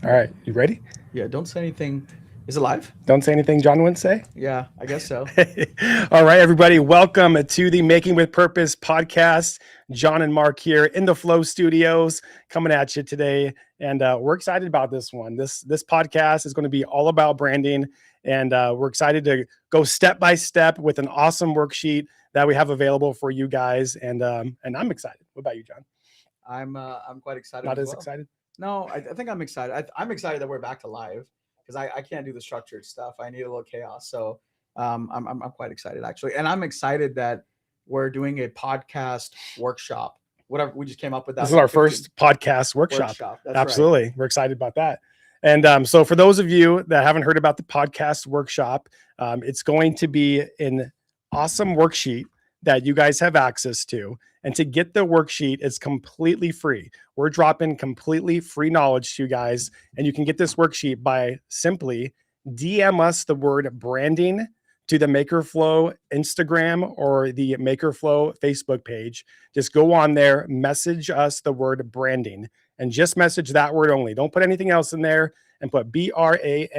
All right, you ready? Yeah, don't say anything. Is it live? Don't say anything John wouldn't say. Yeah, I guess so. All right, everybody, welcome to the Making with Purpose podcast. John and Mark here in the Flow Studios, coming at you today, and we're excited about this one. This podcast is going to be all about branding, and we're excited to go step by step with an awesome worksheet that we have available for you guys, and I'm excited. What about you, John? I'm quite excited Not as as well. excited? No, I think I'm excited. I'm excited that we're back to live because I can't do the structured stuff. I need a little chaos. So I'm quite excited actually, and I'm excited that we're doing a podcast workshop. Whatever we just came up with This that is like our 15 first podcast workshop. workshop. That's right. Absolutely. We're excited about that. And so, for those of you that haven't heard about the podcast workshop, it's going to be an awesome worksheet that you guys have access to. And to get the worksheet, it's completely free. We're dropping completely free knowledge to you guys. And you can get this worksheet by simply DM us the word branding to the MakerFlow Instagram or the MakerFlow Facebook page. Just go on there, message us the word branding, and just message that word only. Don't put anything else in there, and put BRANDING.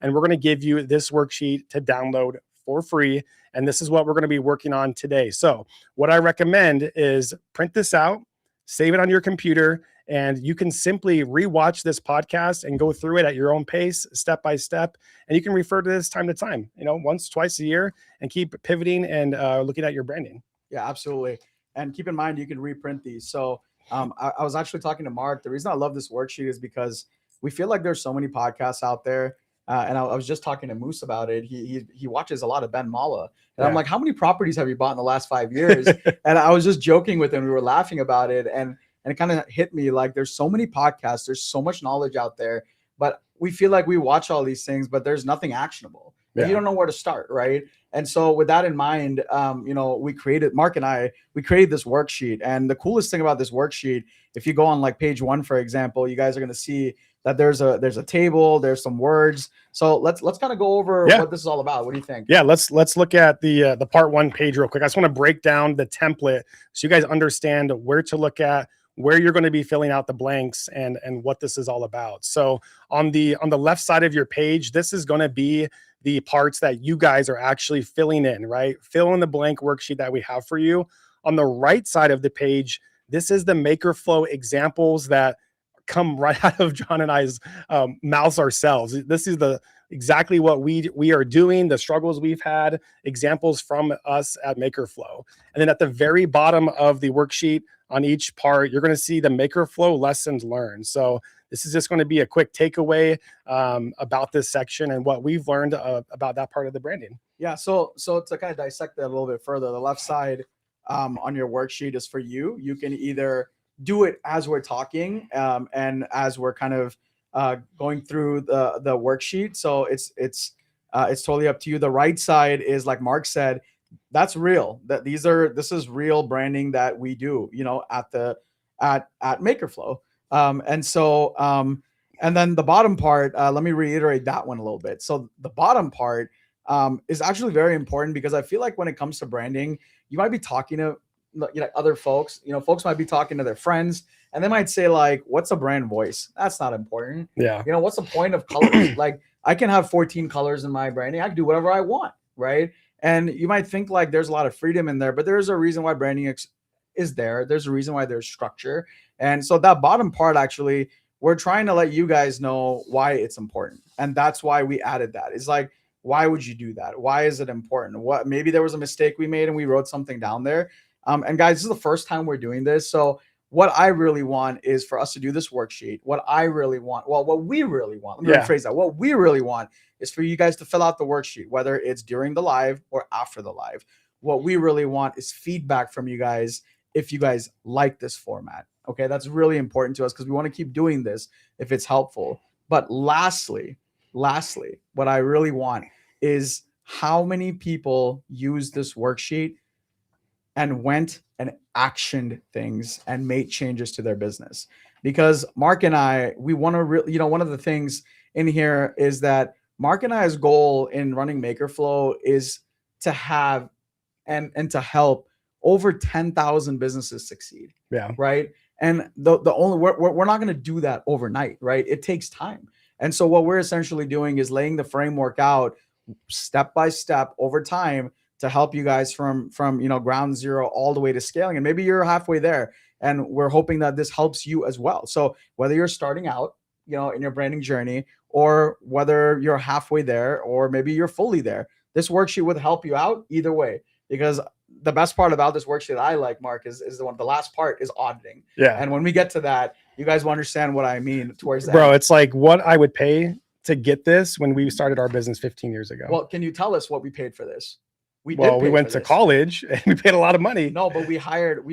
And we're going to give you this worksheet to download for free. And this is what we're going to be working on today. So, what I recommend is print this out, save it on your computer, and you can simply rewatch this podcast and go through it at your own pace, step by step. And you can refer to this time to time, once, twice a year, and keep pivoting and looking at your branding. Yeah, absolutely. And keep in mind, you can reprint these. So I was actually talking to Mark. The reason I love this worksheet is because we feel like there's so many podcasts out there. And I was just talking to Moose about it. He watches a lot of Ben Mala, and I'm Yeah. like, how many properties have you bought in the last 5 years? And I was just joking with him. We were laughing about it, and it kind of hit me like there's so many podcasts, there's so much knowledge out there, but we feel like we watch all these things, but there's nothing actionable. Like, Yeah. you don't know where to start, right? And so with that in mind, we created Mark and I, we created this worksheet. And the coolest thing about this worksheet, if you go on like page 1, for example, you guys are going to see that there's a table, there's some words. So let's kind of go over Yeah. what this is all about. What do you think? Yeah, let's look at the part 1 page real quick. I just want to break down the template so you guys understand where to look at, where you're going to be filling out the blanks, and what this is all about. So on the left side of your page, this is going to be the parts that you guys are actually filling in, right? Fill in the blank worksheet that we have for you. On the right side of the page, this is the MakerFlow examples that come right out of John and I's mouths ourselves. This is the exactly what we are doing, the struggles we've had, examples from us at MakerFlow. And then at the very bottom of the worksheet on each part, you're going to see the MakerFlow lessons learned. So this is just going to be a quick takeaway about this section and what we've learned about that part of the branding. Yeah. So to kind of dissect that a little bit further, the left side on your worksheet is for you. You can either do it as we're talking and as we're kind of going through the worksheet. So it's totally up to you. The right side is like Mark said, that's real. That this is real branding that we do, at MakerFlow. And then the bottom part, let me reiterate that one a little bit. So the bottom part is actually very important because I feel like when it comes to branding, you might be talking to other folks. Folks might be talking to their friends, and they might say like, "What's a brand voice?" That's not important. Yeah. What's the point of colors? Like, I can have 14 colors in my branding. I can do whatever I want, right? And you might think like there's a lot of freedom in there, but there's a reason why branding is there. There's a reason why there's structure. And so that bottom part, actually, we're trying to let you guys know why it's important. And that's why we added that. It's like, why would you do that? Why is it important? What, maybe there was a mistake we made and we wrote something down there. And guys, this is the first time we're doing this. So what I really want is for us to do this worksheet. What I really want, well, what we really want, let me rephrase that. What we really want is for you guys to fill out the worksheet, whether it's during the live or after the live. What we really want is feedback from you guys if you guys like this format. Okay, that's really important to us because we want to keep doing this if it's helpful. But lastly, what I really want is how many people use this worksheet and went and actioned things and made changes to their business. Because Mark and I, we want to really, one of the things in here is that Mark and I's goal in running MakerFlow is to have and to help over 10,000 businesses succeed. Yeah. Right. And the only we're not going to do that overnight, right? It takes time. And so what we're essentially doing is laying the framework out step by step over time to help you guys from ground zero all the way to scaling. And maybe you're halfway there, and we're hoping that this helps you as well. So whether you're starting out, in your branding journey, or whether you're halfway there, or maybe you're fully there, this worksheet would help you out either way. Because the best part about this worksheet that I like, Mark, is the last part is auditing. Yeah. And when we get to that, you guys will understand what I mean towards that. Bro, it's like what I would pay to get this when we started our business 15 years ago. Well, can you tell us what we paid for this? We went to college and we paid a lot of money. No, but we hired a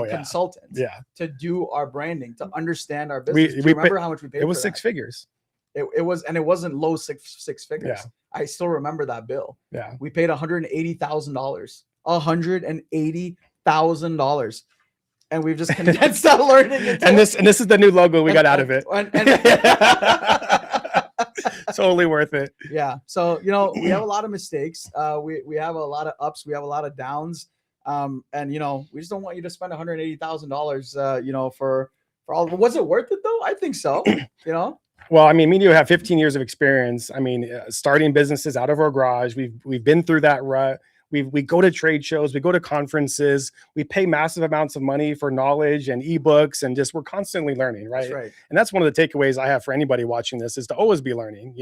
consultant to do our branding, to understand our business. Do you remember how much we paid? It was six figures. It was, and it wasn't low six figures. Yeah. I still remember that bill. Yeah. We paid $180,000. $180,000. And we've just condensed that learning. And this is the new logo we got out of it. Totally worth it. Yeah. So, we have a lot of mistakes. We have a lot of ups. We have a lot of downs. And, we just don't want you to spend $180,000, for all. Was it worth it though? I think so. Well, I mean, me and you have 15 years of experience. I mean, starting businesses out of our garage. We've been through that rut. We go to trade shows, we go to conferences, we pay massive amounts of money for knowledge and ebooks, and we're constantly learning, right? That's right. And that's one of the takeaways I have for anybody watching this, is to always be learning,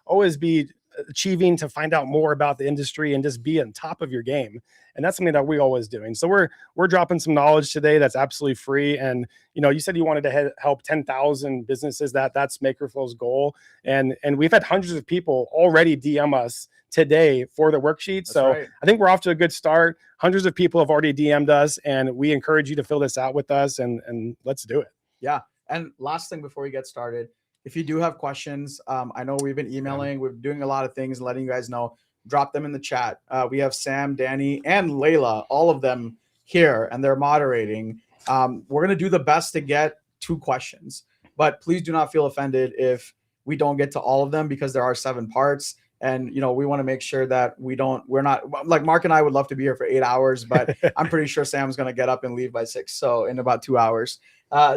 always be achieving to find out more about the industry and just be on top of your game. And that's something that we always doing. So we're dropping some knowledge today that's absolutely free. And you said you wanted to help 10,000 businesses. That's MakerFlow's goal. And we've had hundreds of people already DM us today for the worksheet. That's so right. I think we're off to a good start. Hundreds of people have already DM'd us, and we encourage you to fill this out with us, and let's do it. Yeah. And last thing before we get started, if you do have questions, I know we've been emailing, we're doing a lot of things, letting you guys know, drop them in the chat. We have Sam, Danny, and Layla, all of them here, and they're moderating. We're going to do the best to get 2 questions, but please do not feel offended if we don't get to all of them, because there are 7 parts. And, we want to make sure that we're not like Mark and I would love to be here for 8 hours, but I'm pretty sure Sam's going to get up and leave by 6. So in about 2 hours.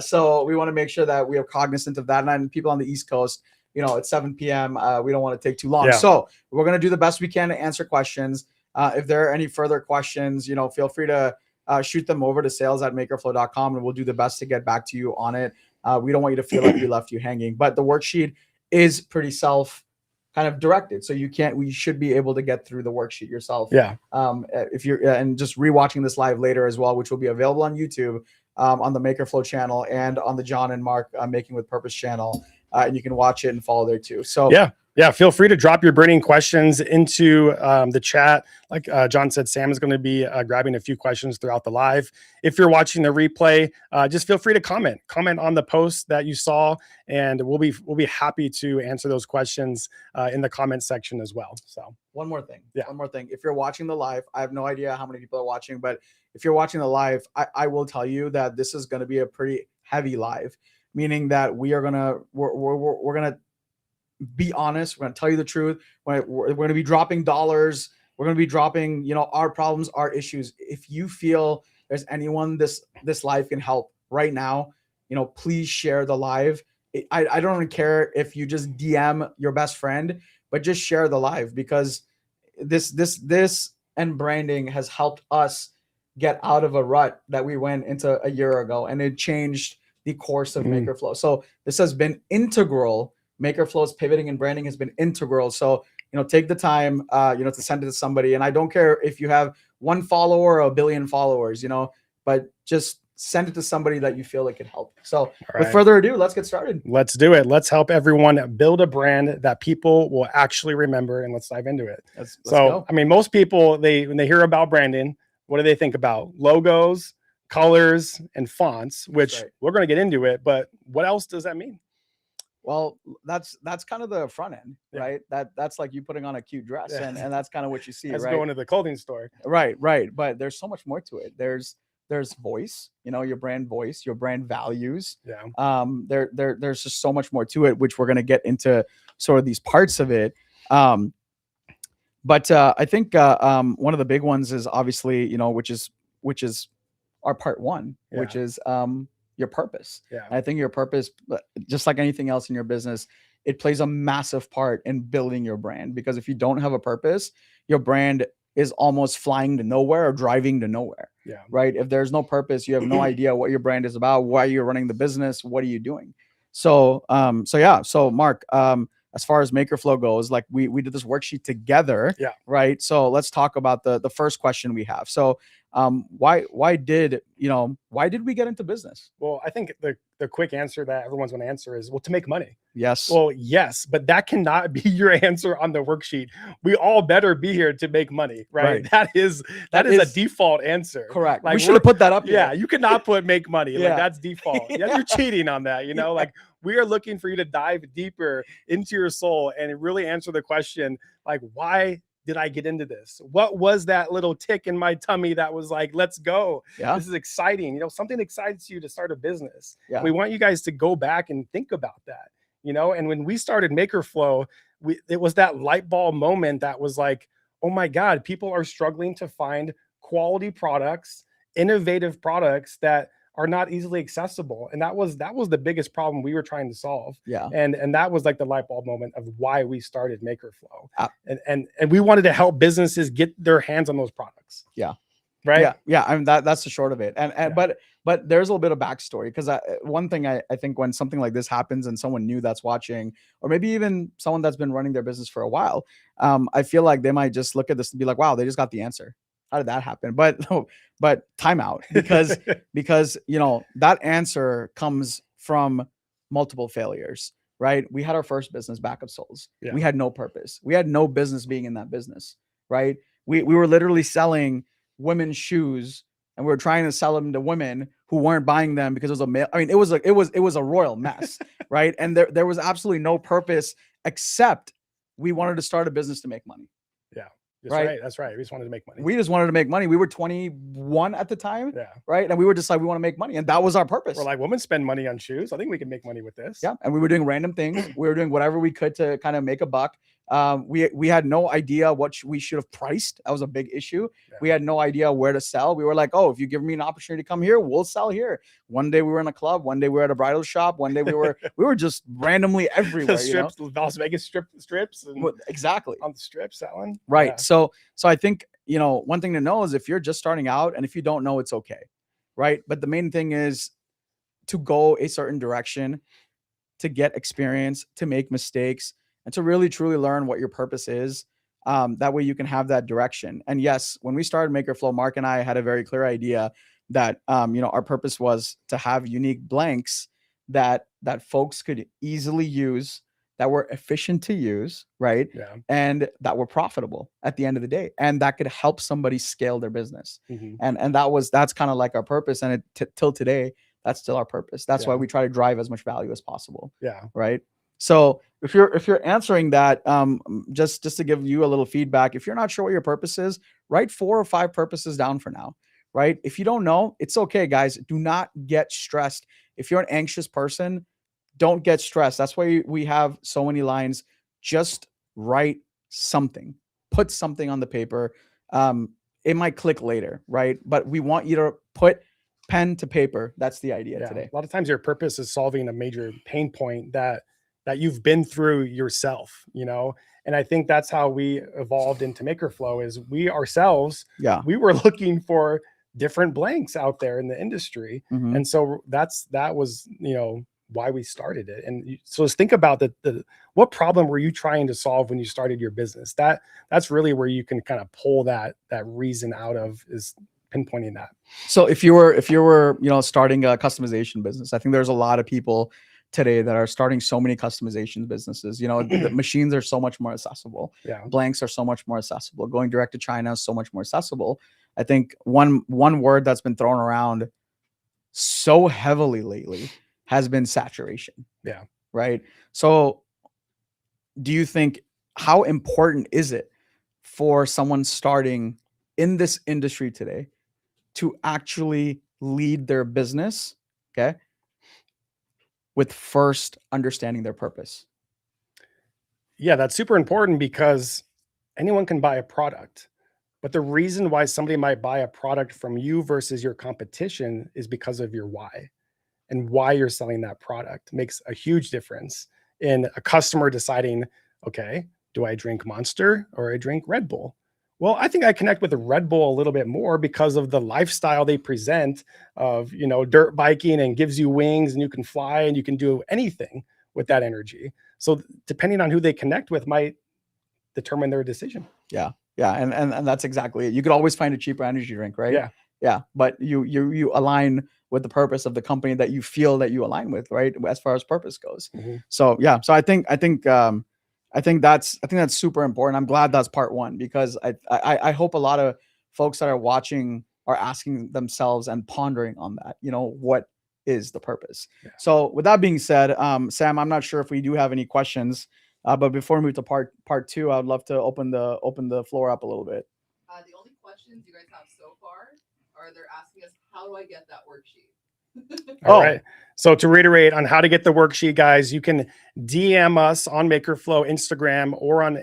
So we want to make sure that we are cognizant of that. And people on the East Coast, it's 7 p.m. We don't want to take too long. Yeah. So we're going to do the best we can to answer questions. If there are any further questions, feel free to shoot them over to sales@makerflow.com, and we'll do the best to get back to you on it. We don't want you to feel like we left you hanging, but the worksheet is pretty kind of directed. So we should be able to get through the worksheet yourself. Yeah. If you're, and just rewatching this live later as well, which will be available on YouTube, on the MakerFlow channel, and on the John and Mark Making with Purpose channel. And you can watch it and follow there too. So yeah, feel free to drop your burning questions into the chat. Like John said, Sam is going to be grabbing a few questions throughout the live. If you're watching the replay, just feel free to comment on the post that you saw, and we'll be happy to answer those questions in the comment section as well. So one more thing. If you're watching the live, I have no idea how many people are watching, but if you're watching the live, I will tell you that this is going to be a pretty heavy live, meaning that we're gonna be honest. We're going to tell you the truth. We're going to be dropping dollars. We're going to be dropping, our problems, our issues. If you feel there's anyone this live can help right now, please share the live. I don't even care if you just DM your best friend, but just share the live, because this and branding has helped us get out of a rut that we went into a year ago, and it changed the course of MakerFlow. So this has been integral. MakerFlow's pivoting and branding has been integral. So, take the time, to send it to somebody. And I don't care if you have 1 follower or 1 billion followers, but just send it to somebody that you feel like could help. So with further ado, let's get started. Let's do it. Let's help everyone build a brand that people will actually remember, and let's dive into it. Let's go. I mean, most people, when they hear about branding, what do they think about? Logos, colors, and fonts, which we're going to get into it. But what else does that mean? Well, that's kind of the front end, right? That's like you putting on a cute dress, and that's kind of what you see, that's right? Going to the clothing store. Right. But there's so much more to it. There's voice, your brand voice, your brand values. Yeah. There's just so much more to it, which we're going to get into sort of these parts of it. But I think one of the big ones is obviously, which is our part one, which Yeah. is your purpose. Yeah. And I think your purpose, just like anything else in your business, it plays a massive part in building your brand. Because if you don't have a purpose, your brand is almost flying to nowhere or driving to nowhere. Yeah. Right. If there's no purpose, you have no idea what your brand is about, why you're running the business, what are you doing? So yeah. So Marc, as far as MakerFlow goes, like we did this worksheet together. Yeah. Right. So let's talk about the first question we have. So why did we get into business? Well, I think the quick answer that everyone's going to answer is, well, to make money. Yes. Well, yes, but that cannot be your answer on the worksheet. We all better be here to make money, right? That is a default answer. Correct. Like, we should have put that up. Yeah, you cannot put make money. Yeah. Like, that's default. Yeah, you're cheating on that. Like, we are looking for you to dive deeper into your soul and really answer the question, like, why did I get into this? What was that little tick in my tummy that was like, let's go? Yeah. This is exciting. Something excites you to start a business. Yeah. We want you guys to go back and think about that. And when we started MakerFlow, it was that light bulb moment that was like, oh my God, people are struggling to find quality products, innovative products that are not easily accessible. And that was the biggest problem we were trying to solve. Yeah. And that was like the light bulb moment of why we started MakerFlow. And we wanted to help businesses get their hands on those products. Yeah. Right. Yeah. Yeah. I mean, that's the short of it. And yeah. But there's a little bit of backstory, because one thing I think when something like this happens and someone new that's watching, or maybe even someone that's been running their business for a while, I feel like they might just look at this and be like, wow, they just got the answer. How did that happen? But time out, because that answer comes from multiple failures, right? We had our first business, Backup Souls. Yeah. We had no purpose. We had no business being in that business, right? We were literally selling women's shoes, and we were trying to sell them to women who weren't buying them because it was a male. I mean, it was a royal mess, right? And there was absolutely no purpose except we wanted to start a business to make money. Yeah. That's right. We just wanted to make money. We just wanted to make money. We were 21 at the time. Yeah. Right. And we were just like, we want to make money. And that was our purpose. We're like, women spend money on shoes. I think we can make money with this. Yeah. And we were doing random things. We were doing whatever we could to kind of make a buck. We had no idea what we should have priced. That was a big issue. Yeah. We had no idea where to sell. We were like, oh, if you give me an opportunity to come here, we'll sell here. One day we were in a club. One day we were at a bridal shop. One day we were just randomly everywhere. Strips, Las Vegas strips. And exactly. On the strips, that one. Right. Yeah. So I think, one thing to know is if you're just starting out, and if you don't know, it's okay. Right. But the main thing is to go a certain direction, to get experience, to make mistakes, and to really truly learn what your purpose is. That way you can have that direction. And yes, when we started MakerFlow, Marc and I had a very clear idea that, our purpose was to have unique blanks that folks could easily use, that were efficient to use, right? Yeah. And that were profitable at the end of the day, and that could help somebody scale their business. Mm-hmm. And that's kind of like our purpose. And till today, that's still our purpose. That's why we try to drive as much value as possible. Yeah. Right. So if you're answering that, just to give you a little feedback, if you're not sure what your purpose is, write 4 or 5 purposes down for now, right? If you don't know, it's okay, guys. Do not get stressed. If you're an anxious person, don't get stressed. That's why we have so many lines. Just write something, put something on the paper. It might click later, right? But we want you to put pen to paper. That's the idea today. A lot of times your purpose is solving a major pain point that you've been through yourself, and I think that's how we evolved into MakerFlow. Is we ourselves, we were looking for different blanks out there in the industry, and so that was why we started it. And so let's think about what problem were you trying to solve when you started your business? That's really where you can kind of pull that reason out of, is pinpointing that. So if you were starting a customization business, I think there's a lot of people today that are starting so many customization businesses. The machines are so much more accessible. Yeah. Blanks are so much more accessible. Going direct to China is so much more accessible. I think one word that's been thrown around so heavily lately has been saturation. Yeah. Right. So do you think, how important is it for someone starting in this industry today to actually lead their business? Okay. With first understanding their purpose? Yeah, that's super important, because anyone can buy a product, But the reason why somebody might buy a product from you versus your competition is because of your why, and why you're selling that product makes a huge difference in a customer deciding, okay, do I drink Monster or I drink Red Bull? Well, I think I connect with the Red Bull a little bit more because of the lifestyle they present of, dirt biking, and gives you wings and you can fly and you can do anything with that energy. So depending on who they connect with might determine their decision. Yeah. Yeah. And that's exactly it. You could always find a cheaper energy drink, right? Yeah. Yeah. But you align with the purpose of the company that you feel that you align with, right? As far as purpose goes. Mm-hmm. So yeah. So I think that's super important. I'm glad that's part one, because I hope a lot of folks that are watching are asking themselves and pondering on that, what is the purpose? Yeah. So with that being said, Sam, I'm not sure if we do have any questions. But before we move to part two, I would love to open the floor up a little bit. The only questions you guys have so far are they're asking us, how do I get that worksheet? All right. So to reiterate on how to get the worksheet, guys, you can DM us on MakerFlow Instagram or on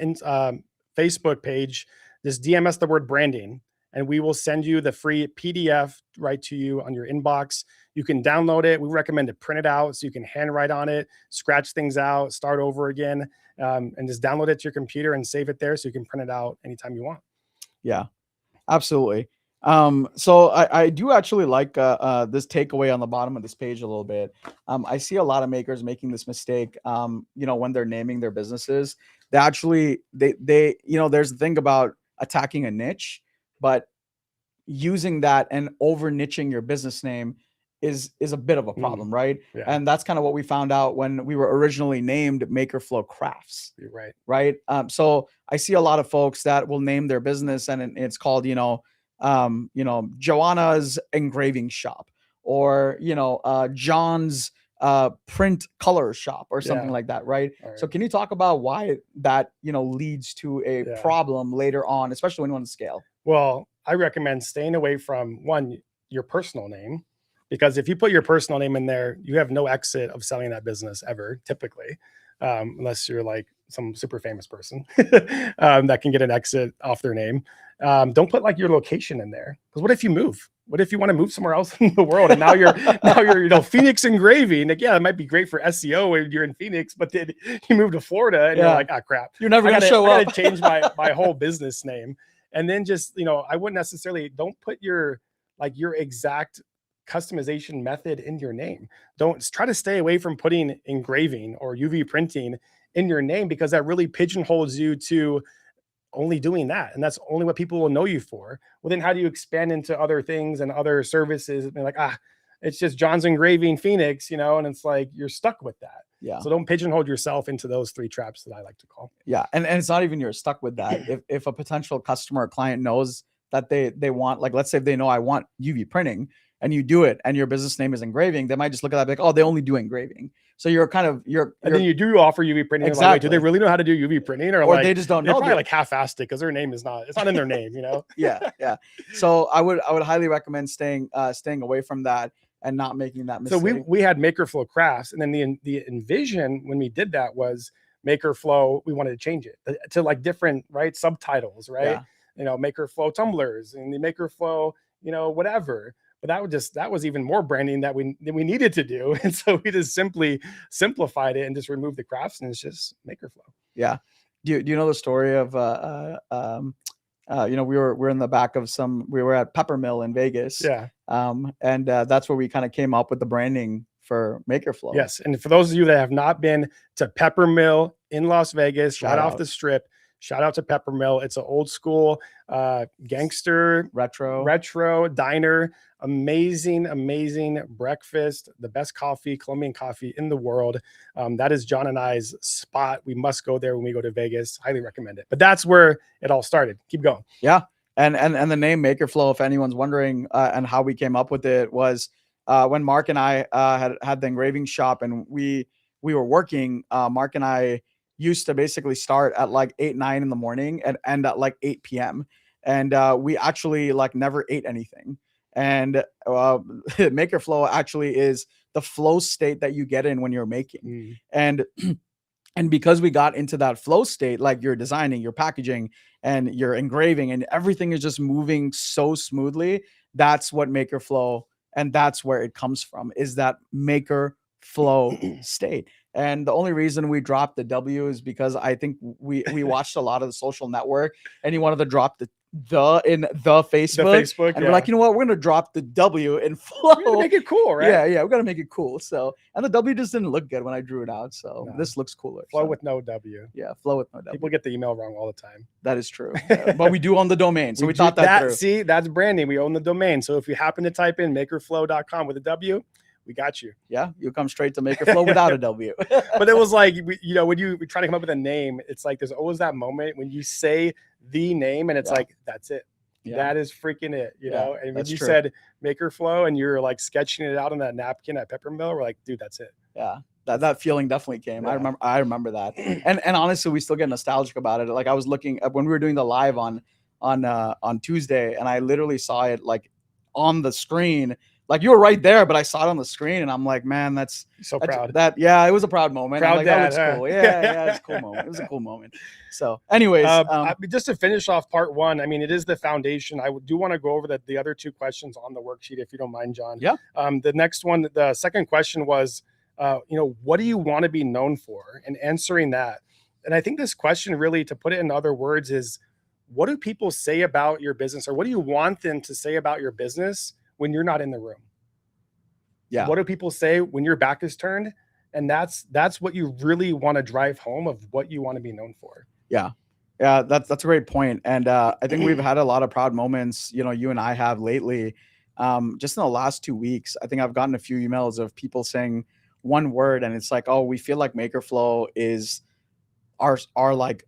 Facebook page. Just DM us the word branding, and we will send you the free PDF right to you on your inbox. You can download it. We recommend to print it out so you can handwrite on it, scratch things out, start over again, and just download it to your computer and save it there so you can print it out anytime you want. Yeah, absolutely. So I do actually like this takeaway on the bottom of this page a little bit. I see a lot of makers making this mistake. When they're naming their businesses, they actually there's the thing about attacking a niche, but using that and over niching your business name is a bit of a problem, right? Yeah. And that's kind of what we found out when we were originally named MakerFlow Crafts. You're right. Right. So I see a lot of folks that will name their business and it's called, Joanna's engraving shop, or, John's print color shop, or something like that. Right. So can you talk about why that, leads to a problem later on, especially when you want to scale? Well, I recommend staying away from your personal name, because if you put your personal name in there, you have no exit of selling that business ever, typically, unless you're like some super famous person that can get an exit off their name. Don't put like your location in there, because what if you move? What if you want to move somewhere else in the world and now you're Phoenix engraving? Like, yeah, it might be great for SEO when you're in Phoenix, but then you move to Florida and you're like, ah, crap, you're never gonna show up. I gotta change my whole business name. And then just, I wouldn't necessarily, don't put your exact customization method in your name. Don't try to stay away from putting engraving or UV printing in your name, because that really pigeonholes you to only doing that. And that's only what people will know you for. Well, then how do you expand into other things and other services? And they're like, it's just John's Engraving Phoenix, and it's like, you're stuck with that. Yeah. So don't pigeonhole yourself into those three traps that I like to call. Yeah. And it's not even you're stuck with that. If a potential customer or client knows that they want, like, let's say if they know I want UV printing, and you do it and your business name is engraving, they might just look at that like, oh, they only do engraving. So you're and then you do offer UV printing. Exactly. Like, do they really know how to do UV printing? Or like, they just don't know. They're probably like half-assed it because their name it's not in their name, Yeah. Yeah. So I would highly recommend staying away from that and not making that mistake. So we had MakerFlow Crafts, and then the envision when we did that was MakerFlow. We wanted to change it to like different, right, subtitles, right? Yeah. MakerFlow tumblers and the MakerFlow, whatever. But that was even more branding that we needed to do. And so we just simply simplified it and just removed the crafts, and it's just MakerFlow. Yeah. Do you know the story of we were in the back of we were at Pepper Mill in Vegas. Yeah. And that's where we kind of came up with the branding for MakerFlow. Yes. And for those of you that have not been to Pepper Mill in Las Vegas, right off the strip, shout out to Pepper Mill. It's an old school gangster retro diner. Amazing breakfast, the best coffee, Colombian coffee in the world. That is John and I's spot. We must go there when we go to Vegas. Highly recommend it. But that's where it all started. Keep going. Yeah. And the name MakerFlow, if anyone's wondering, and how we came up with it, was when Mark and I had the engraving shop and we were working. Mark and I used to basically start at like 8-9 in the morning and end at like 8 p.m. And we actually like never ate anything. And MakerFlow actually is the flow state that you get in when you're making. And And because we got into that flow state, like you're designing, you're packaging, and you're engraving, and everything is just moving so smoothly, that's what maker flow, and that's where it comes from, is that maker flow state. And the only reason we dropped the W is because I think we watched a lot of the Social Network, and he wanted to drop the in the Facebook, and we're like, you know what, we're gonna drop the W in flow. We're gonna make it cool, right? Yeah, we gotta make it cool. So, and the W just didn't look good when I drew it out. So No. this looks cooler. Flow So, with no W. yeah, flow with no W. People get the email wrong all the time. That is true. Yeah, but we do own the domain, so we thought that through. See, that's branding. We own the domain. So if you happen to type in makerflow.com with a W, we got you. Yeah, you come straight to Makerflow without a W. But it was like, you know, when you try to come up with a name, it's like there's always that moment when you say the name and it's like, that's it. Yeah. That is freaking it, you know? And when you said Makerflow and you're like sketching it out on that napkin at Peppermill, we're like, dude, that's it. Yeah. That feeling definitely came. Yeah. I remember that. And honestly, we still get nostalgic about it. Like I was looking at when we were doing the live on Tuesday, and I literally saw it like on the screen. Like you were right there, but I saw it on the screen, and I'm like, man, that's so proud. It was a proud moment. Proud like, dad, that looks cool. Yeah, it's a cool moment. It was a cool moment. So, anyways, just to finish off part one, I mean, it is the foundation. I do want to go over the other two questions on the worksheet, if you don't mind, John. Yeah. The next one, the second question was, you know, what do you want to be known for? And answering that. And I think this question really, to put it in other words, is what do people say about your business, or what do you want them to say about your business when you're not in the room? Yeah. What do people say when your back is turned? And that's what you really want to drive home of what you want to be known for. Yeah. Yeah. That's a great point. And I think we've had a lot of proud moments, you know, you and I have lately. Just in the last 2 weeks, I think I've gotten a few emails of people saying one word, and it's like, oh, we feel like Makerflow is our like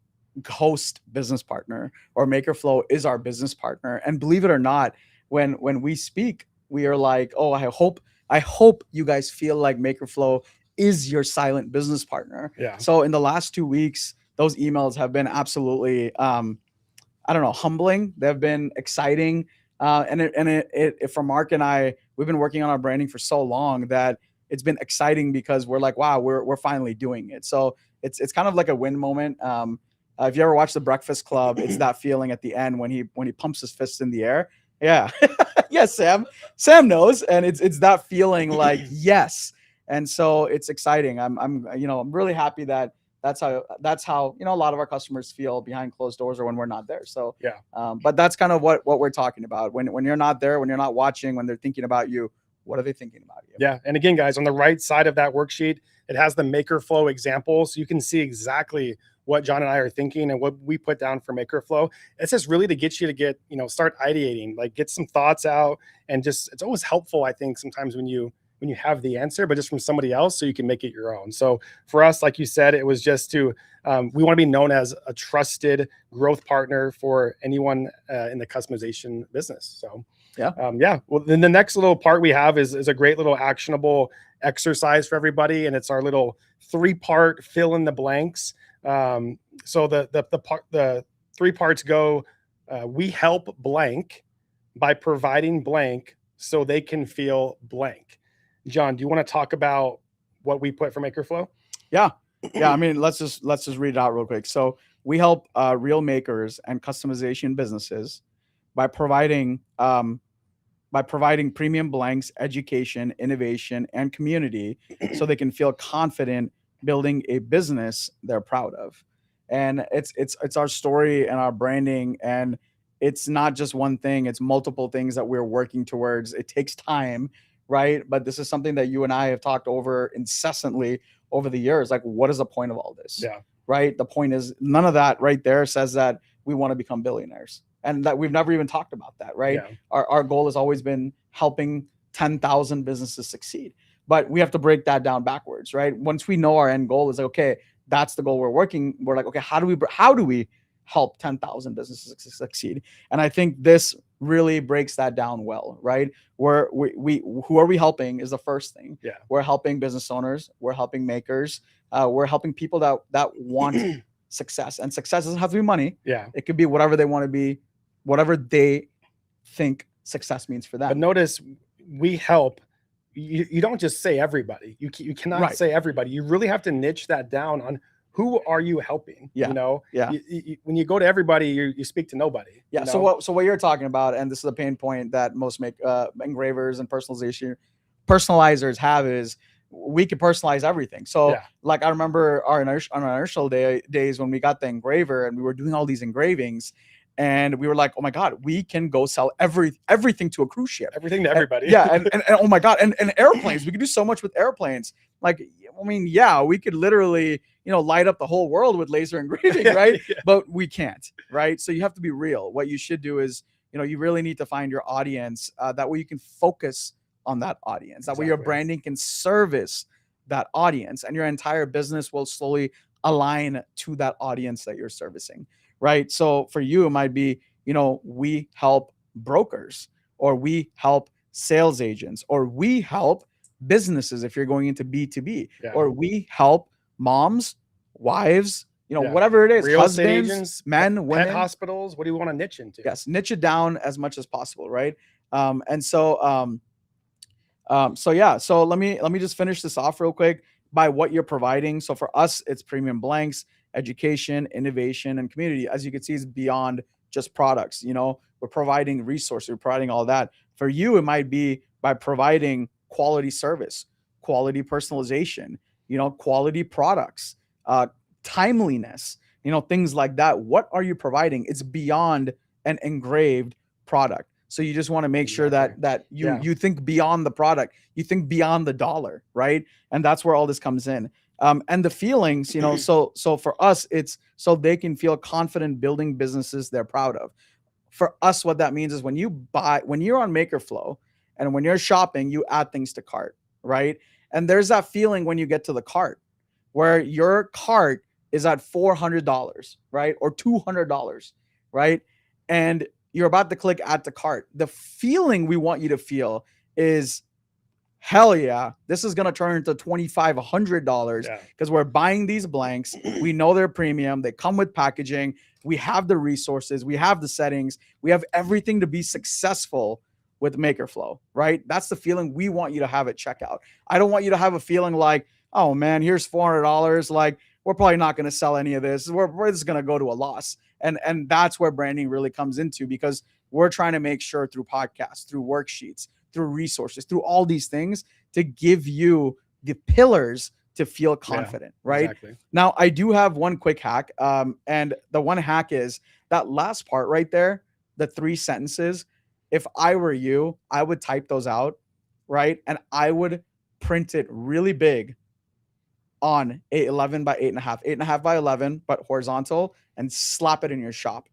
host business partner, or Makerflow is our business partner. And believe it or not, when we speak, we are like, oh, I hope you guys feel like Makerflow is your silent business partner. Yeah. So in the last 2 weeks, those emails have been absolutely, humbling. They've been exciting. And for Mark and I, we've been working on our branding for so long that it's been exciting because we're like, wow, we're finally doing it. So it's kind of like a win moment. If you ever watch The Breakfast Club, it's that feeling at the end when he pumps his fists in the air. Yeah. Yes, Sam knows. And it's that feeling like, yes. And so it's exciting. I'm really happy that that's how, you know, a lot of our customers feel behind closed doors or when we're not there. So, yeah. But that's kind of what we're talking about. When you're not there, when you're not watching, when they're thinking about you, what are they thinking about you? Yeah. And again, guys, on the right side of that worksheet, it has the Makerflow example. So you can see exactly what John and I are thinking and what we put down for Makerflow. It's just really to get you to start ideating, like get some thoughts out, and just, it's always helpful, I think, sometimes when you have the answer, but just from somebody else, so you can make it your own. So for us, like you said, it was just to, we want to be known as a trusted growth partner for anyone in the customization business. So yeah. Well, then the next little part we have is a great little actionable exercise for everybody. And it's our little 3-part fill in the blanks. So the 3 parts go, we help blank by providing blank so they can feel blank. John, do you want to talk about what we put for Makerflow? Yeah. I mean, let's just read it out real quick. So we help real makers and customization businesses by providing premium blanks, education, innovation, and community, so they can feel confident building a business they're proud of. And it's our story and our branding, and it's not just one thing, it's multiple things that we're working towards. It takes time, right? But this is something that you and I have talked over incessantly over the years. Like, what is the point of all this? Yeah. Right? The point is, none of that right there says that we want to become billionaires, and that we've never even talked about that, right? Yeah. Our goal has always been helping 10,000 businesses succeed. But we have to break that down backwards, right? Once we know our end goal is like, okay, that's the goal we're like, okay, how do we help 10,000 businesses succeed? And I think this really breaks that down well, right? Who are we helping is the first thing. Yeah. We're helping business owners, we're helping makers, we're helping people that want success. And success doesn't have to be money. Yeah. It could be whatever they want to be, whatever they think success means for them. But notice, we help. You don't just say everybody. You cannot say everybody. You really have to niche that down on who are you helping? Yeah. You know, Yeah. When you go to everybody, you speak to nobody. Yeah. You So know? what you're talking about, and this is a pain point that most engravers and personalizers have, is we can personalize everything. So Yeah. like I remember our initial days when we got the engraver and we were doing all these engravings, and we were like, oh my God, we can go sell everything to a cruise ship. Everything to everybody. And oh my God, and airplanes. We could do so much with airplanes. Like, I mean, yeah, we could literally, light up the whole world with laser engraving, right? Yeah. But we can't, right? So you have to be real. What you should do is, you really need to find your audience. That way you can focus on that audience. That way your branding can service that audience, and your entire business will slowly align to that audience that you're servicing, right? So for you, it might be, we help brokers, or we help sales agents, or we help businesses if you're going into B2B, Yeah. or we help moms, wives, Yeah. whatever it is, Real estate husbands, agents, men, women, pet hospitals. What do you want to niche into? yes, niche it down as much as possible, right? So yeah, so let me just finish this off real quick by what you're providing. So for us, it's premium blanks, education, innovation, and community. As you can see, it's beyond just products. We're providing resources, we're providing all that. For you, it might be by providing quality service, quality personalization, quality products, timeliness, things like that. What are you providing? It's beyond an engraved product. So you just want to make sure that you think beyond the product, you think beyond the dollar, right? And that's where all this comes in. And the feelings, so for us, it's so they can feel confident building businesses they're proud of. For us, what that means is when you're on MakerFlow and when you're shopping, you add things to cart, right? And there's that feeling when you get to the cart where your cart is at $400, right? Or $200, right? And you're about to click add to cart. The feeling we want you to feel is, hell yeah, this is going to turn into $2,500 because we're buying these blanks. We know they're premium. They come with packaging. We have the resources. We have the settings. We have everything to be successful with MakerFlow, right? That's the feeling we want you to have at checkout. I don't want you to have a feeling like, oh man, here's $400. Like, we're probably not going to sell any of this. This is going to go to a loss. And that's where branding really comes into, because we're trying to make sure through podcasts, through worksheets, through resources, through all these things to give you the pillars to feel confident, right? Exactly. Now, I do have one quick hack. And the one hack is that last part right there, the 3 sentences. If I were you, I would type those out, right? And I would print it really big on a 11 by 8.5, 8.5 by 11, but horizontal, and slap it in your shop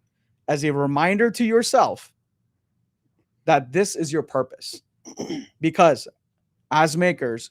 as a reminder to yourself that this is your purpose. Because as makers,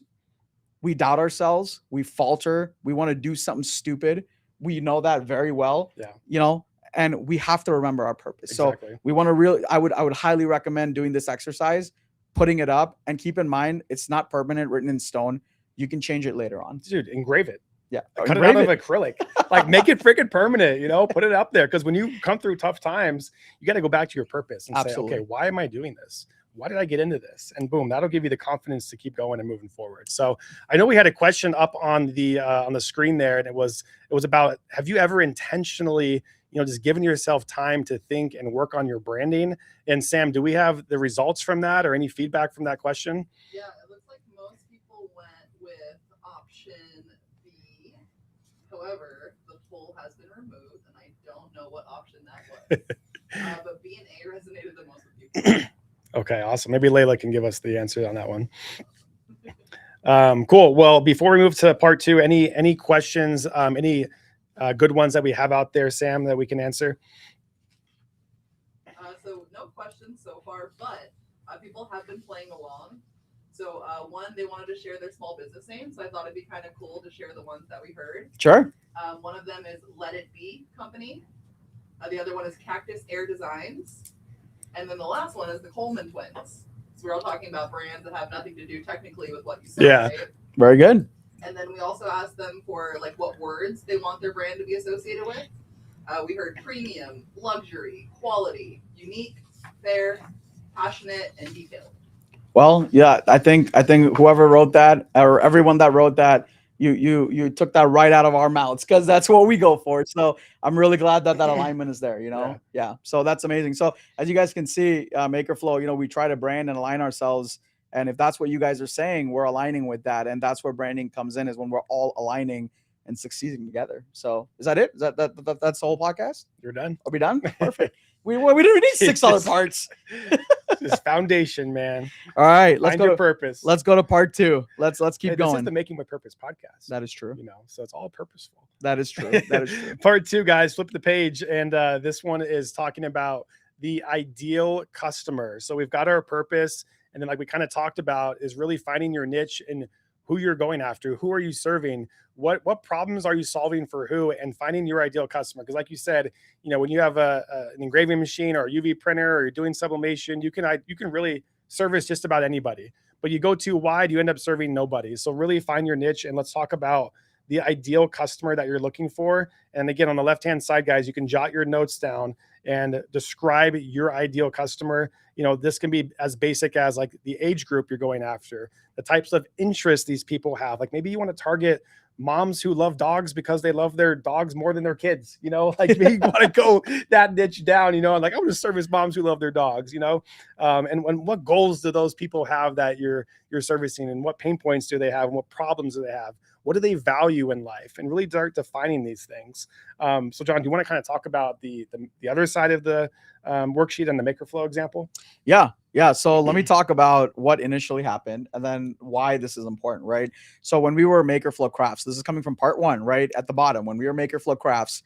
we doubt ourselves, we falter, we want to do something stupid. We know that very well. Yeah. And we have to remember our purpose. Exactly. So we want to I would highly recommend doing this exercise, putting it up, and keep in mind, it's not permanent, written in stone. You can change it later on. Dude, engrave it. Yeah. Cut it out of acrylic. Like, make it freaking permanent, put it up there. Because when you come through tough times, you got to go back to your purpose and say, okay, why am I doing this? Why did I get into this? And boom, that'll give you the confidence to keep going and moving forward. So I know we had a question up on the screen there, and it was about, have you ever intentionally, just given yourself time to think and work on your branding? And Sam, do we have the results from that or any feedback from that question? Yeah, it looks like most people went with option B. However, the poll has been removed, and I don't know what option that was. But B and A resonated the most with people. Okay, awesome. Maybe Layla can give us the answer on that one. Cool. Well, before we move to part 2, any questions, any good ones that we have out there, Sam, that we can answer? So no questions so far, but people have been playing along. So one, they wanted to share their small business name, so I thought it'd be kind of cool to share the ones that we heard. Sure. One of them is Let It Be Company. The other one is Cactus Air Designs. And then the last one is the Coleman Twins. So we're all talking about brands that have nothing to do technically with what you said. Yeah. Right? Very good. And then we also asked them for like what words they want their brand to be associated with. We heard premium, luxury, quality, unique, fair, passionate, and detailed. Well, yeah, I think whoever wrote that, or everyone that wrote that, you took that right out of our mouths, because that's what we go for. So I'm really glad that alignment is there, yeah. So that's amazing. So as you guys can see, MakerFlow, we try to brand and align ourselves, and if that's what you guys are saying, we're aligning with that, and that's where branding comes in, is when we're all aligning and succeeding together. So is that it? Is that's the whole podcast? You're done. Are we done? Perfect. We didn't need 6 other parts. This foundation, man. All right, let's Find go your to purpose. let's go to part 2. Let's keep Hey, going. This is the Making with Purpose podcast. That is true. So it's all purposeful. That is true. That is true. Part 2, guys, flip the page. And this one is talking about the ideal customer. So we've got our purpose. And then, like we kind of talked about, is really finding your niche and who you're going after. Who are you serving? What problems are you solving for who? And finding your ideal customer. Because like you said, when you have an engraving machine or a UV printer, or you're doing sublimation, you can really service just about anybody. But you go too wide, you end up serving nobody. So really find your niche, and let's talk about the ideal customer that you're looking for. And again, on the left-hand side, guys, you can jot your notes down and describe your ideal customer. This can be as basic as like the age group you're going after, the types of interests these people have. Like maybe you want to target moms who love dogs because they love their dogs more than their kids, like maybe you want to go that niche down, and like I want to service moms who love their dogs, and what goals do those people have that you're servicing, and what pain points do they have, and what problems do they have? What do they value in life? And really start defining these things. So John, do you want to kind of talk about the other side of the worksheet and the MakerFlow example? Yeah. So let me talk about what initially happened and then why this is important, right? So when we were MakerFlow Crafts, this is coming from part 1, right at the bottom. When we were MakerFlow Crafts,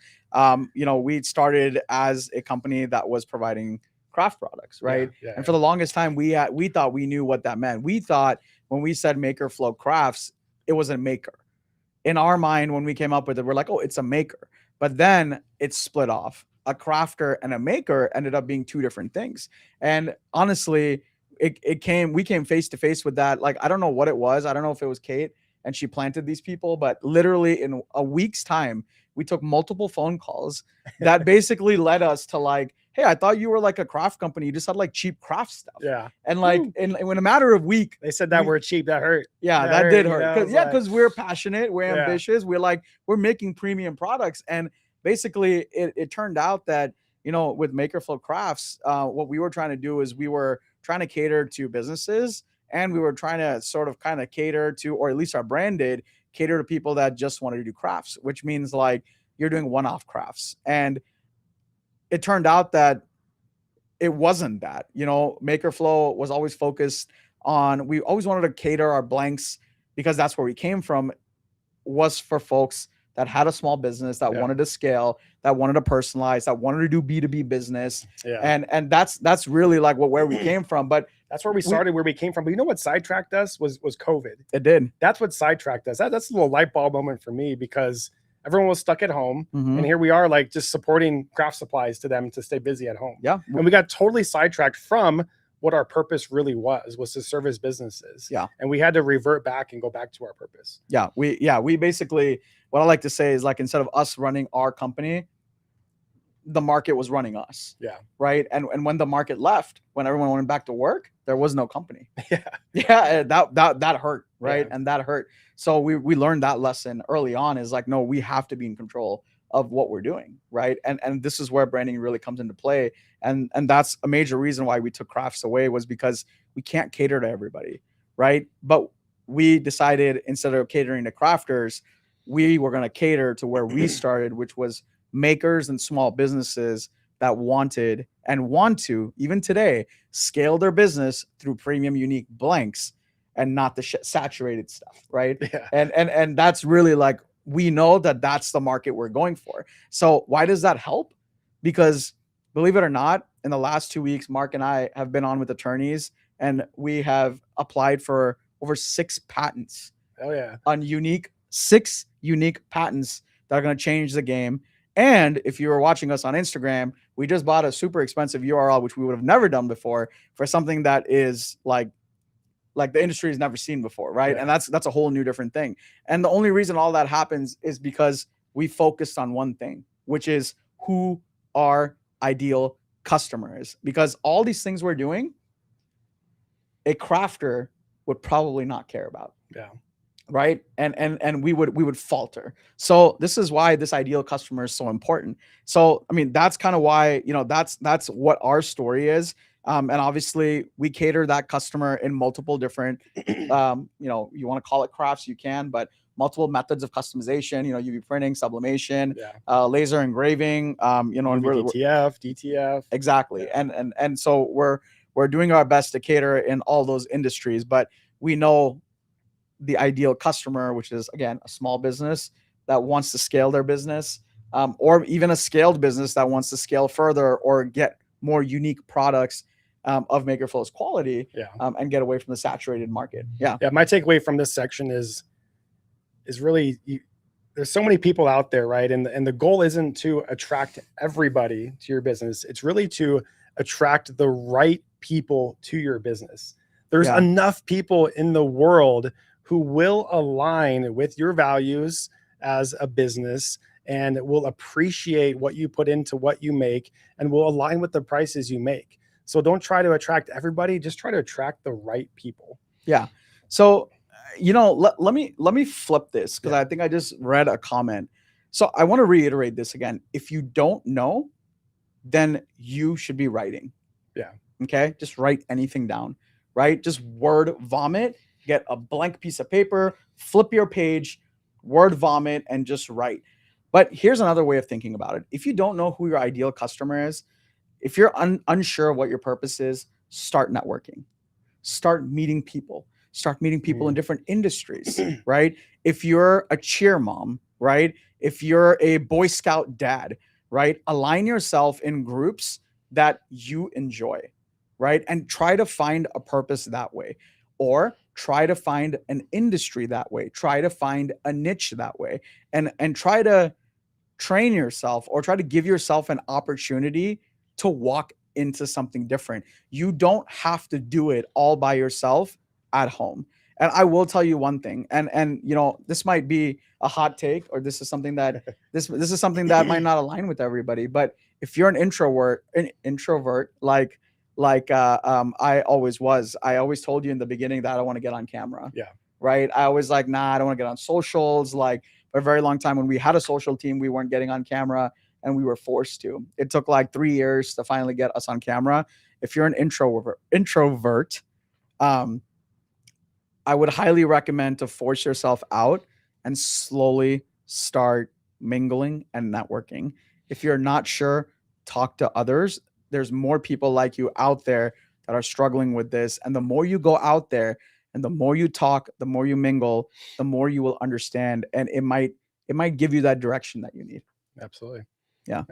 we started as a company that was providing craft products, right? And for the longest time, we thought we knew what that meant. We thought when we said MakerFlow Crafts, it was a maker. In our mind, when we came up with it, we're like, oh, it's a maker. But then it's split off. A crafter and a maker ended up being 2 different things. And honestly, we came face to face with that. Like, I don't know what it was. I don't know if it was Kate and she planted these people, but literally in a week's time, we took multiple phone calls that basically led us to like, hey, I thought you were like a craft company. You just had like cheap craft stuff. Yeah. And like, in a matter of week, they said that word cheap. That hurt. Yeah, that did hurt. Because we're passionate, we're ambitious, we're making premium products. And basically it turned out that, with MakerFlow Crafts, what we were trying to do is we were trying to cater to businesses, and we were trying to sort of kind of cater to, or at least our brand did, cater to people that just wanted to do crafts, which means like you're doing one-off crafts. And it turned out that it wasn't that. MakerFlow was always focused on, we always wanted to cater our blanks, because that's where we came from, was for folks that had a small business, that wanted to scale, that wanted to personalize, that wanted to do B2B business. Yeah. And that's really like where we came from. But that's where we started, where we came from. But you know what sidetracked us was COVID. It did. That's what sidetracked us. That's a little light bulb moment for me, because everyone was stuck at home, and here we are, like just supporting craft supplies to them to stay busy at home. Yeah. And we got totally sidetracked from what our purpose really was to service businesses. Yeah. And we had to revert back and go back to our purpose. Yeah. We basically, what I like to say is, like, instead of us running our company, the market was running us. Yeah. Right. And when the market left, when everyone went back to work, there was no company. Yeah. Yeah. That hurt. Right. Yeah. And that hurt. So we learned that lesson early on, is like, no, we have to be in control of what we're doing. Right. And this is where branding really comes into play. And that's a major reason why we took crafts away, was because we can't cater to everybody. Right. But we decided, instead of catering to crafters, we were going to cater to where we started, which was makers and small businesses that wanted and want to, even today, scale their business through premium unique blanks and not the saturated stuff. Right. Yeah. And that's really, like, we know that that's the market we're going for. So why does that help? Because, believe it or not, in the last 2 weeks, Mark and I have been on with attorneys, and we have applied for over 6 patents. Oh yeah. On 6 unique patents that are going to change the game. And if you were watching us on Instagram, we just bought a super expensive URL, which we would have never done before, for something that is like the industry has never seen before, right? Yeah. And that's a whole new different thing. And the only reason all that happens is because we focused on one thing, which is who our ideal customer is. Because all these things we're doing, a crafter would probably not care about. Yeah. right? And we would falter. So this is why this ideal customer is so important. So I mean, that's kind of why, you know, that's what our story is. And obviously we cater that customer in multiple different you know, you want to call it crafts, you can, but multiple methods of customization, you know, UV printing, sublimation, Yeah. laser engraving, you know, and we're DTF, DTF. exactly. Yeah. And so we're doing our best to cater in all those industries, but we know the ideal customer, which is again a small business that wants to scale their business, or even a scaled business that wants to scale further or get more unique products of Maker Flow's quality, Yeah. And get away from the saturated market. Yeah. Yeah. My takeaway from this section is really there's so many people out there, right? And the goal isn't to attract everybody to your business. It's really to attract the right people to your business. There's Yeah. enough people in the world who will align with your values as a business and will appreciate what you put into what you make and will align with the prices you make. So don't try to attract everybody, just try to attract the right people. Yeah. So, you know, let me flip this, because Yeah. I think I just read a comment. So I want to reiterate this again. If you don't know, then you should be writing. Yeah. Okay. Just write anything down, right? Just word vomit, get a blank piece of paper, flip your page, word vomit, and just write. But here's another way of thinking about it. If you don't know who your ideal customer is, if you're unsure of what your purpose is, start networking, start meeting people, in different industries, right? If you're a cheer mom, right? If you're a Boy Scout dad, right? Align yourself in groups that you enjoy, right? And try to find a purpose that way, or try to find an industry that way, try to find a niche that way, and try to train yourself or try to give yourself an opportunity to walk into something different. You don't have to do it all by yourself at home. And I will tell you one thing, and you know, this might be a hot take, or this is something that this is something that might not align with everybody, but if you're an introvert like I always was, I always told you in the beginning that I don't want to get on camera. Yeah. Right. I always like, nah, I don't want to get on socials. Like, for a very long time when we had a social team, we weren't getting on camera, and we were forced to. It took like 3 years to finally get us on camera. If you're an introvert, I would highly recommend to force yourself out and slowly start mingling and networking. If you're not sure, talk to others. There's more people like you out there that are struggling with this. And the more you go out there and the more you talk, the more you mingle, the more you will understand. And it might give you that direction that you need. Absolutely. Yeah.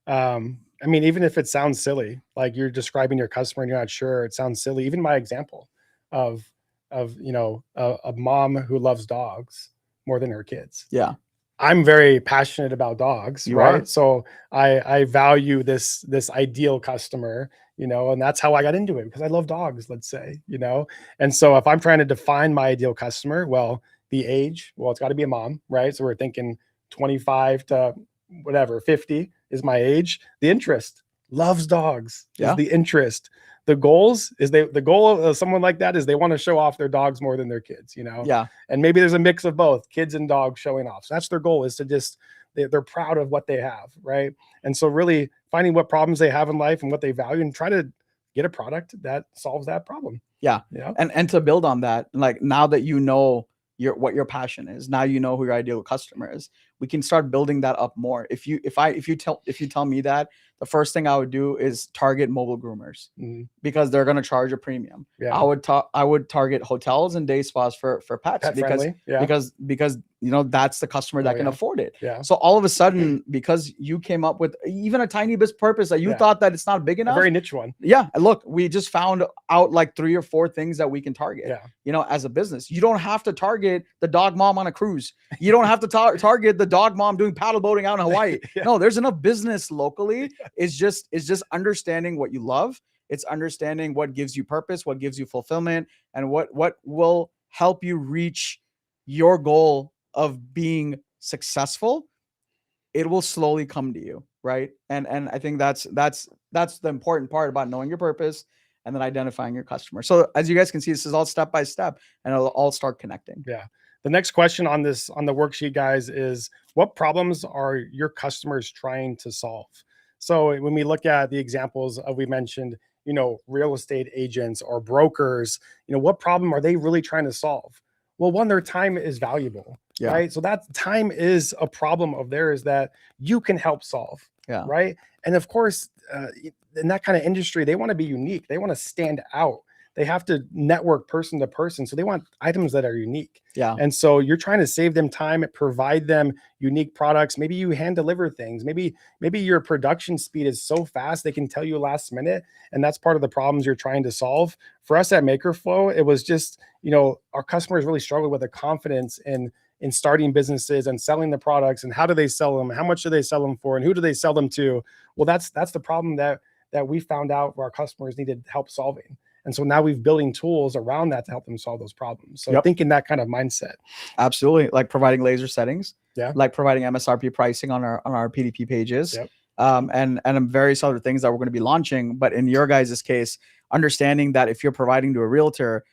I mean, even if it sounds silly, like you're describing your customer and you're not sure, it sounds silly. Even my example of you know, a mom who loves dogs more than her kids. Yeah. I'm very passionate about dogs, You right? are. So I value this ideal customer, you know, and that's how I got into it, because I love dogs, let's say, you know. And so if I'm trying to define my ideal customer, well, the age, well, it's got to be a mom, right? So we're thinking 25 to whatever, 50 is my age. The interest, loves dogs, Yeah. is the interest. The goals is the goal of someone like that is they want to show off their dogs more than their kids, you know? Yeah. And maybe there's a mix of both, kids and dogs showing off. So that's their goal, is to just, they're proud of what they have, right? And so really finding what problems they have in life and what they value, and try to get a product that solves that problem. Yeah. Yeah. And to build on that, like, now that you know what your passion is, now you know who your ideal customer is, we can start building that up more. If you tell me that, the first thing I would do is target mobile groomers, because they're going to charge a premium. Yeah. I would target hotels and day spas for pets, Pet because friendly. Yeah. because you know, that's the customer that can afford it. Yeah. So all of a sudden, because you came up with even a tiny bit purpose that you thought that it's not big A enough, very niche one. yeah. And look, we just found out like 3 or 4 things that we can target. Yeah. You know, as a business, you don't have to target the dog mom on a cruise. You don't have to target the dog mom doing paddle boating out in Hawaii. Yeah. No, there's enough business locally. It's just understanding what you love. It's understanding what gives you purpose, what gives you fulfillment, and what will help you reach your goal of being successful. It will slowly come to you, right? And I think that's the important part about knowing your purpose and then identifying your customer. So as you guys can see, this is all step by step, and it'll all start connecting. Yeah. The next question on the worksheet, guys, is what problems are your customers trying to solve? So when we look at the examples of, we mentioned, real estate agents or brokers, what problem are they really trying to solve? Well, one, their time is valuable, Yeah. right? So that time is a problem of theirs that you can help solve, Yeah. right? And of course, in that kind of industry, they want to be unique. They want to stand out. They have to network person to person. So they want items that are unique. Yeah. And so you're trying to save them time, provide them unique products. Maybe you hand deliver things. Maybe your production speed is so fast they can tell you last minute. And that's part of the problems you're trying to solve. For us at MakerFlow, it was just, our customers really struggled with the confidence in starting businesses and selling the products, and how do they sell them? How much do they sell them for? And who do they sell them to? Well, that's the problem that we found out our customers needed help solving. And so now we've building tools around that to help them solve those problems. So think in that kind of mindset. Absolutely. Like providing laser settings. Yeah. Like providing MSRP pricing on our PDP pages. Yep. And various other things that we're going to be launching. But in your guys' case, understanding that if you're providing to a realtor,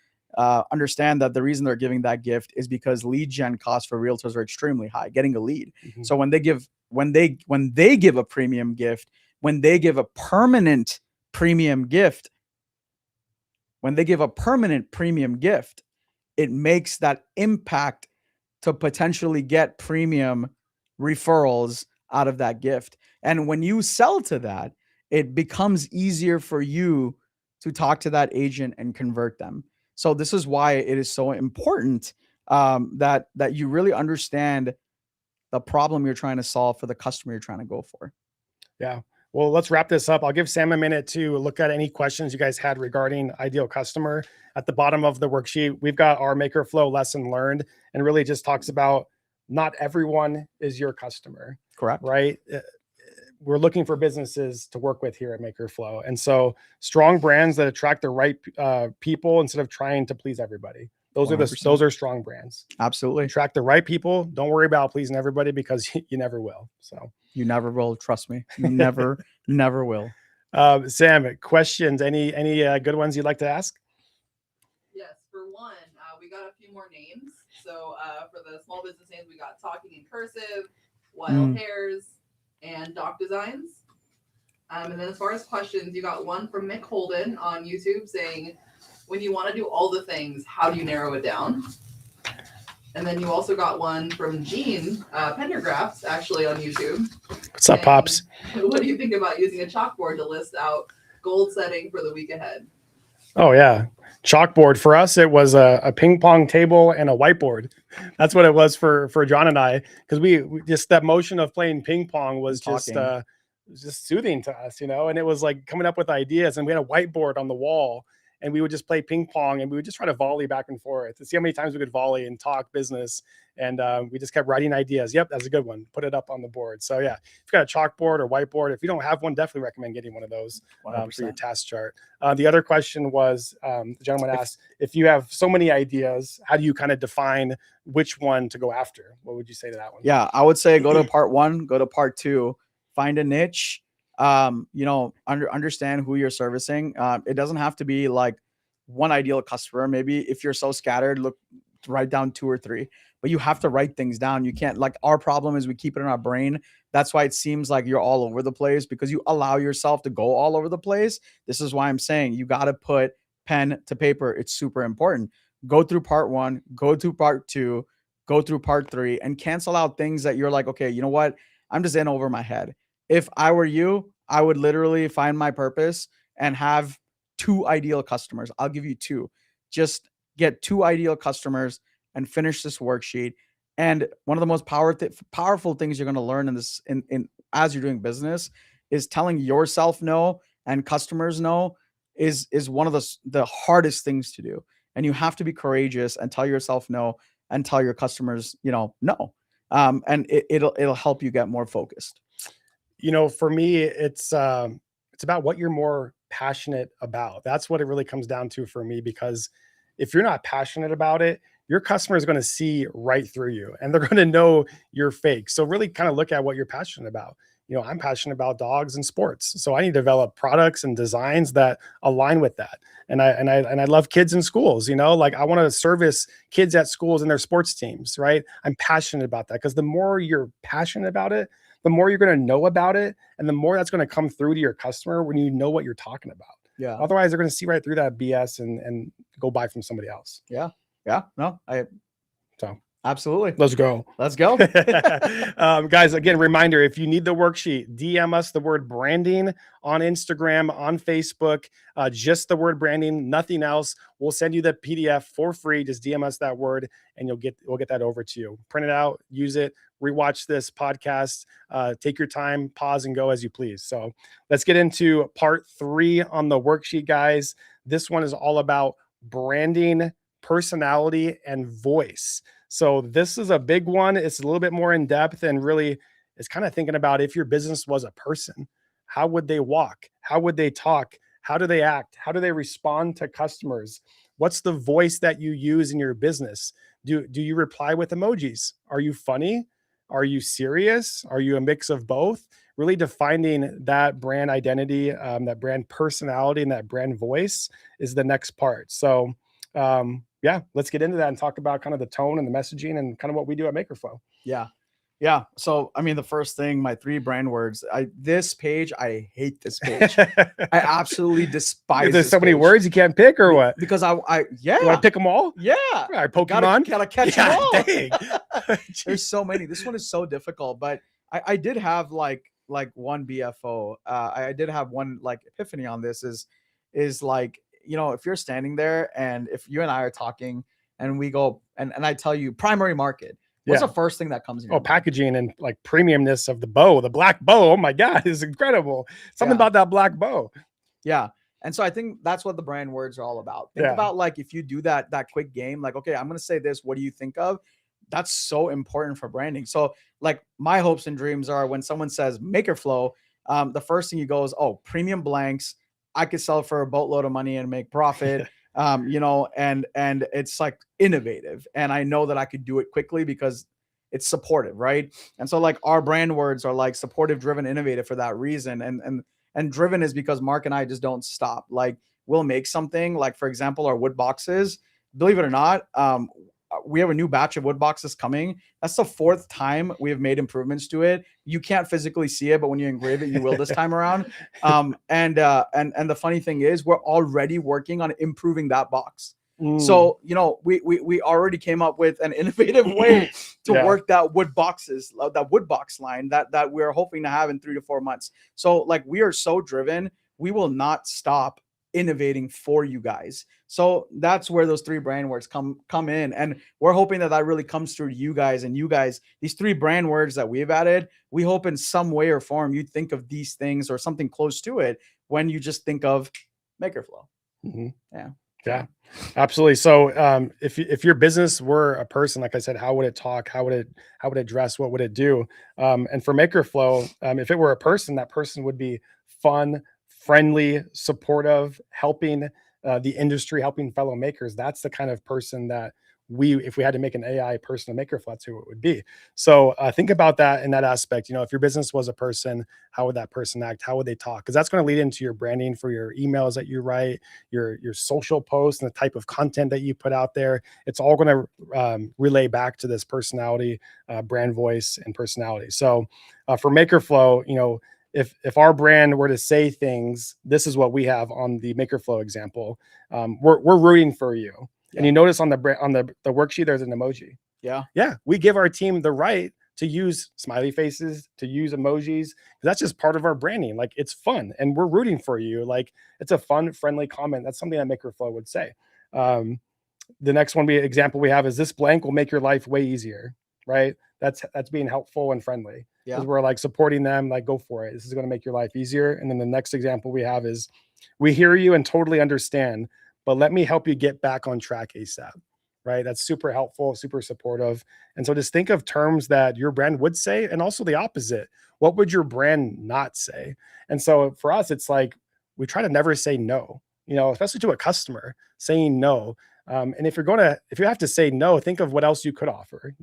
understand that the reason they're giving that gift is because lead gen costs for realtors are extremely high, getting a lead. Mm-hmm. So when they give a premium gift, when they give a permanent premium gift, it makes that impact to potentially get premium referrals out of that gift. And when you sell to that, it becomes easier for you to talk to that agent and convert them. So this is why it is so important that you really understand the problem you're trying to solve for the customer you're trying to go for. Yeah. Well, let's wrap this up. I'll give Sam a minute to look at any questions you guys had regarding ideal customer. At the bottom of the worksheet, we've got our MakerFlow lesson learned, and really just talks about not everyone is your customer. Correct. Right? We're looking for businesses to work with here at MakerFlow. And so strong brands that attract the right people instead of trying to please everybody. Those 100%. those are strong brands. Absolutely. Attract the right people. Don't worry about pleasing everybody, because you never will. So you never will. Trust me. You never will. Sam, questions? Any good ones you'd like to ask? Yes, for one, we got a few more names. So for the small business names, we got Talking in Cursive, Wild Hairs, and Doc Designs. And then as far as questions, you got one from Mick Holden on YouTube saying, when you want to do all the things, how do you narrow it down? And then you also got one from Gene Pendergraft, actually on YouTube. What's up, Pops? What do you think about using a chalkboard to list out goal setting for the week ahead? Oh yeah, chalkboard. For us, it was a ping pong table and a whiteboard. That's what it was for John and I, because we just, that motion of playing ping pong was just soothing to us, and it was like coming up with ideas. And we had a whiteboard on the wall, and we would just play ping pong, and we would just try to volley back and forth to see how many times we could volley and talk business. And we just kept writing ideas. Yep, that's a good one. Put it up on the board. So yeah, if you've got a chalkboard or whiteboard, if you don't have one, definitely recommend getting one of those for your task chart. The other question was, the gentleman asked, if you have so many ideas, how do you kind of define which one to go after? What would you say to that one? Yeah, I would say go to part one, go to part two, find a niche. Understand who you're servicing. It doesn't have to be like one ideal customer. Maybe if you're so scattered, write down 2 or 3, but you have to write things down. You can't, like, our problem is we keep it in our brain. That's why it seems like you're all over the place, because you allow yourself to go all over the place. This is why I'm saying you got to put pen to paper. It's super important. Go through part 1, go through part 2, go through part 3, and cancel out things that you're like, okay, you know what? I'm just in over my head. If I were you, I would literally find my purpose and have 2 ideal customers. I'll give you 2. Just get 2 ideal customers and finish this worksheet. And one of the most powerful things you're going to learn in this, as you're doing business, is telling yourself no and customers no is one of the hardest things to do. And you have to be courageous and tell yourself no and tell your customers, no. And it'll help you get more focused. For me, it's about what you're more passionate about. That's what it really comes down to for me, because if you're not passionate about it, your customer is going to see right through you, and they're going to know you're fake. So really kind of look at what you're passionate about. I'm passionate about dogs and sports, so I need to develop products and designs that align with that. And I love kids in schools, like I want to service kids at schools and their sports teams, right? I'm passionate about that, because the more you're passionate about it, the more you're going to know about it, and the more that's going to come through to your customer when you know what you're talking about. Yeah. Otherwise, they're going to see right through that BS and go buy from somebody else. Yeah. No, So absolutely. let's go. Let's go. Guys, again, reminder, if you need the worksheet, DM us the word branding on Instagram, on Facebook, just the word branding, nothing else. We'll send you the PDF for free. Just DM us that word and we'll get that over to you. Print it out, use it, rewatch this podcast, take your time, pause and go as you please. So let's get into part 3 on the worksheet, guys. This one is all about branding, personality, and voice. So this is a big one. It's a little bit more in depth, and really it's kind of thinking about, if your business was a person, how would they walk? How would they talk? How do they act? How do they respond to customers? What's the voice that you use in your business? Do you reply with emojis? Are you funny? Are you serious? Are you a mix of both? Really defining that brand identity, that brand personality, and that brand voice is the next part. So yeah, let's get into that and talk about kind of the tone and the messaging and kind of what we do at MakerFlow. Yeah. So, I mean, the first thing, my 3 brand words, this page, I hate this page. I absolutely despise There's this so many page. words you can't pick, or what? Because you want to pick them all? Yeah. All right, Pokemon. Gotta catch them all. Dang. There's so many. This one is so difficult, but I did have like one BFO. I did have one like epiphany on this is like, if you're standing there and if you and I are talking and we go and I tell you primary market, what's the first thing that comes in? Packaging and like premiumness of the bow, the black bow. Oh my God, is incredible. Something about that black bow. Yeah. And so I think that's what the brand words are all about. Think about like, if you do that quick game, like, okay, I'm going to say this. What do you think of? That's so important for branding. So like my hopes and dreams are when someone says MakerFlow, the first thing you go is, oh, premium blanks. I could sell for a boatload of money and make profit. And it's like innovative. And I know that I could do it quickly because it's supportive. Right. And so like our brand words are like supportive, driven, innovative for that reason. And driven is because Mark and I just don't stop. Like we'll make something like, for example, our wood boxes, believe it or not, we have a new batch of wood boxes coming. That's the 4th time we have made improvements to it. You can't physically see it, but when you engrave it, you will this time around. And the funny thing is we're already working on improving that box. So, we already came up with an innovative way to work that wood box line that we're hoping to have in 3 to 4 months. So like, we are so driven, we will not stop innovating for you guys. So that's where those 3 brand words come in. And we're hoping that really comes through you guys, and you guys, these 3 brand words that we've added, we hope in some way or form you think of these things or something close to it when you just think of MakerFlow. Yeah, absolutely. So if your business were a person, like I said, how would it talk? How would it dress? What would it do? And for MakerFlow, if it were a person, that person would be fun, friendly, supportive, helping the industry, helping fellow makers. That's the kind of person that if we had to make an AI person to MakerFlow, that's who it would be. So think about that in that aspect. If your business was a person, how would that person act? How would they talk? Because that's going to lead into your branding for your emails that you write, your social posts, and the type of content that you put out there. It's all going to relay back to this personality, brand voice, and personality. So for MakerFlow, if our brand were to say things, this is what we have on the MakerFlow example. We're rooting for you. Yeah. And you notice on the worksheet, there's an emoji. Yeah. We give our team the right to use smiley faces, to use emojis. That's just part of our branding. Like, it's fun and we're rooting for you. Like, it's a fun, friendly comment. That's something that MakerFlow would say. The next example we have is, this blank will make your life way easier, right? That's being helpful and friendly. Because we're like supporting them, like, go for it. This is going to make your life easier. And then the next example we have is, we hear you and totally understand, but let me help you get back on track ASAP, right? That's super helpful, super supportive. And so just think of terms that your brand would say, and also the opposite. What would your brand not say? And so for us, it's like, we try to never say no, especially to a customer, saying no. And if you have to say no, think of what else you could offer,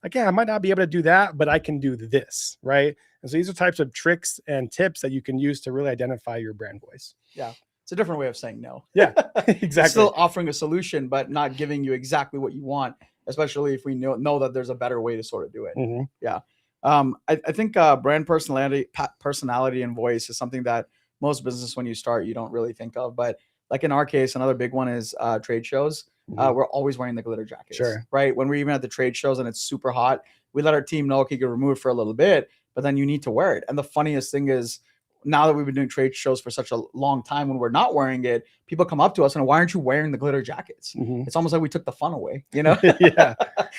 like, yeah, I might not be able to do that, but I can do this, right? And so these are types of tricks and tips that you can use to really identify your brand voice. Yeah. It's a different way of saying no. Yeah, It's exactly. still offering a solution, but not giving you exactly what you want, especially if we know that there's a better way to sort of do it. Mhm. Yeah. I think brand personality and voice is something that most business, when you start, you don't really think of. But like in our case, another big one is trade shows. Mhm. We're always wearing the glitter jackets, Sure. right? When we're even at the trade shows and it's super hot, we let our team know, okay, you can remove it for a little bit, but then you need to wear it. And the funniest thing is, now that we've been doing trade shows for such a long time, when we're not wearing it, people come up to us and, why aren't you wearing the glitter jackets? Mhm. It's almost like we took the fun away, you know? Yeah.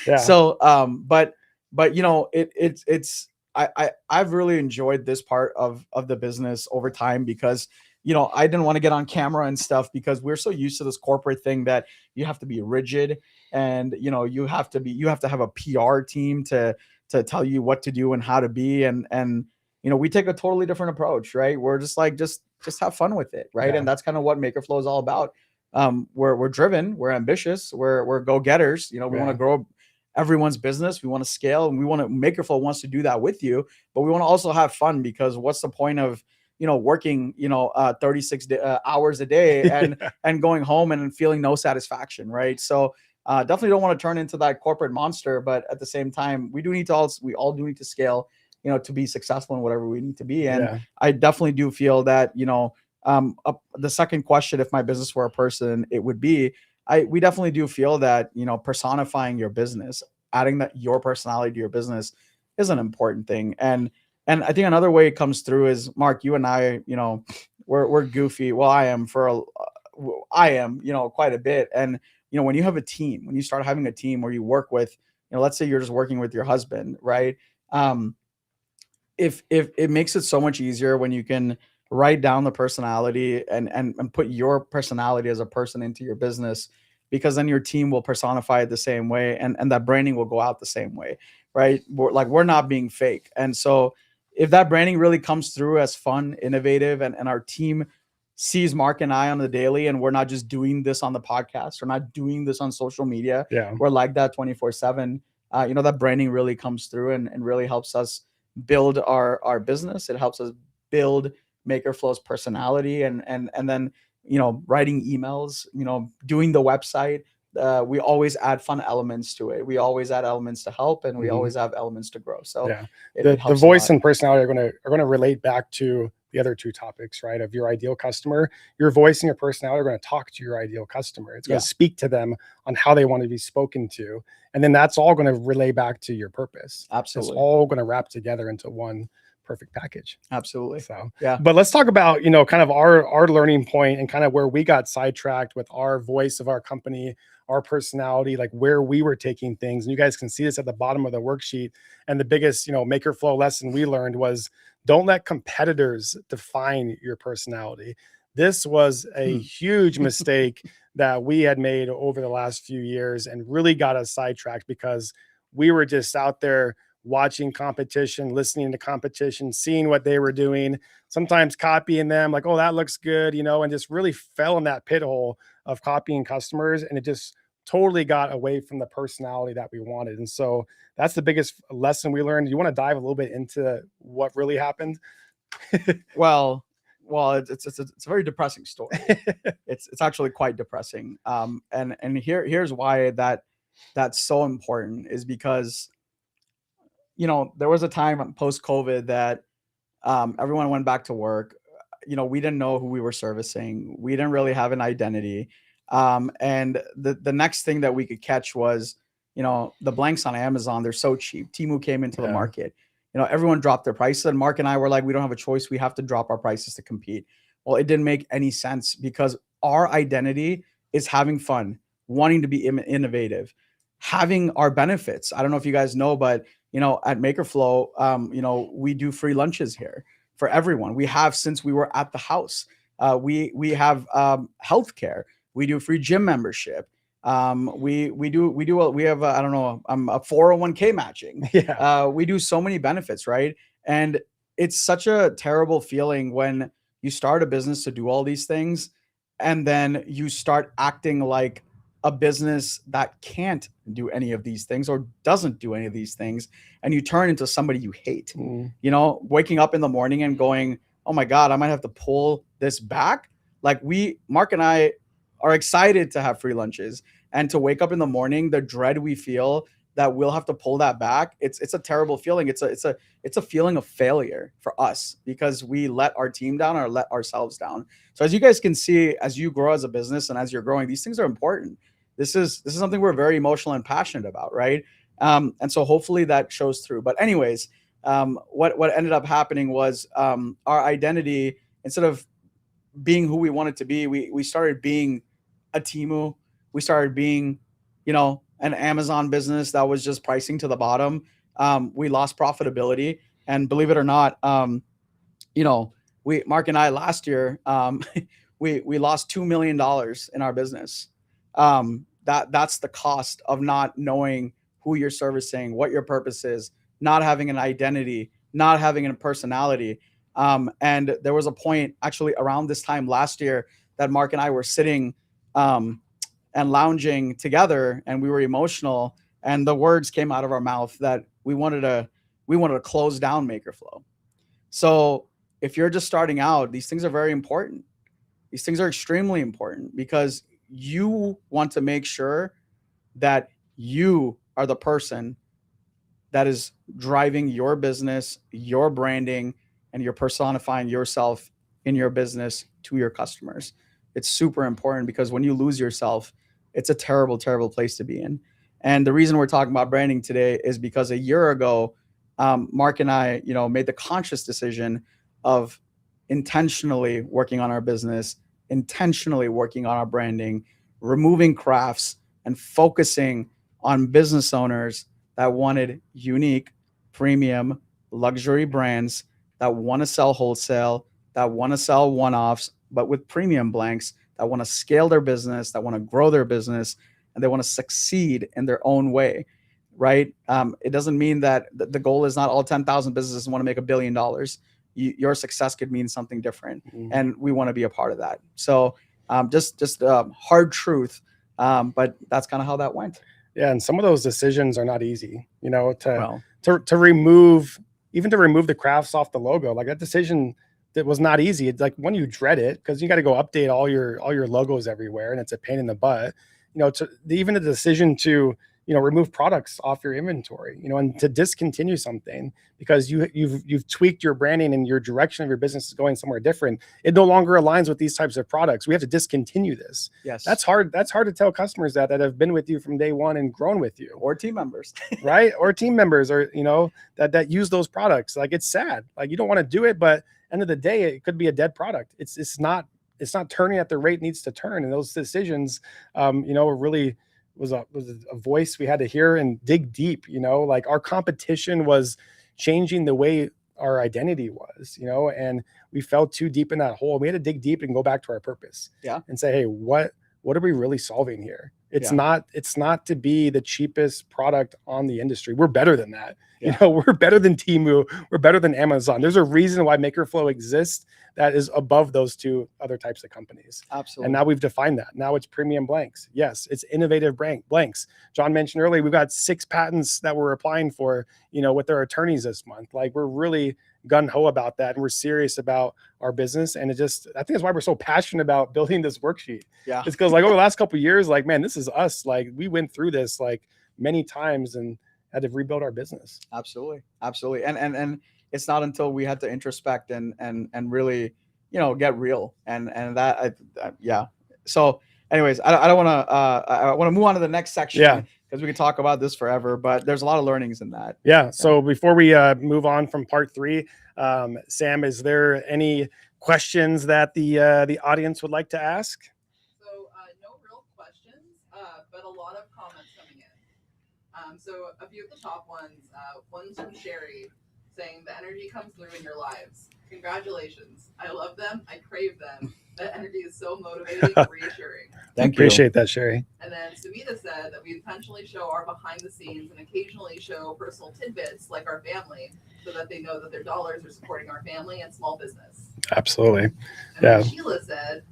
Yeah. So, but you know, I've really enjoyed this part of the business over time, because, you know, I didn't want to get on camera and stuff because we're so used to this corporate thing that you have to be rigid, and, you know, you have to have a PR team to tell you what to do and how to be. And, you know, we take a totally different approach, right? We're just like, just have fun with it. Right. Yeah. And that's kind of what MakerFlow is all about. We're driven, we're ambitious, we're go-getters. You know, we want to grow everyone's business. We want to scale, and we want to, MakerFlow wants to do that with you, but we want to also have fun, because what's the point of, you know, working, you know, 36 hours a day and going home and feeling no satisfaction. Right. So definitely don't want to turn into that corporate monster, but at the same time, we all do need to scale, you know, to be successful in whatever we need to be. And I definitely do feel that, you know, the second question, if my business were a person, it would be, we definitely do feel that, you know, personifying your business, adding that your personality to your business is an important thing. And I think another way it comes through is, Marc, you and I, you know, we're goofy. Well, I am, you know, quite a bit. And, you know, when you have a team, when you start having a team where you work with, you know, let's say you're just working with your husband, right? If it makes it so much easier when you can write down the personality and put your personality as a person into your business, because then your team will personify it the same way, and that branding will go out the same way, right? We're not being fake. And so if that branding really comes through as fun, innovative, and our team sees Marc and I on the daily, and we're not just doing this on the podcast, we're not doing this on social media, we're like that 24/7, you know, that branding really comes through and really helps us build our business. It helps us build MakerFlow's personality, and then, you know, writing emails, you know, doing the website. We always add fun elements to it. We always add elements to help, and we always have elements to grow. So the voice and personality are going to relate back to the other two topics, right? Of your ideal customer. Your voice and your personality are going to talk to your ideal customer. It's going to speak to them on how they want to be spoken to. And then that's all going to relay back to your purpose. Absolutely. It's all going to wrap together into one perfect package. Absolutely. So, yeah. But let's talk about, you know, kind of our learning point and kind of where we got sidetracked with our voice of our company, our personality, like where we were taking things. And you guys can see this at the bottom of the worksheet. And the biggest, you know, MakerFlow lesson we learned was, don't let competitors define your personality. This was a huge mistake that we had made over the last few years, and really got us sidetracked, because we were just out there watching competition, listening to competition, seeing what they were doing, sometimes copying them, like, oh, that looks good, you know, and just really fell in that pit hole of copying customers. And it just totally got away from the personality that we wanted. And so that's the biggest lesson we learned. You want to dive a little bit into what really happened? Well, it's a very depressing story. It's actually quite depressing. And here's why that's so important, is because, you know, there was a time post COVID that everyone went back to work. You know, we didn't know who we were servicing. We didn't really have an identity. And the next thing that we could catch was, you know, the blanks on Amazon, they're so cheap. Temu came into the market. You know, everyone dropped their prices, and Marc and I were like, we don't have a choice. We have to drop our prices to compete. Well, it didn't make any sense, because our identity is having fun, wanting to be innovative, having our benefits. I don't know if you guys know, but, you know, at MakerFlow, you know, we do free lunches here for everyone. We have, since we were at the house. We have healthcare. We do free gym membership. We have I don't know, a 401k matching. We do so many benefits, right? And it's such a terrible feeling when you start a business to do all these things, and then you start acting like a business that can't do any of these things or doesn't do any of these things, and you turn into somebody you hate. You know, waking up in the morning and going, oh my God, I might have to pull this back. Like Marc and I are excited to have free lunches, and to wake up in the morning, the dread we feel that we'll have to pull that back. It's a terrible feeling. It's a feeling of failure for us because we let our team down or let ourselves down. So as you guys can see, as you grow as a business and as you're growing, these things are important. This is something we're very emotional and passionate about, right? And so hopefully that shows through. But anyways, what ended up happening was our identity, instead of being who we wanted to be, we started being a Temu. We started being, you know, an Amazon business that was just pricing to the bottom. We lost profitability, and believe it or not, you know, Marc and I last year, we lost $2 million in our business. That's the cost of not knowing who you're servicing, what your purpose is, not having an identity, not having a personality. And there was a point actually around this time last year that Marc and I were sitting and lounging together, and we were emotional, and the words came out of our mouth that we wanted to close down MakerFlow. So if you're just starting out, these things are very important. These things are extremely important because you want to make sure that you are the person that is driving your business, your branding, and you're personifying yourself in your business to your customers. It's super important because when you lose yourself, it's a terrible, terrible place to be in. And the reason we're talking about branding today is because a year ago, Marc and I, you know, made the conscious decision of intentionally working on our business, intentionally working on our branding, removing crafts, and focusing on business owners that wanted unique, premium, luxury brands that want to sell wholesale, that want to sell one-offs, but with premium blanks, that want to scale their business, that want to grow their business, and they want to succeed in their own way, right? It doesn't mean that the goal is not all 10,000 businesses want to make $1 billion. Your success could mean something different, and we want to be a part of that. So just hard truth, but that's kind of how that went. Yeah, and some of those decisions are not easy, you know, to remove, even to remove the crafts off the logo. Like that decision, that was not easy. It's like when you dread it because you got to go update all your logos everywhere, and it's a pain in the butt. You know, even the decision to, you know, remove products off your inventory, you know, and to discontinue something because you've tweaked your branding and your direction of your business is going somewhere different. It no longer aligns with these types of products. We have to discontinue this. Yes, that's hard. That's hard to tell customers that have been with you from day one and grown with you, or team members, right? Or team members, or you know, that use those products. Like it's sad. Like you don't want to do it, but end of the day, it could be a dead product. It's not turning at the rate it needs to turn. And those decisions, you know, really was a voice we had to hear and dig deep. You know, like our competition was changing the way our identity was, you know, and we fell too deep in that hole. We had to dig deep and go back to our purpose. Yeah. And say, hey, what are we really solving here? It's not to be the cheapest product on the industry. We're better than that. Yeah. You know, we're better than Temu. We're better than Amazon. There's a reason why MakerFlow exists that is above those two other types of companies. Absolutely. And now we've defined that. Now it's premium blanks. Yes, it's innovative blanks. John mentioned earlier, we've got 6 patents that we're applying for, you know, with our attorneys this month. Like we're really gung-ho about that, and we're serious about our business. And I think that's why we're so passionate about building this worksheet. Yeah, it's because like over the last couple of years, like, man, this is us. Like we went through this like many times and had to rebuild our business. Absolutely. And it's not until we had to introspect and really, you know, get real and that yeah. So anyways, I want to move on to the next section. Yeah. Because we could talk about this forever, but there's a lot of learnings in that. Yeah. So before we move on from part 3, Sam, is there any questions that the audience would like to ask? So no real questions, but a lot of comments coming in. So a few of the top ones. One's from Sherry saying the energy comes through in your lives. Congratulations. I love them. I crave them. That energy is so motivating and reassuring. Thank you. Appreciate that, Sherry. And then Sumita said that we intentionally show our behind the scenes and occasionally show personal tidbits like our family so that they know that their dollars are supporting our family and small business. Absolutely. And then Sheila said,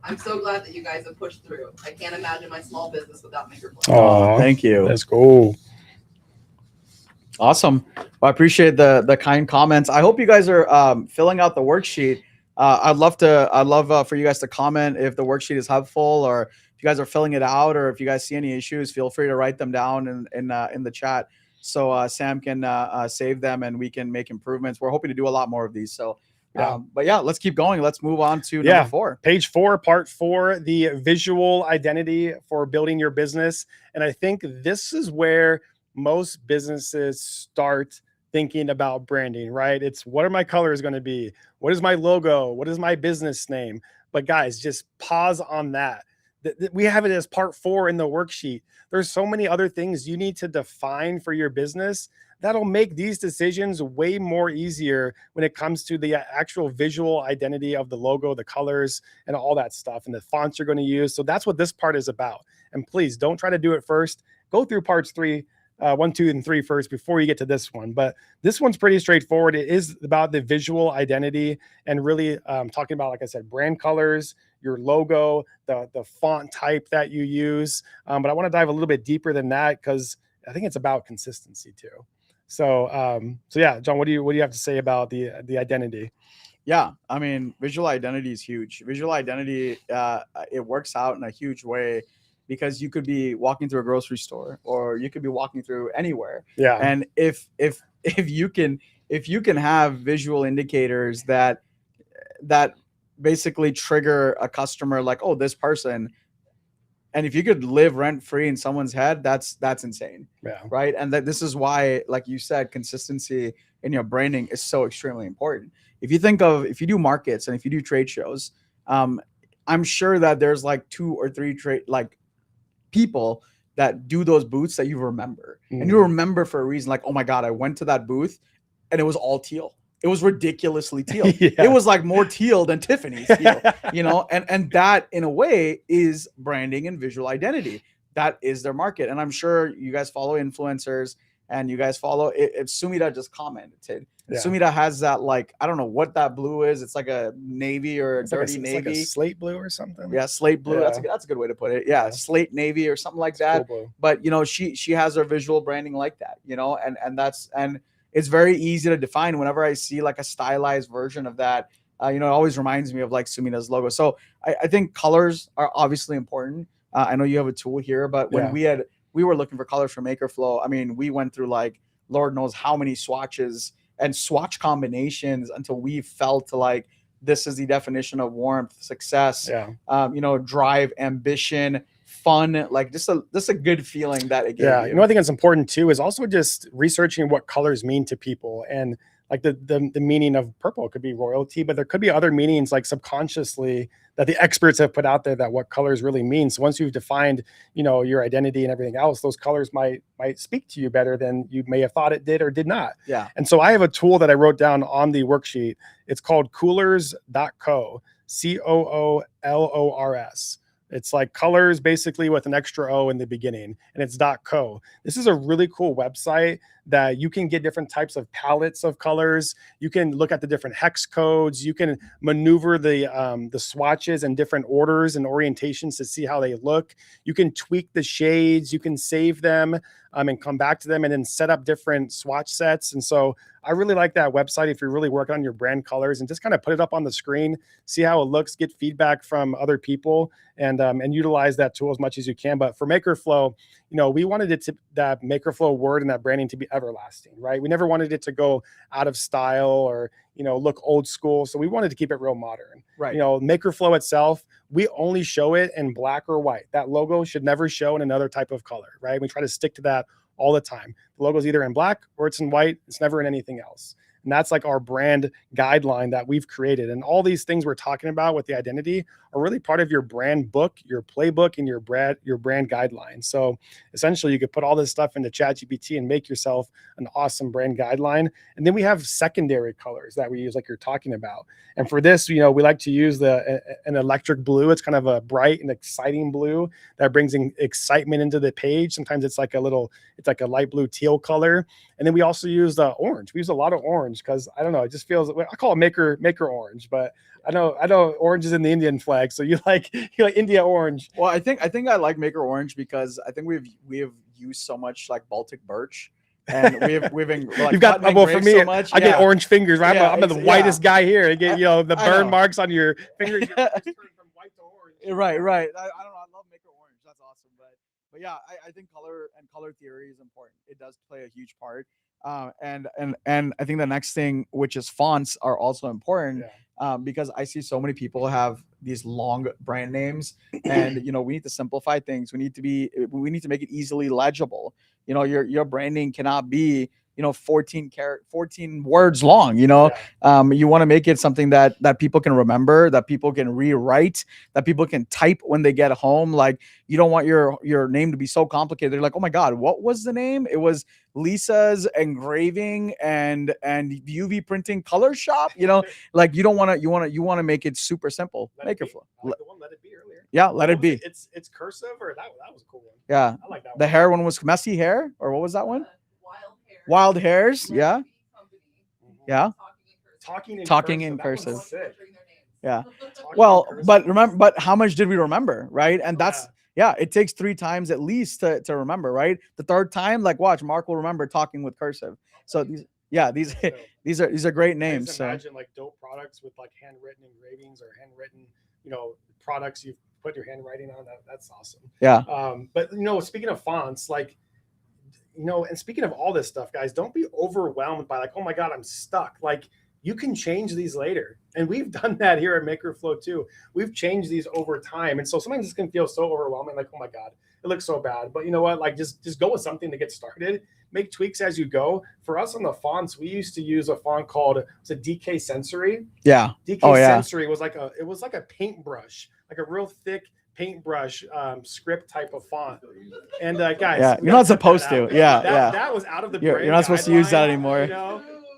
I'm so glad that you guys have pushed through. I can't imagine my small business without MakerFlow. Oh, thank you. Let's go. Awesome. Well, I appreciate the kind comments. I hope you guys are filling out the worksheet. I'd love for you guys to comment if the worksheet is helpful, or if you guys are filling it out, or if you guys see any issues, feel free to write them down in the chat, so Sam can save them and we can make improvements. We're hoping to do a lot more of these. So, but yeah, let's keep going. Let's move on to number 4. Page 4, part 4, the visual identity for building your business. And I think this is where most businesses start thinking about branding, right? It's, what are my colors going to be? What is my logo? What is my business name? But guys, just pause on that. We have it as part 4 in the worksheet. There's so many other things you need to define for your business that'll make these decisions way more easier when it comes to the actual visual identity of the logo, the colors, and all that stuff, and the fonts you're going to use. So that's what this part is about. And please don't try to do it first. Go through parts 1, 2, and 3 first before you get to this one. But this one's pretty straightforward. It is about the visual identity and really talking about, like I said, brand colors, your logo, the font type that you use. But I want to dive a little bit deeper than that, because I think it's about consistency too. So yeah, John, what do you have to say about the identity? Yeah, I mean, visual identity is huge. Visual identity, it works out in a huge way, because you could be walking through a grocery store, or you could be walking through anywhere. Yeah. And if you can have visual indicators that basically trigger a customer, like, oh, this person, and if you could live rent free in someone's head, that's insane. Yeah. Right. And this is why, like you said, consistency in your branding is so extremely important. If you do markets and if you do trade shows, I'm sure that there's like 2 or 3 people that do those booths that you remember, and you remember for a reason. Like, oh my God, I went to that booth and it was all teal. It was ridiculously teal. Yeah. It was like more teal than Tiffany's teal, and that in a way is branding and visual identity. That is their market. And I'm sure you guys follow influencers, and you guys follow if Sumida just commented. Yeah. Sumida has that, like, I don't know what that blue is. It's like a navy or a dirty navy. It's like a slate blue or something. Yeah, slate blue. Yeah. That's a good way to put it. Yeah, slate navy or something like that. Cool blue. But she has her visual branding like that, and it's very easy to define. Whenever I see like a stylized version of that, it always reminds me of like Sumina's logo. So I think colors are obviously important. I know you have a tool here, but when we were looking for colors for MakerFlow, I mean, we went through like Lord knows how many swatches and swatch combinations until we felt like this is the definition of warmth, success, drive, ambition, fun, like just a good feeling that it gave you. I think it's important too is also just researching what colors mean to people. And like the meaning of purple could be royalty, but there could be other meanings like subconsciously that the experts have put out there that what colors really mean. So once you've defined, your identity and everything else, those colors might speak to you better than you may have thought it did or did not. Yeah. And so I have a tool that I wrote down on the worksheet. It's called coolors.co, COOLORS. It's like colors basically with an extra O in the beginning, and it's .co. This is a really cool website that you can get different types of palettes of colors. You can look at the different hex codes. You can maneuver the swatches in different orders and orientations to see how they look. You can tweak the shades. You can save them and come back to them and then set up different swatch sets. And so I really like that website if you're really working on your brand colors, and just kind of put it up on the screen, see how it looks, get feedback from other people, and utilize that tool as much as you can. But for MakerFlow, we wanted that MakerFlow word and that branding to be everlasting, right? We never wanted it to go out of style or, look old school. So we wanted to keep it real modern. Right. MakerFlow itself, we only show it in black or white. That logo should never show in another type of color, right? We try to stick to that all the time. The logo is either in black or it's in white. It's never in anything else. And that's like our brand guideline that we've created. And all these things we're talking about with the identity are really part of your brand book, your playbook, and your brand guideline. So essentially you could put all this stuff into ChatGPT and make yourself an awesome brand guideline. And then we have secondary colors that we use, like you're talking about. And for this, we like to use an electric blue. It's kind of a bright and exciting blue that brings in excitement into the page. Sometimes it's like a light blue teal color. And then we also use orange. We use a lot of orange. orange because I don't know. It just feels. I call it maker orange, but I know orange is in the Indian flag. So you like India orange. Well, I think I like Maker Orange because I think we have used so much like Baltic birch, and we've been like You've got cut and well for engraved me. so much. I get orange fingers. Right? Yeah, I'm the yeah. whitest guy here. I get the I burn know. marks on your fingers. Your fingers turn from white to orange. Right. I don't know. I love Maker Orange. That's awesome. But yeah, I think color theory is important. It does play a huge part. And I think the next thing, which is fonts, are also important. Because I see so many people have these long brand names, and we need to simplify things. We need to make it easily legible. Your branding cannot be 14 words long. You want to make it something that people can remember, that people can rewrite, that people can type when they get home. Like, you don't want your name to be so complicated. They're like, oh my god, what was the name? It was Lisa's engraving and UV printing color shop. Like, you want to make it super simple. Maker Flow. Like the one Let It Be earlier. Yeah, Let It Be. It's cursive, or that was a cool one. Yeah, I like that one. The hair one was Messy Hair, or what was that one? Wild Wild Hairs. Hairs. Yeah. Yeah. Talking in That was cursive. sick. Yeah. Talking Well, in cursive. but how much did we remember, right? And that's it takes 3 times at least to remember, right? The third time, like, watch, Mark will remember talking with cursive. So these are great I names. just So imagine like dope products with like handwritten engravings or handwritten, products you've put your handwriting on. That's awesome. yeah. But speaking of fonts, like, and speaking of all this stuff, guys, don't be overwhelmed by like, oh my god, I'm stuck. Like, you can change these later, and we've done that here at MakerFlow too. We've changed these over time, and so sometimes this can feel so overwhelming, like, oh my god, it looks so bad. But you know what? Like, just go with something to get started. Make tweaks as you go. For us on the fonts, we used to use a font called DK Sensory. Yeah. DK Sensory was like a paintbrush, like a real thick paintbrush script type of font. And guys, you're not supposed to. That was out of the brand. You're not supposed to use that anymore.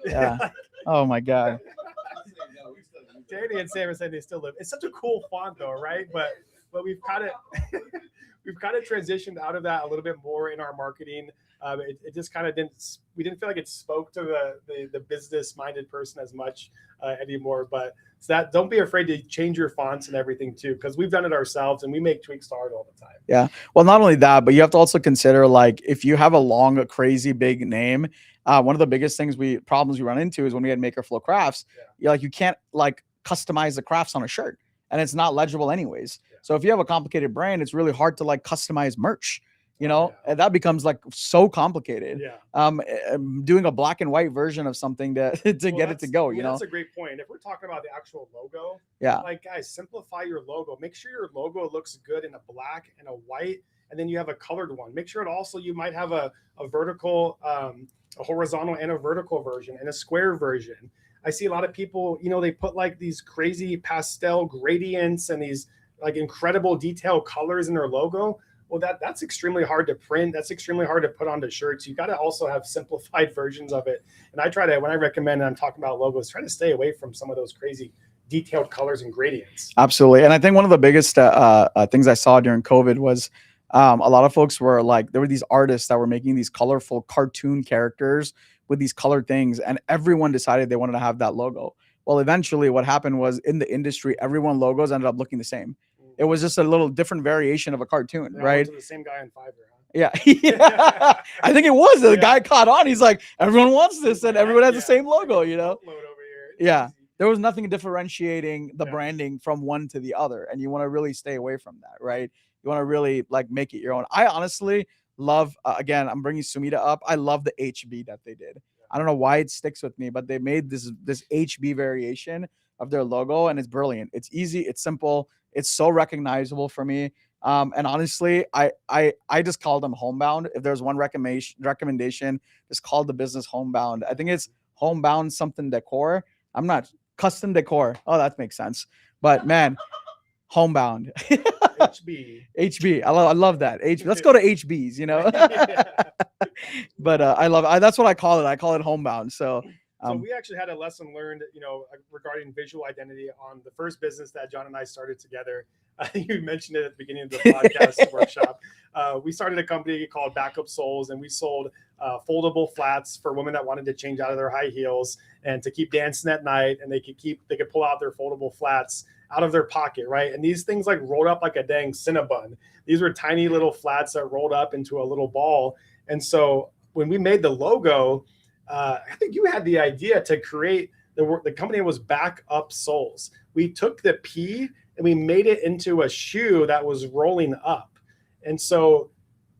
Yeah. Oh my god. Danny and Sam said they still live. It's such a cool font though, right? But we've kind of transitioned out of that a little bit more in our marketing. It just kind of we didn't feel like it spoke to the business minded person as much anymore. But don't be afraid to change your fonts and everything too, because we've done it ourselves and we make tweaks to art all the time. Yeah. Well, not only that, but you have to also consider, like, if you have a long, crazy big name, one of the biggest problems we run into is when we had MakerFlow Crafts, you can't like customize the crafts on a shirt, and it's not legible anyways. So if you have a complicated brand, it's really hard to like customize merch. And that becomes like so complicated. Doing a black and white version of something to get it to go. That's a great point. If we're talking about the actual logo, like, guys, simplify your logo. Make sure your logo looks good in a black and a white, and then you have a colored one. Make sure it also, you might have a vertical, a horizontal and a vertical version and a square version. I see a lot of people, they put like these crazy pastel gradients and these like incredible detailed colors in their logo. Well, that's extremely hard to print. That's extremely hard to put onto shirts. You got to also have simplified versions of it. And I try to, when I recommend, and I'm talking about logos, try to stay away from some of those crazy detailed colors and gradients. Absolutely. And I think one of the biggest things I saw during COVID was a lot of folks were like, there were these artists that were making these colorful cartoon characters with these colored things, and everyone decided they wanted to have that logo. Well, eventually what happened was, in the industry, everyone logos ended up looking the same. It was just a little different variation of a cartoon, right? The same guy on Fiverr. Yeah. I think it was. The guy caught on. He's like, everyone wants this, and everyone has the same logo, Yeah. There was nothing differentiating the branding from one to the other, and you want to really stay away from that, right? You want to really like make it your own. I honestly love, again, I'm bringing Sumida up. I love the HB that they did. I don't know why it sticks with me, but they made this HB variation of their logo, and it's brilliant. It's easy. It's simple. It's so recognizable for me. And honestly, I just call them homebound. If there's one recommendation, just call the business homebound. I think it's homebound something decor. I'm not custom decor. Oh, that makes sense. But man, homebound. HB. I love that. Let's go to HBs, But I love that's what I call it. I call it homebound. So So we actually had a lesson learned, regarding visual identity on the first business that John and I started together. I think you mentioned it at the beginning of the podcast workshop. We started a company called Backup Soles, and we sold foldable flats for women that wanted to change out of their high heels and to keep dancing at night, and they could pull out their foldable flats out of their pocket, right? And these things like rolled up like a dang Cinnabon. These were tiny little flats that rolled up into a little ball. And so when we made the logo, I think you had the idea to create the company was Backup Soles. We took the P and we made it into a shoe that was rolling up. And so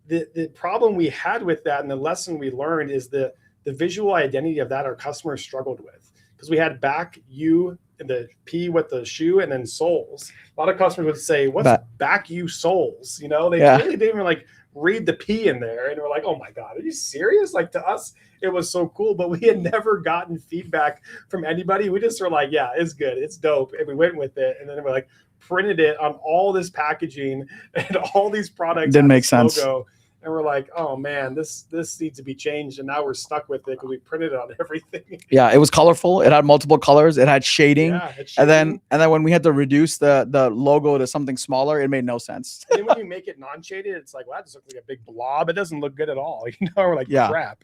the problem we had with that and the lesson we learned is the visual identity of that our customers struggled with, because we had back you and the P with the shoe and then soles. A lot of customers would say, what's back you soles? They really didn't even read the P in there. And we're like, oh my God, are you serious? Like, to us, it was so cool, but we had never gotten feedback from anybody. We just were like, yeah, it's good. It's dope. And we went with it. And then we're printed it on all this packaging and all these products. Didn't make sense. Logo. And we're like, oh man, this needs to be changed. And now we're stuck with it because we printed it on everything. Yeah, it was colorful. It had multiple colors. It had shading. And then when we had to reduce the logo to something smaller, it made no sense. And then when you make it non-shaded, it's like, wow, this looks like a big blob. It doesn't look good at all. We're like, crap.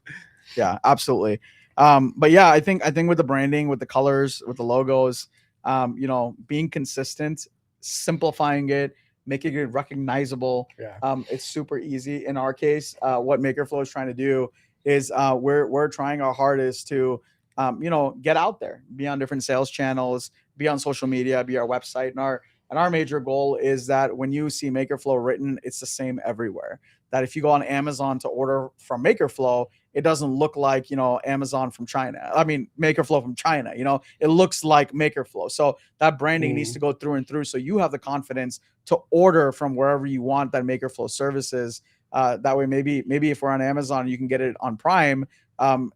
Yeah, absolutely. But yeah, I think with the branding, with the colors, with the logos, being consistent, simplifying it, making it recognizable. It's super easy. In our case, what MakerFlow is trying to do is we're trying our hardest to get out there, be on different sales channels, be on social media, be our website. And our major goal is that when you see MakerFlow written, it's the same everywhere. That if you go on Amazon to order from MakerFlow, it doesn't look like, Amazon from China. I mean, MakerFlow from China, it looks like MakerFlow. So that branding needs to go through and through. So you have the confidence to order from wherever you want that MakerFlow services. That way, maybe if we're on Amazon, you can get it on Prime.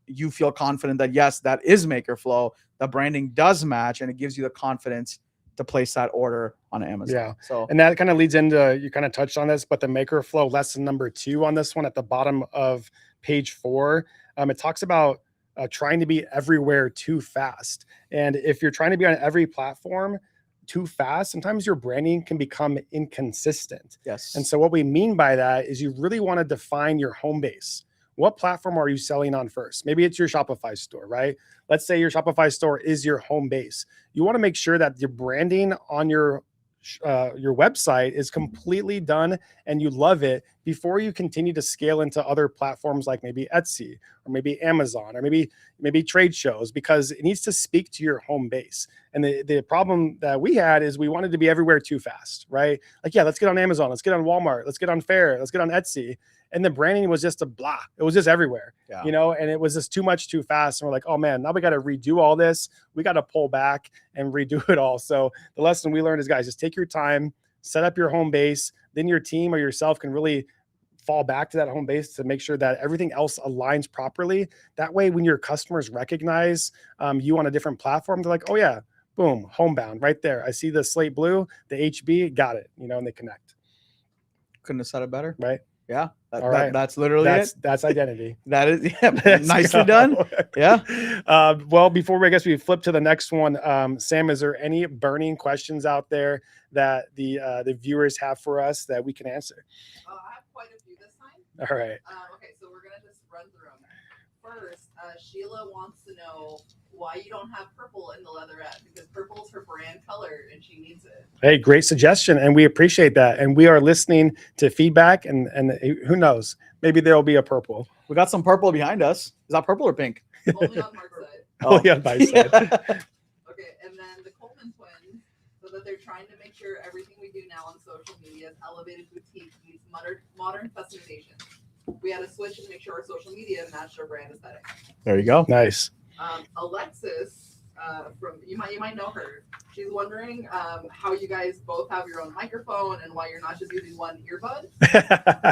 You feel confident that, yes, that is MakerFlow. The branding does match, and it gives you the confidence to place that order on Amazon. Yeah. So, and that kind of leads into, you kind of touched on this, but the MakerFlow lesson number 2 on this one at the bottom of page 4, it talks about trying to be everywhere too fast. And if you're trying to be on every platform too fast, sometimes your branding can become inconsistent. Yes. And so what we mean by that is you really want to define your home base. What platform are you selling on first? Maybe it's your Shopify store, right? Let's say your Shopify store is your home base. You want to make sure that your branding on your website is completely done and you love it before you continue to scale into other platforms like maybe Etsy or maybe Amazon or maybe trade shows, because it needs to speak to your home base. And the problem that we had is we wanted to be everywhere too fast, right? Like, yeah, let's get on Amazon, let's get on Walmart, let's get on Faire, let's get on Etsy. And the branding was just a blah. It was just everywhere, and it was just too much too fast. And we're like, oh man, now we got to redo all this. We got to pull back and redo it all. So the lesson we learned is, guys, just take your time, set up your home base. Then your team or yourself can really fall back to that home base to make sure that everything else aligns properly. That way, when your customers recognize you on a different platform, they're like, oh yeah, boom, homebound right there. I see the slate blue, the HB, got it, and they connect. Couldn't have said it better. Right. Yeah. That's literally it. That's identity. That is nicely done. Yeah. Well, before we flip to the next one, Sam, is there any burning questions out there that the viewers have for us that we can answer? I have quite a few this time. All right. Okay, so we're gonna just run through them. First, Sheila wants to know why you don't have purple in the leatherette, because purple is her brand color and she needs it. Hey, great suggestion, and we appreciate that. And we are listening to feedback, and who knows, maybe there will be a purple. We got some purple behind us. Is that purple or pink? Only on Mark's side. Oh, yeah, my side. Okay, and then the Coleman twins, so that they're trying to make sure everything we do now on social media is elevated boutique meets modern customization. We had to switch and make sure our social media matched our brand aesthetic. There you go. Nice. Alexis, from you might know her. She's wondering how you guys both have your own microphone and why you're not just using one earbud.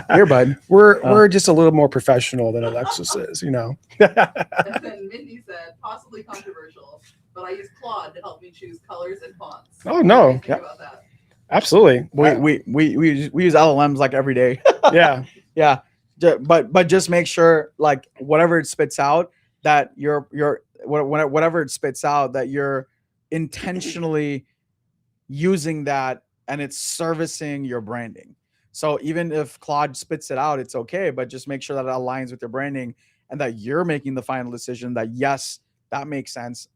Earbud. We're just a little more professional than Alexis is, And then Mindy said, possibly controversial, but I use Claude to help me choose colors and fonts. Oh no! What do you think about that? Absolutely. We use LLMs like every day. Yeah. Yeah. But just make sure, like, whatever it spits out, that whatever it spits out, that you're intentionally using that and it's servicing your branding. So even if Claude spits it out, it's okay, but just make sure that it aligns with your branding and that you're making the final decision that yes, that makes sense.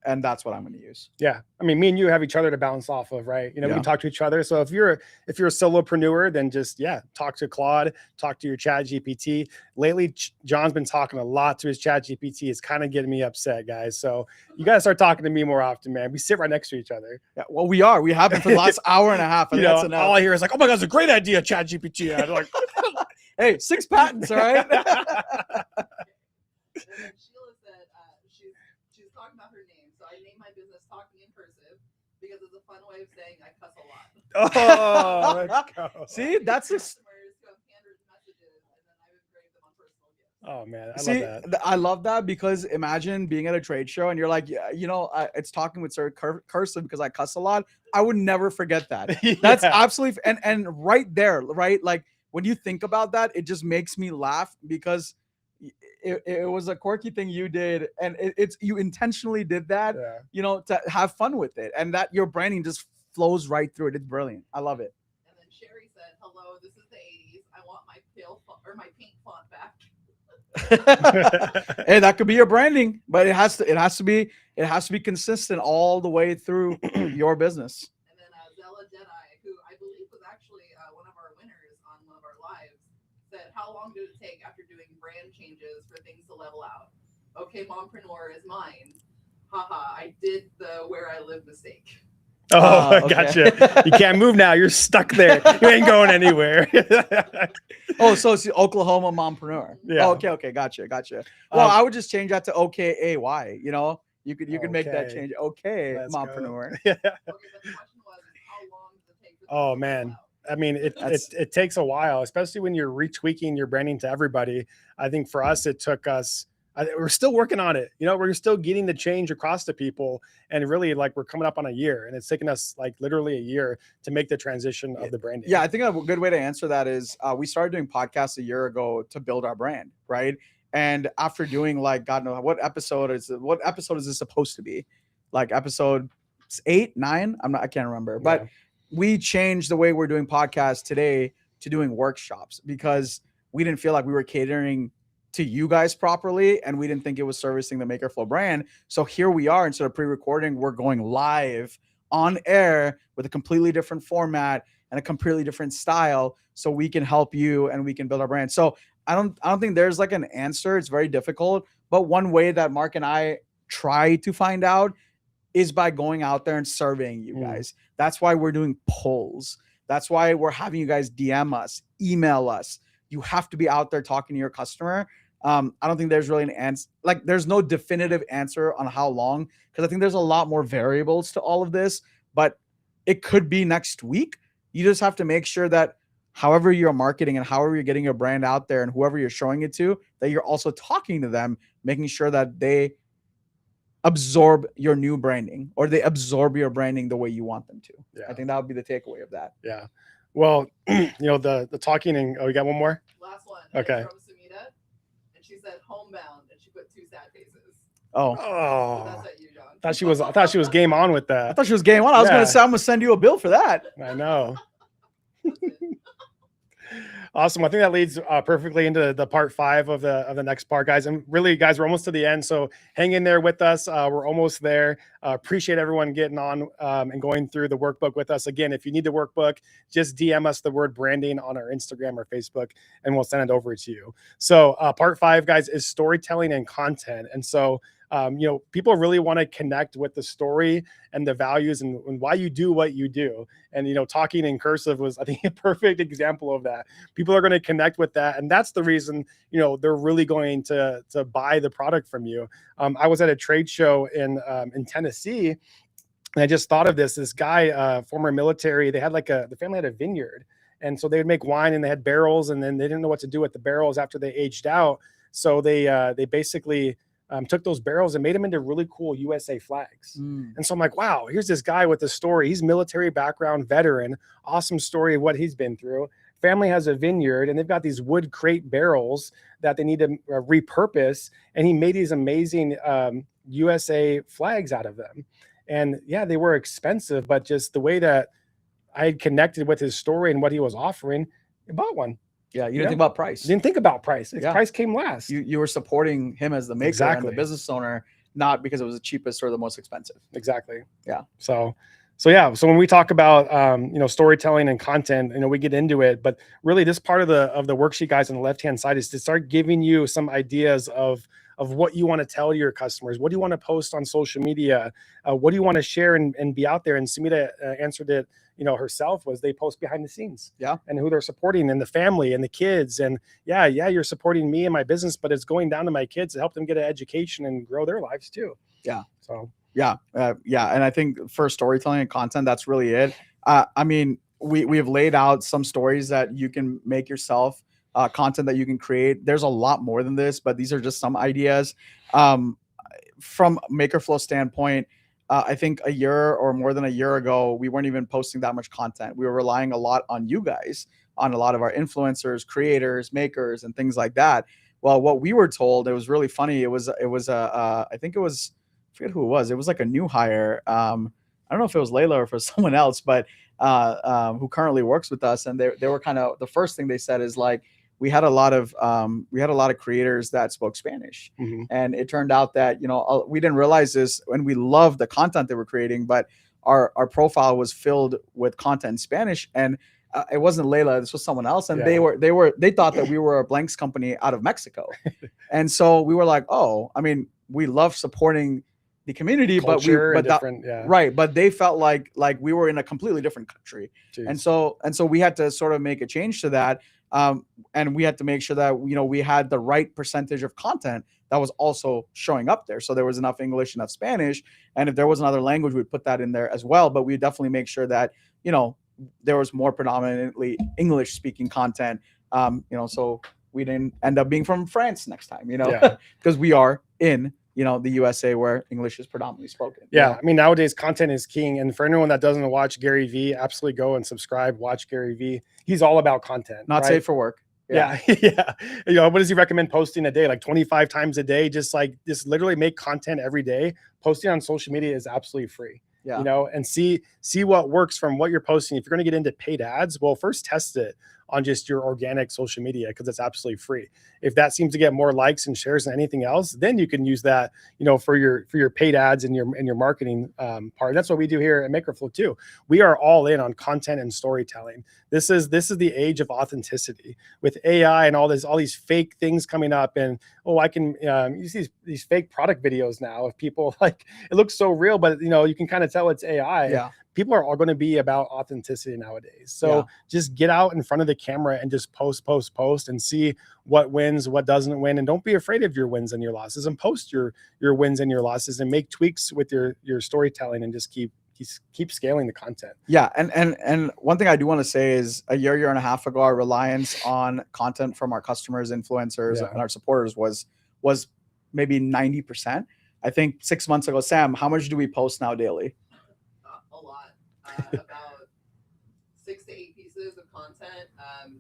And that's what I'm going to use. Yeah. I mean, me and you have each other to bounce off of, right? You know, we Yeah. can talk to each other. So if you're a solopreneur, then just, talk to Claude, talk to your Chat GPT. Lately, John's been talking a lot to his Chat GPT. It's kind of getting me upset, guys. So you got to start talking to me more often, man. We sit right next to each other. Yeah, well, we have been for the last hour and a half. You know, all I hear is like, oh my God, it's a great idea, Chat GPT. I'm like, hey, 6 patents, all right? And then Sheila said she's talking about her name, so I named my business Talking in Cursive because it's a fun way of saying I cuss a lot. oh, let's go. See, that's Customers who have handwritten messages, and then I would grade them on personal gifts. Oh man, See, I love that because imagine being at a trade show and you're like, yeah, you know, it's talking with Sir Cursive because I cuss a lot. I would never forget that. That's absolutely and right there, right? Like when you think about that, it just makes me laugh because it was a quirky thing you did, and it's you intentionally did that, you know, to have fun with it, and that your branding just flows right through it. It's brilliant. I love it. And then Sherry said, "Hello, this is the '80s. I want my my pink font back." Hey, that could be your branding, but it has to be consistent all the way through your business. And then Zella Jedi, who I believe was actually one of our winners on one of our lives, said, "How long did it take after doing brand changes for things to level out? Okay, mompreneur is mine. Haha, I did the where I live mistake." Oh, okay. Gotcha. You can't move now. You're stuck there. You ain't going anywhere. Oh, so it's the Oklahoma mompreneur. Yeah. Oh, okay. Gotcha. Well, I would just change that to OKAY. You know, you could make that Okay. change. Okay, Let's mompreneur. go. Okay, but the question was, how long does it take for things Oh, to man. level out? I mean, it takes a while, especially when you're retweaking your branding to everybody. I think for us, it took us. We're still working on it. You know, we're still getting the change across to people, and really, like, we're coming up on a year, and it's taken us like literally a year to make the transition of the branding. Yeah, I think a good way to answer that is we started doing podcasts a year ago to build our brand, right? And after doing like God knows what episode is this supposed to be? Like episode 8, 9? I can't remember. But we changed the way we're doing podcasts today to doing workshops because we didn't feel like we were catering to you guys properly, and we didn't think it was servicing the Maker Flow brand. So here we are, instead of pre-recording, we're going live on air with a completely different format and a completely different style, so we can help you and we can build our brand. So I don't think there's like an answer. It's very difficult, but one way that Mark and I try to find out is by going out there and surveying you guys. That's why we're doing polls. That's why we're having you guys DM us, email us. You have to be out there talking to your customer. I don't think there's really an answer. Like, there's no definitive answer on how long, because I think there's a lot more variables to all of this, but it could be next week. You just have to make sure that however you're marketing and however you're getting your brand out there and whoever you're showing it to, that you're also talking to them, making sure that they absorb your new branding, or they absorb your branding the way you want them to. I think that would be the takeaway of that. Yeah. Well, you know, the talking and you got one more? Last one. Okay. From Sumita, and she said homebound, and she put 2 sad faces. Oh, So that's at you, John. I thought she was game on with I that. thought she was game on. I was going to say, I'm going to send you a bill for that. I know. Awesome. I think that leads perfectly into the part 5 of the next part, guys. And really, guys, we're almost to the end, so hang in there with us. We're almost there. Appreciate everyone getting on and going through the workbook with us. Again, if you need the workbook, just DM us the word branding on our Instagram or Facebook, and we'll send it over to you. So part 5, guys, is storytelling and content. And so you know, people really want to connect with the story and the values and why you do what you do. And, you know, talking in cursive was, I think, a perfect example of that. People are going to connect with that. And that's the reason, you know, they're really going to buy the product from you. I was at a trade show in Tennessee, and I just thought of this guy, former military, the family had a vineyard. And so they would make wine, and they had barrels, and then they didn't know what to do with the barrels after they aged out. So they basically took those barrels and made them into really cool USA flags. And so I'm like, wow, here's this guy with a story. He's military background, veteran, awesome story of what he's been through. Family has a vineyard, and they've got these wood crate barrels that they need to repurpose. And he made these amazing USA flags out of them. And yeah, they were expensive, but just the way that I had connected with his story and what he was offering, I bought one. Yeah, you You didn't know? think about price. Didn't think about price. Yeah. Price came last. You were supporting him as the maker and Exactly. the business owner, not because it was the cheapest or the most expensive. Exactly. Yeah. So yeah. So when we talk about storytelling and content, we get into it, but really this part of the worksheet, guys, on the left hand side is to start giving you some ideas of what you want to tell your customers. What do you want to post on social media? What do you want to share and be out there? And Sumita answered it, herself, was they post behind the scenes. Yeah. And who they're supporting and the family and the kids. And yeah, you're supporting me and my business, but it's going down to my kids to help them get an education and grow their lives too. Yeah. So yeah. And I think for storytelling and content, that's really it. I mean, we have laid out some stories that you can make yourself, content that you can create. There's a lot more than this, but these are just some ideas. From MakerFlow standpoint, I think a year or more than a year ago, we weren't even posting that much content. We were relying a lot on you guys, on a lot of our influencers, creators, makers, and things like that. Well, what we were told, it was really funny. I think it was, I forget who it was. It was like a new hire. I don't know if it was Layla or if it was someone else, but who currently works with us. And they were kind of, the first thing they said is like, we had a lot of creators that spoke Spanish. Mm-hmm. And it turned out that, we didn't realize this when we loved the content they were creating, but our profile was filled with content in Spanish. And it wasn't Layla, this was someone else. And yeah. they thought that we were a blanks company out of Mexico. And so we were like, oh, I mean, we love supporting the community, right. But they felt like we were in a completely different country. Jeez. And so we had to sort of make a change to that. And we had to make sure that, we had the right percentage of content that was also showing up there. So there was enough English, enough Spanish. And if there was another language, we'd put that in there as well. But we definitely make sure that, there was more predominantly English speaking content, so we didn't end up being from France next time, because we are in, the USA where English is predominantly spoken. Yeah. I mean, nowadays content is king. And for anyone that doesn't watch Gary Vee, absolutely go and subscribe, watch Gary Vee. He's all about content. Not safe for work. Yeah. Yeah. What does he recommend posting a day? Like 25 times a day? Just literally make content every day. Posting on social media is absolutely free. Yeah. And see what works from what you're posting. If you're going to get into paid ads, well, first test it on just your organic social media, because it's absolutely free. If that seems to get more likes and shares than anything else, then you can use that, for your paid ads and your marketing part. That's what we do here at MakerFlow too. We are all in on content and storytelling. This is the age of authenticity with AI and all these fake things coming up. And I can use these fake product videos now of people, like, it looks so real, but you can kind of tell it's AI. Yeah. People are all going to be about authenticity nowadays. So just get out in front of the camera and just post and see what wins, what doesn't win. And don't be afraid of your wins and your losses, and post your wins and your losses and make tweaks with your storytelling, and just keep scaling the content. Yeah. And one thing I do want to say is a year and a half ago, our reliance on content from our customers, influencers, and our supporters was maybe 90%. I think 6 months ago, Sam, how much do we post now daily? A lot. About 6 to 8 pieces of content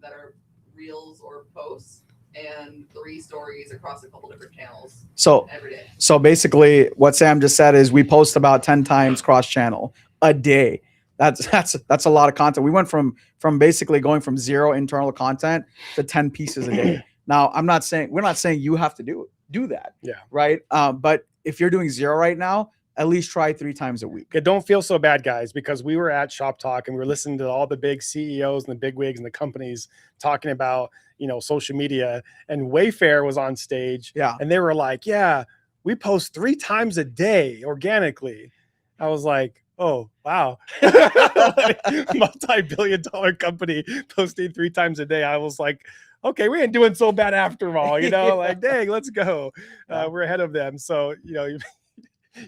that are reels or posts, and 3 stories across a couple different channels. So every day. So basically, what Sam just said is we post about 10 times cross channel a day. That's a lot of content. We went from basically going from 0 internal content to 10 pieces a day. Now, we're not saying you have to do that. Yeah. Right. But if you're doing 0 right now, at least try 3 times a week. Okay, don't feel so bad, guys, because we were at Shop Talk and we were listening to all the big CEOs and the big wigs and the companies talking about, social media, and Wayfair was on stage. Yeah. And they were like, yeah, we post 3 times a day organically. I was like, oh, wow. Multi-billion-dollar company posting 3 times a day. I was like, okay, we ain't doing so bad after all, like, dang, let's go. We're ahead of them. So,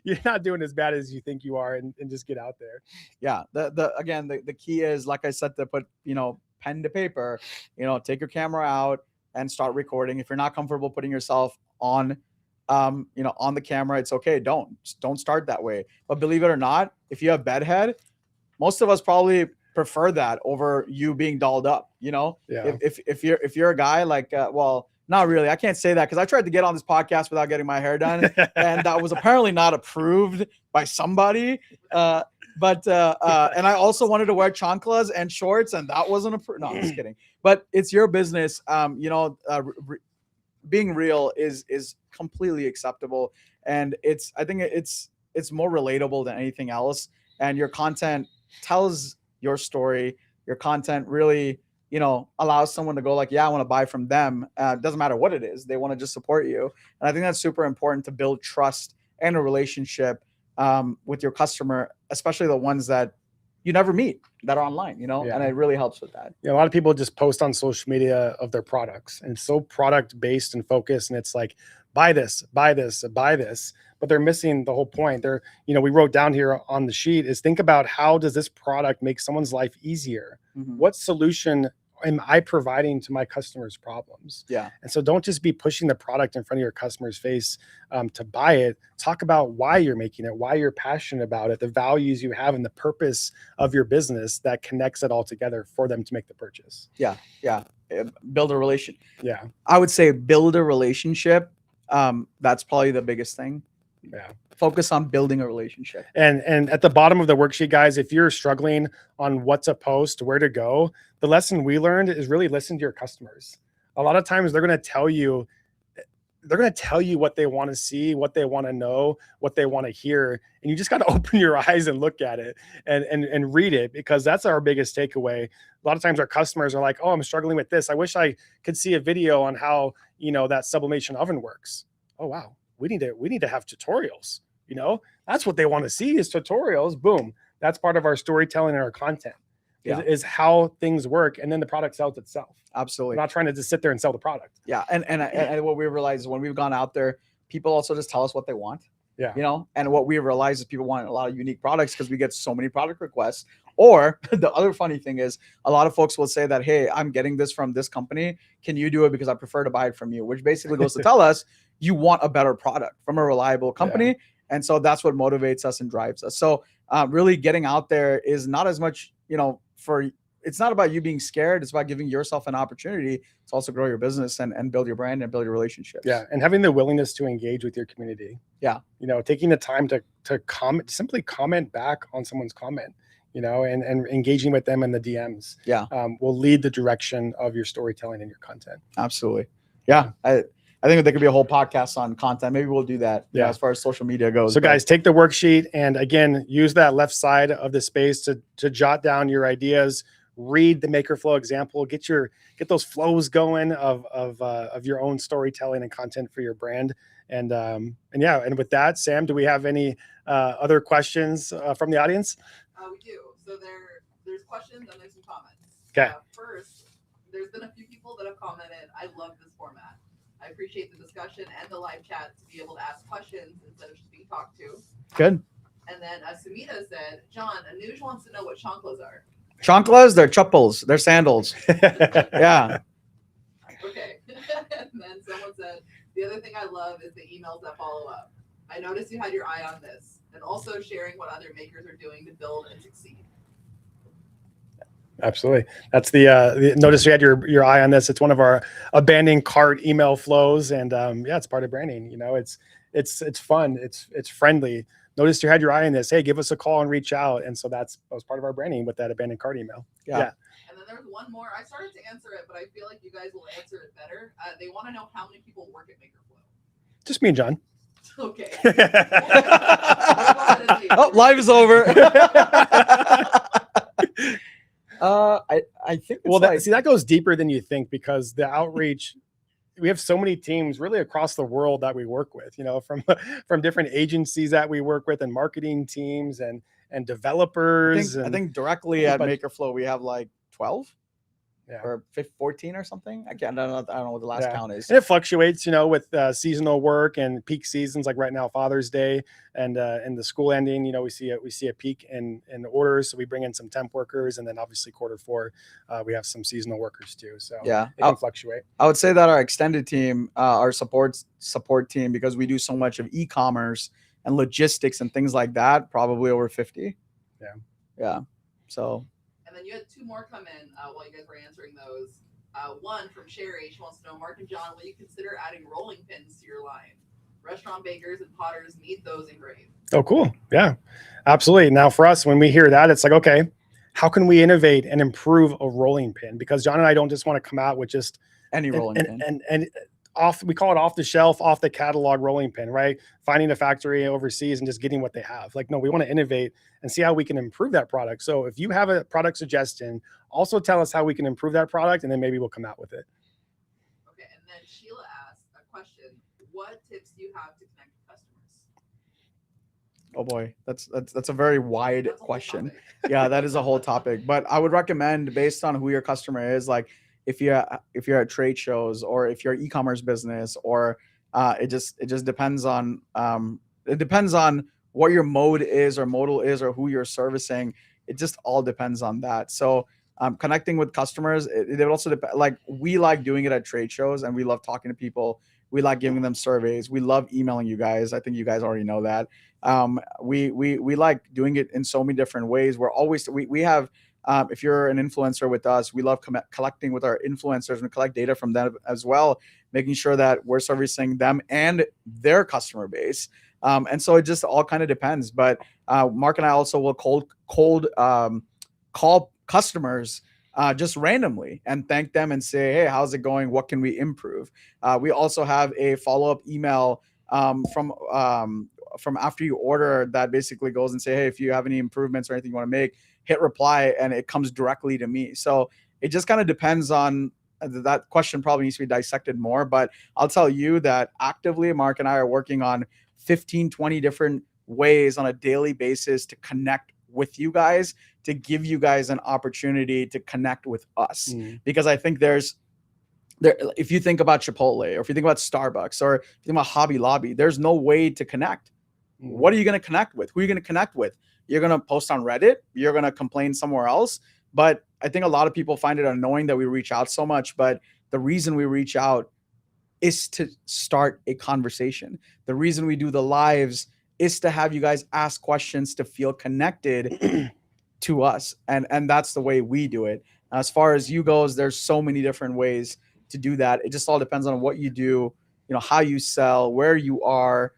you're not doing as bad as you think you are, and just get out there. Yeah. The key is, like I said, to put, pen to paper, take your camera out and start recording. If you're not comfortable putting yourself on, on the camera, it's okay. Don't start that way. But believe it or not, if you have bedhead, most of us probably prefer that over you being dolled up, Yeah. If you're a guy like, Not really. I can't say that because I tried to get on this podcast without getting my hair done, and that was apparently not approved by somebody. And I also wanted to wear chanclas and shorts, and that wasn't approved. No, I'm just kidding. But it's your business. Being real is completely acceptable, and I think it's more relatable than anything else. And your content tells your story. Your content really, allows someone to go like, yeah, I want to buy from them. Doesn't matter what it is. They want to just support you. And I think that's super important to build trust and a relationship with your customer, especially the ones that you never meet that are online, Yeah. and it really helps with that. A lot of people just post on social media of their products, and it's so product based and focused. And it's like, buy this, buy this, buy this, but they're missing the whole point. We wrote down here on the sheet is think about how does this product make someone's life easier? Mm-hmm. What solution am I providing to my customers' problems? Yeah. And so don't just be pushing the product in front of your customer's face to buy it. Talk about why you're making it, why you're passionate about it, the values you have, and the purpose of your business that connects it all together for them to make the purchase. Yeah. Build a relation. Yeah. I would say build a relationship. That's probably the biggest thing. Yeah. Focus on building a relationship. And at the bottom of the worksheet, guys, if you're struggling on what to post, where to go, the lesson we learned is really listen to your customers. A lot of times they're going to tell you what they want to see, what they want to know, what they want to hear. And you just got to open your eyes and look at it and read it, because that's our biggest takeaway. A lot of times our customers are like, oh, I'm struggling with this. I wish I could see a video on how, that sublimation oven works. Oh, wow. We need to have tutorials. That's what they want to see is tutorials. Boom. That's part of our storytelling and our content is how things work. And then the product sells itself. Absolutely. We're not trying to just sit there and sell the product. Yeah. And what we realized is when we've gone out there, people also just tell us what they want. Yeah. And what we realize is people want a lot of unique products because we get so many product requests. Or the other funny thing is a lot of folks will say that, hey, I'm getting this from this company. Can you do it because I prefer to buy it from you? Which basically goes to tell us you want a better product from a reliable company. Yeah. And so that's what motivates us and drives us. So really getting out there is not as much, it's not about you being scared. It's about giving yourself an opportunity to also grow your business and build your brand and build your relationships. Yeah. And having the willingness to engage with your community. Yeah. Taking the time to comment, simply comment back on someone's comment, and engaging with them in the DMs. Yeah. Will lead the direction of your storytelling and your content. Absolutely. Yeah. I think there could be a whole podcast on content. Maybe we'll do that. Yeah. As far as social media goes. So guys, take the worksheet and again, use that left side of the space to jot down your ideas, read the Maker Flow example, get those flows going of your own storytelling and content for your brand. And with that, Sam, do we have any other questions from the audience? We do. So there's questions and there's some comments. Okay. First, there's been a few people that have commented, I love this format. I appreciate the discussion and the live chat to be able to ask questions instead of just being talked to. Good. And then Sumita said, John, Anuj wants to know what chanclas are. Chanclas, they're chuppels. They're sandals. Yeah. Okay. And then someone said, the other thing I love is the emails that follow up. I noticed you had your eye on this, and also sharing what other makers are doing to build and succeed. Absolutely. That's the notice you had your eye on this. It's one of our abandoned cart email flows. And it's part of branding. It's fun. It's friendly. Notice you had your eye on this. Hey, give us a call and reach out. And so that was part of our branding with that abandoned cart email. Yeah. And then there's one more. I started to answer it, but I feel like you guys will answer it better. They want to know how many people work at MakerFlow. Just me and John. Okay. Oh, live is over. I think that goes deeper than you think, because the outreach, we have so many teams really across the world that we work with, from different agencies that we work with and marketing teams and developers. I think directly at MakerFlow we have like 12. Yeah. Or 14 or something. I don't know what the last count is. And it fluctuates, with seasonal work and peak seasons, like right now, Father's Day and the school ending. We see a peak in orders, so we bring in some temp workers, and then obviously Q4 we have some seasonal workers too. So yeah, it can fluctuate. I would say that our extended team, our support team, because we do so much of e-commerce and logistics and things like that, probably over 50. Yeah. Yeah. So. And then you had two more come in while you guys were answering those. One from Sherry. She wants to know, Mark and John, will you consider adding rolling pins to your line? Restaurant bakers and potters need those engraved. Oh, cool. Yeah, absolutely. Now for us, when we hear that, it's like, okay, how can we innovate and improve a rolling pin? Because John and I don't just want to come out with just Any rolling pin. and off, we call it off the shelf, off the catalog rolling pin, right? Finding a factory overseas and just getting what they have. Like, no, we want to innovate and see how we can improve that product. So if you have a product suggestion, also tell us how we can improve that product, and then maybe we'll come out with it. Okay, and then Sheila asked a question: what tips do you have to connect with customers? Oh boy, that's a very wide That's a whole question. topic. Yeah, that is a whole topic. But I would recommend, based on who your customer is, like if you're at trade shows, or if you're an e-commerce business, or it just depends on what your mode is, or modal is, or who you're servicing. It just all depends on that. So connecting with customers, it also depends. Like, we like doing it at trade shows, and we love talking to people. We like giving them surveys. We love emailing you guys. I think you guys already know that. We like doing it in so many different ways. We have, if you're an influencer with us, we love collecting with our influencers and collect data from them as well, making sure that we're servicing them and their customer base. And so it just all kind of depends. But Mark and I also will cold call customers just randomly and thank them and say, hey, how's it going? What can we improve? We also have a follow-up email from after you order that basically goes and say, hey, if you have any improvements or anything you want to make, hit reply, and it comes directly to me. So it just kind of depends on that. Question probably needs to be dissected more, but I'll tell you that actively Mark and I are working on 15-20 different ways on a daily basis to connect with you guys, to give you guys an opportunity to connect with us. Because I think if you think about Chipotle, or if you think about Starbucks, or if you think about Hobby Lobby, there's no way to connect. What are you going to connect with? Who are you going to connect with? You're going to post on Reddit. You're going to complain somewhere else. But I think a lot of people find it annoying that we reach out so much. But the reason we reach out is to start a conversation. The reason we do the lives is to have you guys ask questions, to feel connected to us. And that's the way we do it. As far as you goes, there's so many different ways to do that. It just all depends on what you do, how you sell, where you are,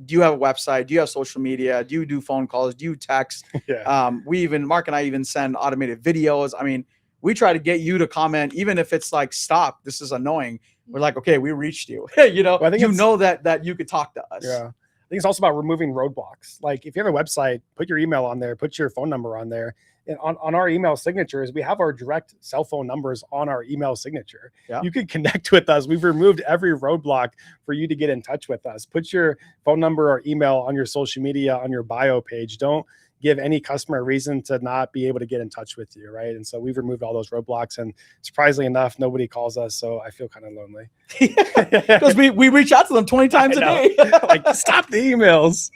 do you have a website? Do you have social media? Do you do phone calls? Do you text? Yeah. Mark and I even send automated videos. I mean, we try to get you to comment, even if it's like, stop, this is annoying. We're like, okay, we reached you. Well, I think that you could talk to us. Yeah. I think it's also about removing roadblocks. Like, if you have a website, put your email on there, put your phone number on there. And on our email signatures, we have our direct cell phone numbers on our email signature. Yeah. You can connect with us. We've removed every roadblock for you to get in touch with us. Put your phone number or email on your social media, on your bio page. Don't give any customer a reason to not be able to get in touch with you, right? And so we've removed all those roadblocks, and surprisingly enough, nobody calls us, so I feel kind of lonely. Because we reach out to them 20 times a day. Like, stop the emails.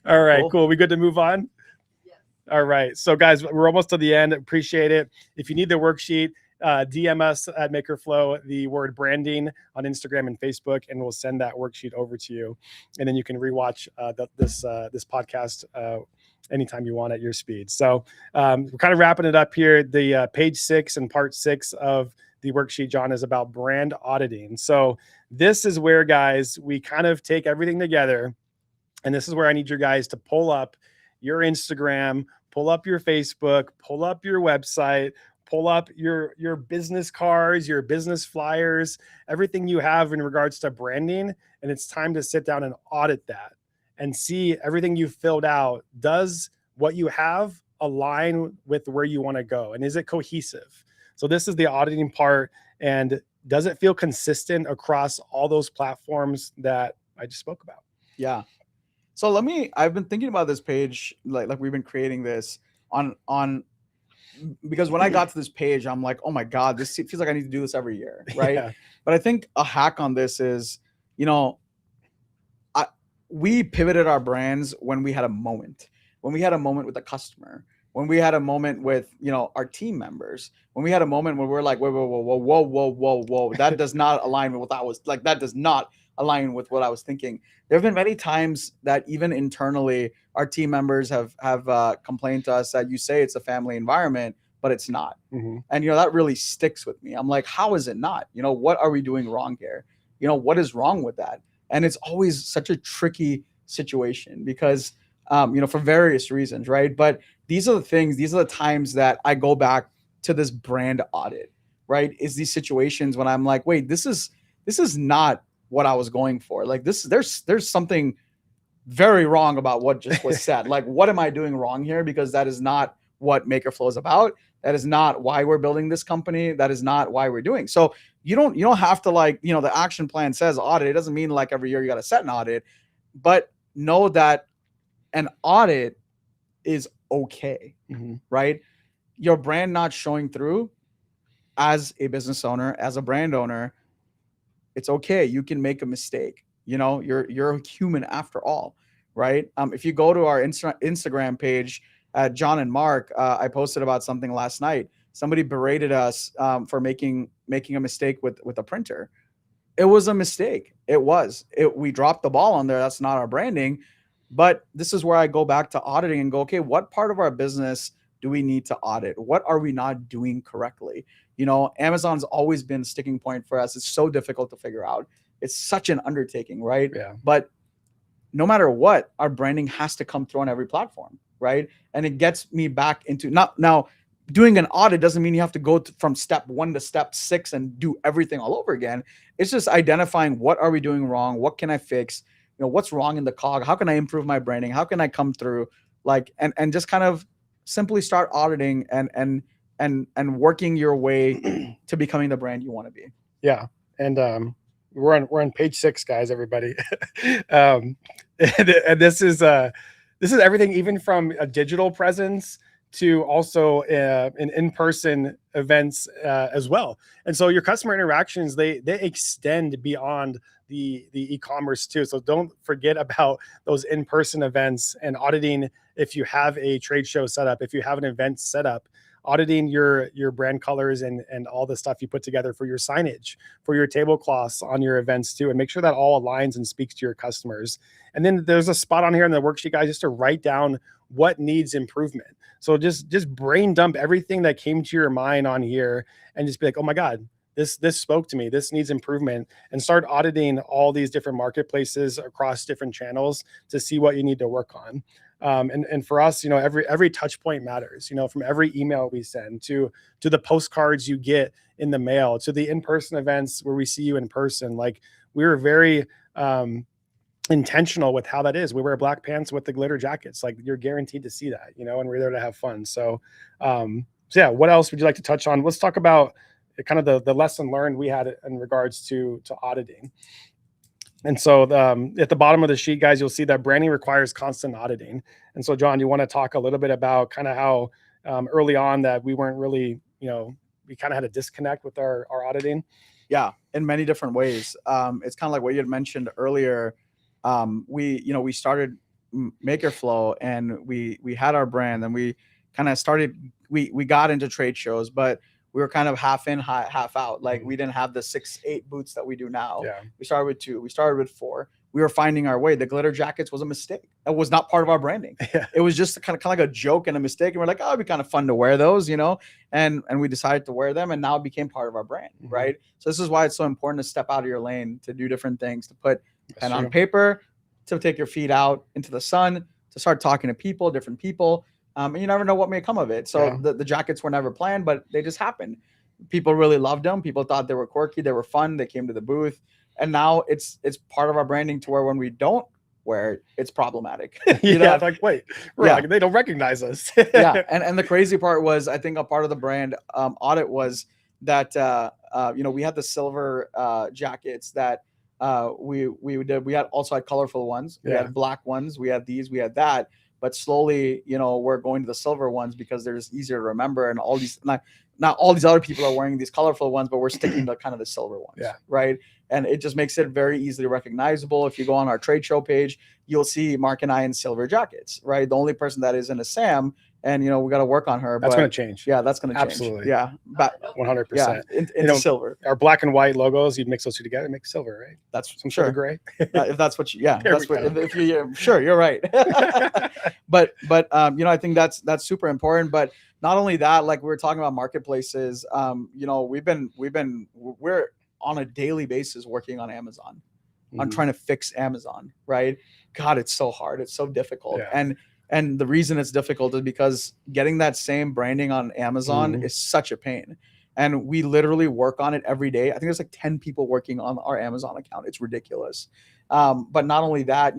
All right, cool. We good to move on? Yes. All right. So guys, we're almost to the end. Appreciate it. If you need the worksheet, DM us at MakerFlow, the word branding on Instagram and Facebook, and we'll send that worksheet over to you. And then you can rewatch this podcast anytime you want at your speed. So we're kind of wrapping it up here. The page 6 and part 6 of the worksheet, John, is about brand auditing. So this is where, guys, we kind of take everything together. And this is where I need you guys to pull up your Instagram, pull up your Facebook, pull up your website, pull up your business cards, your business flyers, everything you have in regards to branding. And it's time to sit down and audit that and see everything you filled out. Does what you have align with where you want to go? And is it cohesive? So this is the auditing part. And does it feel consistent across all those platforms that I just spoke about? Yeah. So I've been thinking about this page, like we've been creating this on because when I got to this page, I'm like, oh my God, this feels like I need to do this every year. Right. Yeah. But I think a hack on this is, we pivoted our brands when we had a moment with a customer, when we had a moment with, our team members, when we had a moment where we're like, whoa, that does not align with what I was like. That does not align with what I was thinking. There have been many times that even internally, our team members have complained to us that you say it's a family environment, but it's not. Mhm. And, that really sticks with me. I'm like, how is it not? What are we doing wrong here? What is wrong with that? And it's always such a tricky situation because, for various reasons, right? But these are the times that I go back to this brand audit, right? Is these situations when I'm like, wait, this is not what I was going for. Like there's something very wrong about what just was said. Like, what am I doing wrong here? Because that is not what MakerFlow is about. That is not why we're building this company. That is not why we're doing. So you don't have to the action plan says audit. It doesn't mean like every year you got to set an audit, but know that an audit is okay, right? Your brand not showing through as a business owner, as a brand owner, it's okay. You can make a mistake. You're a human after all, right? If you go to our Instagram page, John and Marc, I posted about something last night. Somebody berated us for making a mistake with a printer. It was a mistake. We dropped the ball on there. That's not our branding. But this is where I go back to auditing and go, okay, what part of our business do we need to audit? What are we not doing correctly? Amazon's always been a sticking point for us. It's so difficult to figure out. It's such an undertaking, right? Yeah. But no matter what, our branding has to come through on every platform, right? And it gets me back into now doing an audit doesn't mean you have to go from step 1 to step 6 and do everything all over again. It's just identifying what are we doing wrong? What can I fix? What's wrong in the cog? How can I improve my branding? How can I come through and just kind of simply start auditing and working your way to becoming the brand you want to be. Yeah. And we're on page 6, guys, everybody. And this is everything, even from a digital presence to also in-person events as well. And so your customer interactions, they extend beyond the e-commerce too. So don't forget about those in-person events and auditing. If you have a trade show set up, if you have an event set up, auditing your brand colors and all the stuff you put together for your signage, for your tablecloths on your events too, and make sure that all aligns and speaks to your customers. And then there's a spot on here in the worksheet, guys, just to write down what needs improvement. So just brain dump everything that came to your mind on here and just be like, oh my God, this spoke to me. This needs improvement, and start auditing all these different marketplaces across different channels to see what you need to work on. And for us, every touch point matters, from every email we send to the postcards you get in the mail, to the in-person events where we see you in person. Like, we were very intentional with how that is. We wear black pants with the glitter jackets. Like, you're guaranteed to see that, and we're there to have fun. So yeah, what else would you like to touch on? Let's talk about kind of the lesson learned we had in regards to auditing. And so at the bottom of the sheet, guys, you'll see that branding requires constant auditing. And so, John, you want to talk a little bit about kind of how early on that we weren't really, we kind of had a disconnect with our auditing? Yeah, in many different ways. It's kind of like what you had mentioned earlier. We started MakerFlow, and we had our brand, and we kind of started, we got into trade shows, but we were kind of half in, half out. Like, we didn't have the 6-8 boots that we do now. Yeah. We started with 2. We started with 4. We were finding our way. The glitter jackets was a mistake. It was not part of our branding. Yeah. It was just kind of like a joke and a mistake. And we're like, oh, it'd be kind of fun to wear those, and we decided to wear them, and now it became part of our brand, right? So this is why it's so important to step out of your lane, to do different things, to put pen on paper, to take your feet out into the sun, to start talking to people, different people. And you never know what may come of it. So the jackets were never planned, but they just happened. People really loved them. People thought they were quirky. They were fun. They came to the booth. And now it's part of our branding, to where when we don't wear it, it's problematic. Yeah, like, wait, like, they don't recognize us. Yeah. And the crazy part was, I think a part of the brand audit was that, we had the silver jackets that we did. We had also had colorful ones. We had black ones. We had these, we had that. But slowly, we're going to the silver ones because they're just easier to remember. And all these, not all these other people are wearing these colorful ones, but we're sticking to kind of the silver ones. Yeah. Right. and it just makes it very easily recognizable. If you go on our trade show page, you'll see Mark and I in silver jackets, right? The only person that isn't a Sam, and we got to work on her. That's but going to change. yeah, that's going to change. Absolutely. Yeah, but 100%. yeah, into silver. Our black and white logos, you'd mix those two together, make silver, right? That's Some sort of gray. if that's what There that's we what go. if you sure, you're right. but I think that's super important. But not only that, like we were talking about marketplaces, we're on a daily basis working on Amazon, on trying to fix Amazon, right? God, it's so hard, it's so difficult. Yeah. And the reason it's difficult is because getting that same branding on Amazon is such a pain. And we literally work on it every day. I think there's like 10 people working on our Amazon account. It's ridiculous. But not only that,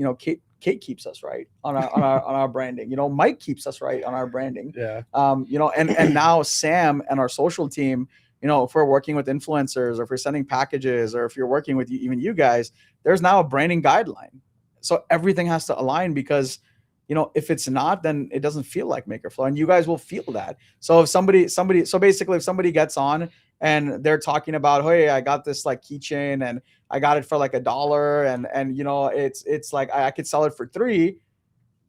Kate keeps us right on our branding. Mike keeps us right on our branding. Yeah. And now Sam and our social team, if we're working with influencers, or if we're sending packages, or if you're working with even you guys, there's now a branding guideline. So everything has to align, because if it's not, then it doesn't feel like MakerFlow, and you guys will feel that. So if somebody gets on and they're talking about, hey, I got this like keychain and I got it for like $1, and it's like I could sell it for $3.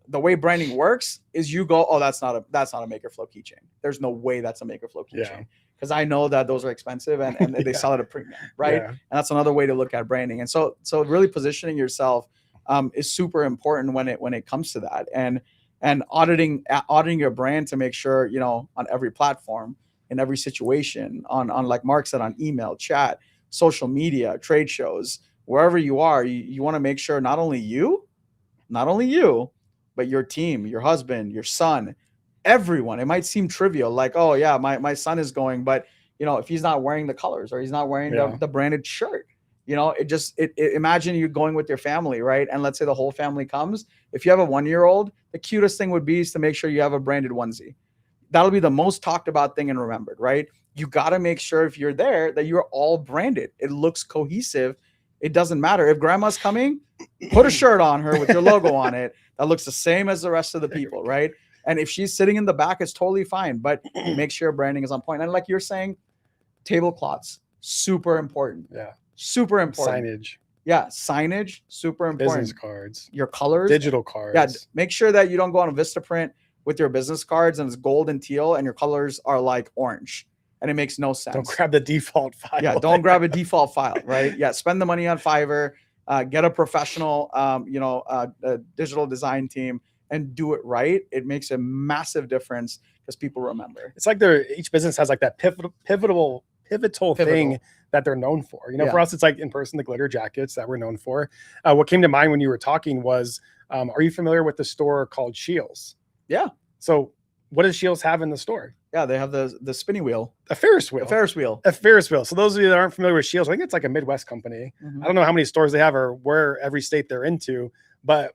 The way branding works is you go, oh, that's not a MakerFlow keychain. There's no way that's a MakerFlow keychain, because I know that those are expensive and they sell at a premium, right? Yeah. And that's another way to look at branding. And so really positioning yourself is super important when it comes to that, and auditing your brand to make sure, on every platform, in every situation, on like Mark said, on email, chat, social media, trade shows, wherever you are, you want to make sure not only you, but your team, your husband, your son, everyone. It might seem trivial, like, oh yeah, my son is going, but if he's not wearing the colors, or he's not wearing the branded shirt, imagine you going with your family, right? And let's say the whole family comes. If you have a 1-year-old, the cutest thing would be is to make sure you have a branded onesie. That'll be the most talked about thing and remembered, right? You got to make sure if you're there that you're all branded. It looks cohesive. It doesn't matter if grandma's coming, put a shirt on her with your logo on it that looks the same as the rest of the people, right? And if she's sitting in the back, it's totally fine, but make sure branding is on point. And like you're saying, tablecloths, super important. Yeah. Super important. Signage. Yeah, signage, super important. Business cards. Your colors. Digital cards. Yeah, make sure that you don't go on a Vistaprint with your business cards and it's gold and teal and your colors are like orange, and it makes no sense. Don't grab the default file. Yeah, don't grab a default file, right? Yeah, spend the money on Fiverr, get a professional, digital design team, and do it right. It makes a massive difference because people remember. It's like each business has like that pivotal thing that they're known for. For us, it's like in person, the glitter jackets that we're known for. What came to mind when you were talking was, are you familiar with the store called Shields? Yeah. So what does Shields have in the store? Yeah, they have the spinning wheel. A Ferris wheel. A Ferris wheel. So those of you that aren't familiar with Shields, I think it's like a Midwest company. I don't know how many stores they have or where every state they're into, but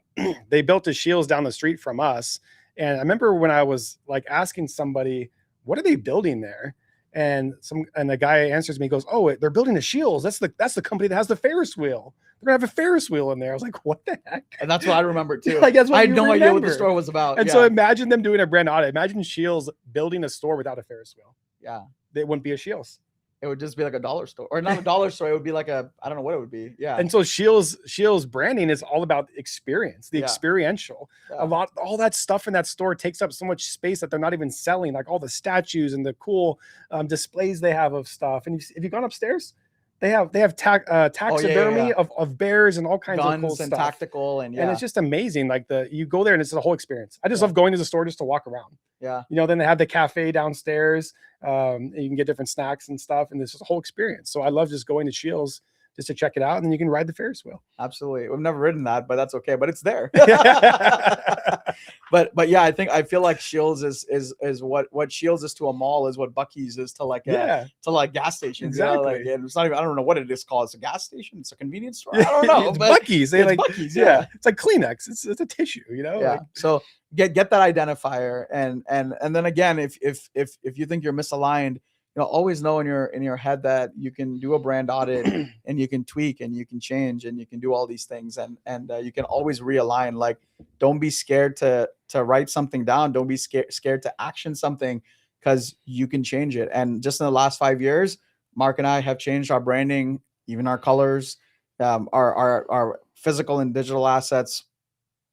they built a Shields down the street from us. And I remember when I was like asking somebody, what are they building there? And the guy answers me, he goes, oh, they're building a Shields. That's the company that has the Ferris wheel. They're gonna have a Ferris wheel in there. I was like, what the heck? And that's what I remember too. Like, that's what I had no idea what the store was about. And so imagine them doing a brand audit. Imagine Shields building a store without a Ferris wheel. Yeah. It wouldn't be a Shields. It would just be like a dollar store, or not a dollar store. It would be like I don't know what it would be. Yeah. And so Shields branding is all about experience, the experiential. Yeah. All that stuff in that store takes up so much space that they're not even selling, like all the statues and the cool displays they have of stuff. And if you've gone upstairs, they have taxidermy of bears and all kinds of cool and stuff. Tactical and it's just amazing. Like you go there and it's a whole experience. I just love going to the store just to walk around. Yeah. Then they have the cafe downstairs. You can get different snacks and stuff, and this is a whole experience. So I love just going to Shields just to check it out, and then you can ride the Ferris wheel. Absolutely. We've never ridden that, but that's okay. But it's there. but yeah, I feel like Shields is what Shields is to a mall is what Buc-ee's is to like gas stations. Exactly. And it's not even, I don't know what it is called. It's a gas station. It's a convenience store. I don't know. It's Buc-ee's. It's Buc-ee's. Yeah. It's like Kleenex. It's a tissue. Yeah. Like, so get that identifier, and then again, if you think you're misaligned, always know in your head that you can do a brand audit and you can tweak and you can change and you can do all these things, and you can always realign. Like, don't be scared to write something down. Don't be scared to action something, because you can change it. And just in the last 5 years, Mark and I have changed our branding, even our colors, our physical and digital assets,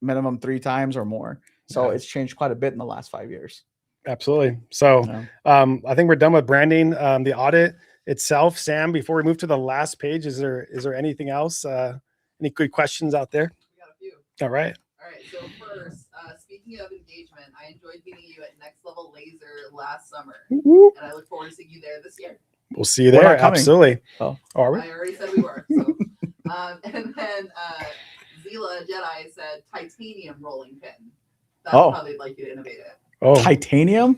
minimum 3 times or more. So Yeah. it's changed quite a bit in the last 5 years. Absolutely. So I think we're done with branding. The audit itself, Sam, before we move to the last page, is there anything else? Any good questions out there? We got a few. All right. All right. So first, speaking of engagement, I enjoyed meeting you at Next Level Laser last summer, Woo-woo. and I look forward to seeing you there this year. We'll see you We're there. not coming. Absolutely. Oh. Are we? I already said we were. So. And then Zila Jedi said titanium rolling pin. That's how they'd like you to innovate it. Oh, titanium.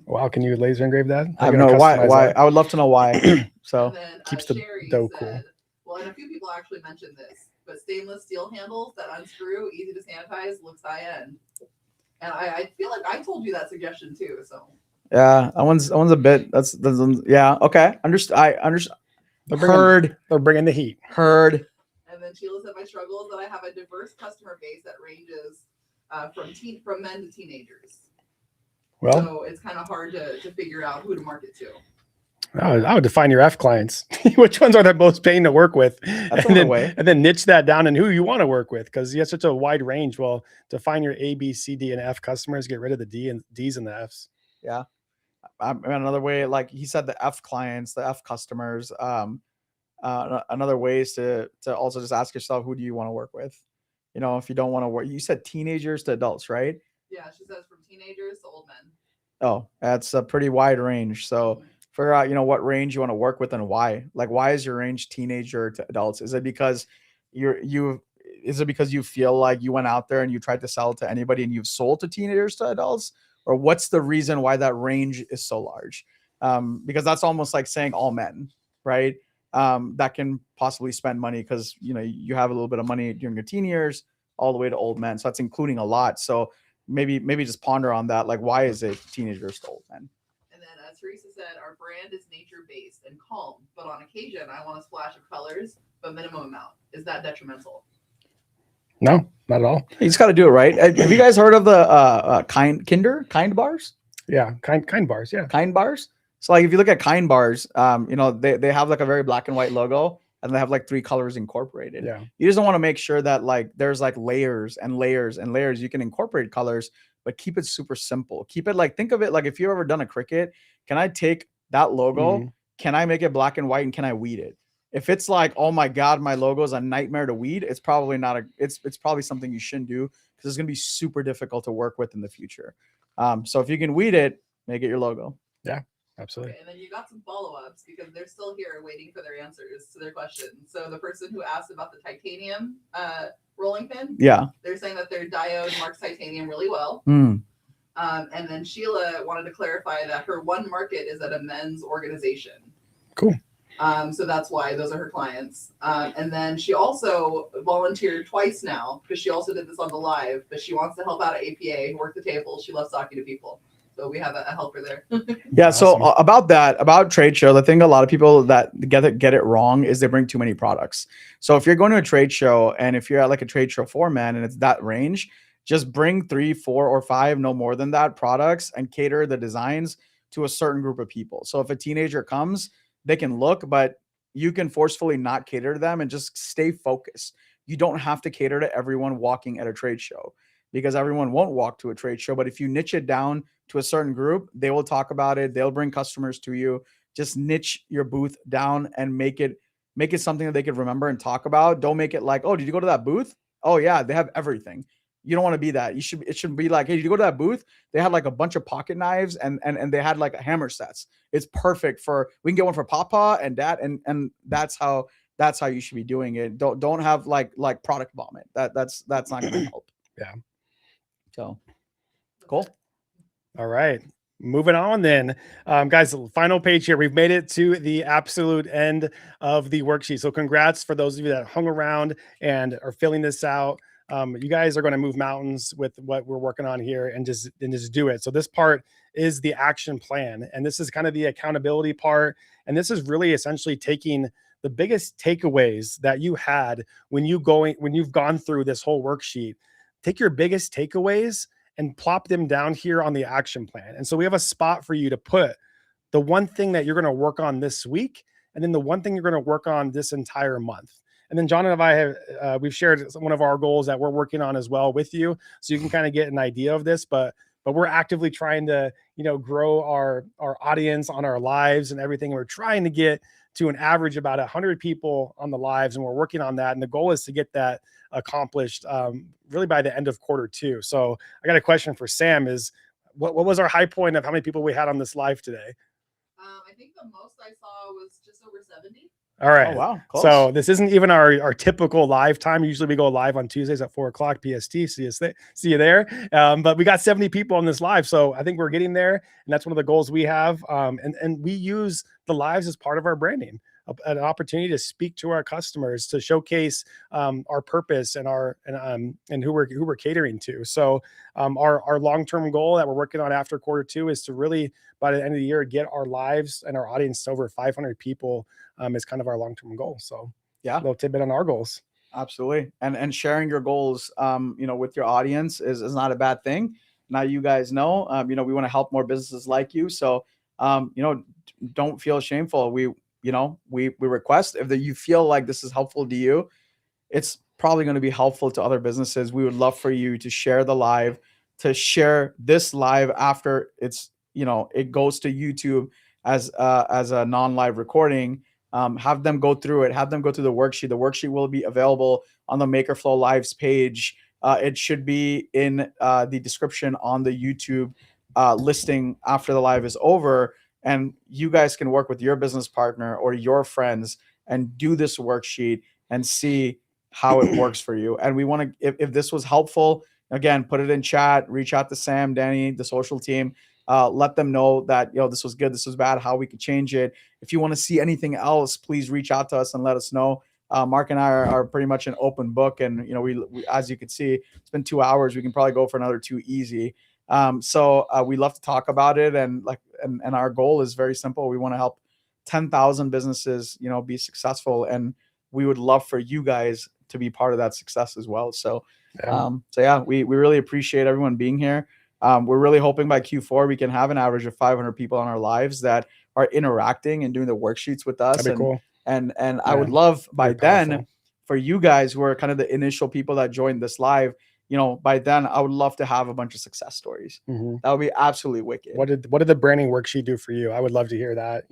Wow. Can you laser engrave that? I don't know why. Why? I would love to know why. So and then, keeps the Sherry dough said, cool. Well, and a few people actually mentioned this, but stainless steel handles that unscrew, easy to sanitize, looks high end. And I feel like I told you that suggestion too. So yeah, that one's a bit. That's yeah. Okay, understood. I understand. They're bringing the heat. Heard. And then Sheila said, my struggle is that I have a diverse customer base that ranges from men to teenagers. Well, so it's kind of hard to figure out who to market to. I would define your F clients. Which ones are the most paying to work with? That's and then niche that down and who you want to work with, because you have such a wide range. Well, define your A, B, C, D, and F customers. Get rid of the D's and the F's. Yeah. Another way, like he said, the F clients, the F customers. Another way is to also just ask yourself, who do you want to work with? You know, if you don't want to work, you said teenagers to adults, right? Yeah, she says from teenagers to old men. Oh, that's a pretty wide range. So figure out, what range you want to work with and why. Like, why is your range teenager to adults? Is it because is it because you feel like you went out there and you tried to sell to anybody and you've sold to teenagers to adults? Or what's the reason why that range is so large? Because that's almost like saying all men, right? That can possibly spend money because, you have a little bit of money during your teen years all the way to old men. So that's including a lot. So maybe just ponder on that. Like, why is it teenagers to old men? And then Teresa said, our brand is nature-based and calm, but on occasion, I want a splash of colors, but minimum amount. Is that detrimental? No, not at all. You just got to do it right. Have you guys heard of the kind bars? Yeah, kind bars. Yeah, kind bars. So like if you look at kind bars, they have like a very black and white logo and they have like 3 colors incorporated. Yeah. You just want to make sure that like there's like layers and layers and layers. You can incorporate colors, but keep it super simple. Keep it like, think of it like if you've ever done a Cricut, can I take that logo? Can I make it black and white and can I weed it? If it's like, oh my God, my logo is a nightmare to weed, it's probably not it's probably something you shouldn't do because it's going to be super difficult to work with in the future. So if you can weed it, make it your logo. Yeah, absolutely. Okay, and then you got some follow-ups because they're still here waiting for their answers to their questions. So the person who asked about the titanium rolling pin, they're saying that their diode marks titanium really well. And then Sheila wanted to clarify that her one market is at a men's organization. Cool. So that's why those are her clients. And then she also volunteered twice now because she also did this on the live, but she wants to help out at APA, work the table. She loves talking to people. So we have a helper there. Yeah. Awesome. So about trade show, the thing a lot of people that get it wrong is they bring too many products. So if you're going to a trade show and if you're at like a trade show for men and it's that range, just bring 3, 4, or 5, no more than that products and cater the designs to a certain group of people. So if a teenager comes, they can look, but you can forcefully not cater to them and just stay focused. You don't have to cater to everyone walking at a trade show because everyone won't walk to a trade show. But if you niche it down to a certain group, they will talk about it. They'll bring customers to you. Just niche your booth down and make it something that they could remember and talk about. Don't make it like, oh, did you go to that booth? Oh yeah, they have everything. You don't want to be that. It should be like, hey, did you go to that booth? They had like a bunch of pocket knives and they had like hammer sets. It's perfect we can get one for Papa and Dad. And that's how you should be doing it. Don't have like product vomit. That's not going to help. Yeah. So cool. All right. Moving on then, guys, final page here. We've made it to the absolute end of the worksheet. So congrats for those of you that hung around and are filling this out. You guys are going to move mountains with what we're working on here and just do it. So this part is the action plan. And this is kind of the accountability part. And this is really essentially taking the biggest takeaways that you had when you've gone through this whole worksheet. Take your biggest takeaways and plop them down here on the action plan. And so we have a spot for you to put the one thing that you're going to work on this week and then the one thing you're going to work on this entire month. And then John and I have we've shared one of our goals that we're working on as well with you, so you can kind of get an idea of this. But we're actively trying to grow our audience on our lives and everything. We're trying to get to an average about 100 people on the lives, and we're working on that. And the goal is to get that accomplished really by the end of Q2. So I got a question for Sam: is what was our high point of how many people we had on this live today? I think the most I saw was just over 70. All right. Oh, wow. Close. So this isn't even our typical live time. Usually we go live on Tuesdays at 4:00 PST. See you there. But we got 70 people on this live. So I think we're getting there. And that's one of the goals we have. And we use the lives as part of our branding, an opportunity to speak to our customers, to showcase our purpose and who we're catering to. So our long-term goal that we're working on after Q2 is to really, by the end of the year, get our lives and our audience to over 500 people. Is kind of our long-term goal. So yeah, a little tidbit on our goals. Absolutely. And sharing your goals, with your audience is not a bad thing. Now, you guys know, we want to help more businesses like you. So, don't feel shameful. We request if you feel like this is helpful to you, it's probably going to be helpful to other businesses. We would love for you to share the live, to share this live after it goes to YouTube as a non-live recording. Have them go through it, have them go through the worksheet. The worksheet will be available on the MakerFlow Lives page. It should be in the description on the YouTube listing after the live is over. And you guys can work with your business partner or your friends and do this worksheet and see how it works for you. And we want to, if this was helpful, again, put it in chat, reach out to Sam, Danny, the social team. Let them know that, this was good, this was bad, how we could change it. If you want to see anything else, please reach out to us and let us know. Mark and I are pretty much an open book. And, we as you can see, it's been 2 hours. We can probably go for another 2 easy. So we love to talk about it. And our goal is very simple. We want to help 10,000 businesses, be successful. And we would love for you guys to be part of that success as well. So, we really appreciate everyone being here. We're really hoping by Q4 we can have an average of 500 people on our lives that are interacting and doing the worksheets with us. That'd be cool. And I would love by then for you guys who are kind of the initial people that joined this live, by then I would love to have a bunch of success stories. Mm-hmm. That would be absolutely wicked. What did the branding worksheet do for you? I would love to hear that,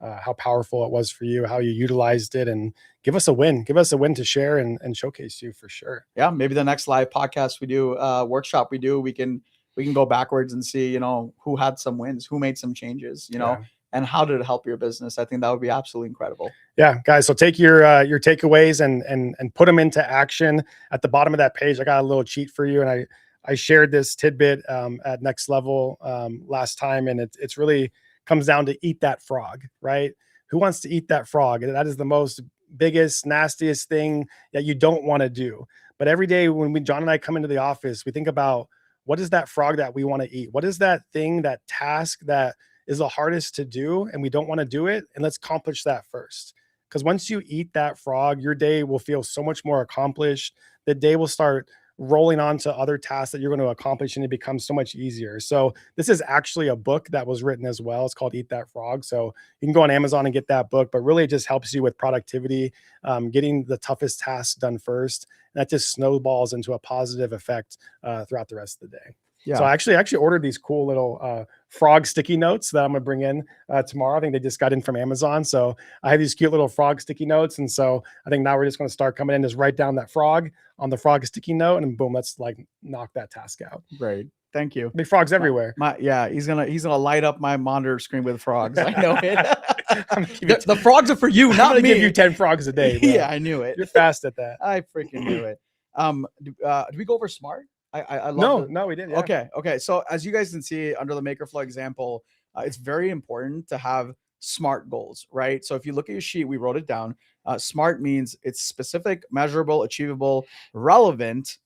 how powerful it was for you, how you utilized it, and give us a win to share and showcase you for sure. Yeah. Maybe the next live podcast we do, workshop we do, we can go backwards and see, who had some wins, who made some changes, and how did it help your business? I think that would be absolutely incredible. Yeah, guys. So take your takeaways and put them into action. At the bottom of that page, I got a little cheat for you. And I shared this tidbit at Next Level last time. And it's really comes down to eat that frog, right? Who wants to eat that frog? And that is the most biggest, nastiest thing that you don't want to do. But every day when John and I come into the office, we think about, what is that frog that we want to eat? What is that thing, that task that is the hardest to do and we don't want to do it? And let's accomplish that first. Because once you eat that frog, your day will feel so much more accomplished. The day will start rolling on to other tasks that you're going to accomplish, and it becomes so much easier. So this is actually a book that was written as well. It's called Eat That Frog. So you can go on Amazon and get that book, but really it just helps you with productivity, getting the toughest tasks done first. And that just snowballs into a positive effect throughout the rest of the day. Yeah. So I actually ordered these cool little frog sticky notes that I'm gonna bring in tomorrow. I think they just got in from Amazon. So I have these cute little frog sticky notes. And so I think now we're just gonna start coming in, just write down that frog on the frog sticky note, and boom, let's knock that task out. Great. Thank you. Big frogs everywhere. He's gonna light up my monitor screen with frogs. I know it. The frogs are for you, not me. Give you 10 frogs a day. Bro. Yeah, I knew it. You're fast at that. I freaking knew it. Did we go over smart? I love no, we didn't. Yeah. Okay. So as you guys can see under the MakerFlow example, it's very important to have SMART goals, right? So if you look at your sheet, we wrote it down. SMART means it's specific, measurable, achievable, relevant,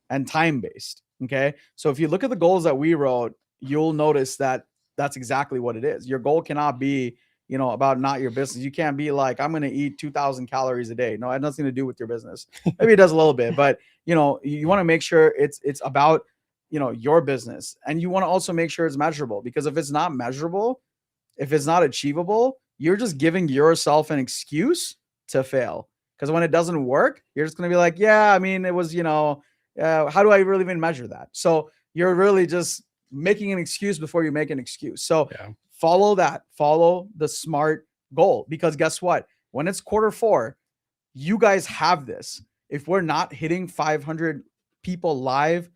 and time-based. Okay. So if you look at the goals that we wrote, you'll notice that that's exactly what it is. Your goal cannot be, about not your business. You can't be like, I'm going to eat 2,000 calories a day. No, it has nothing to do with your business. Maybe it does a little bit, but you want to make sure it's about, your business. And you want to also make sure it's measurable, because if it's not measurable, if it's not achievable, you're just giving yourself an excuse to fail. Because when it doesn't work, you're just going to be like, yeah, I mean, it was, how do I really even measure that? So you're really just making an excuse before you make an excuse. So Yeah. follow the SMART goal, because guess what? When it's Q4, you guys have this. If we're not hitting 500 people live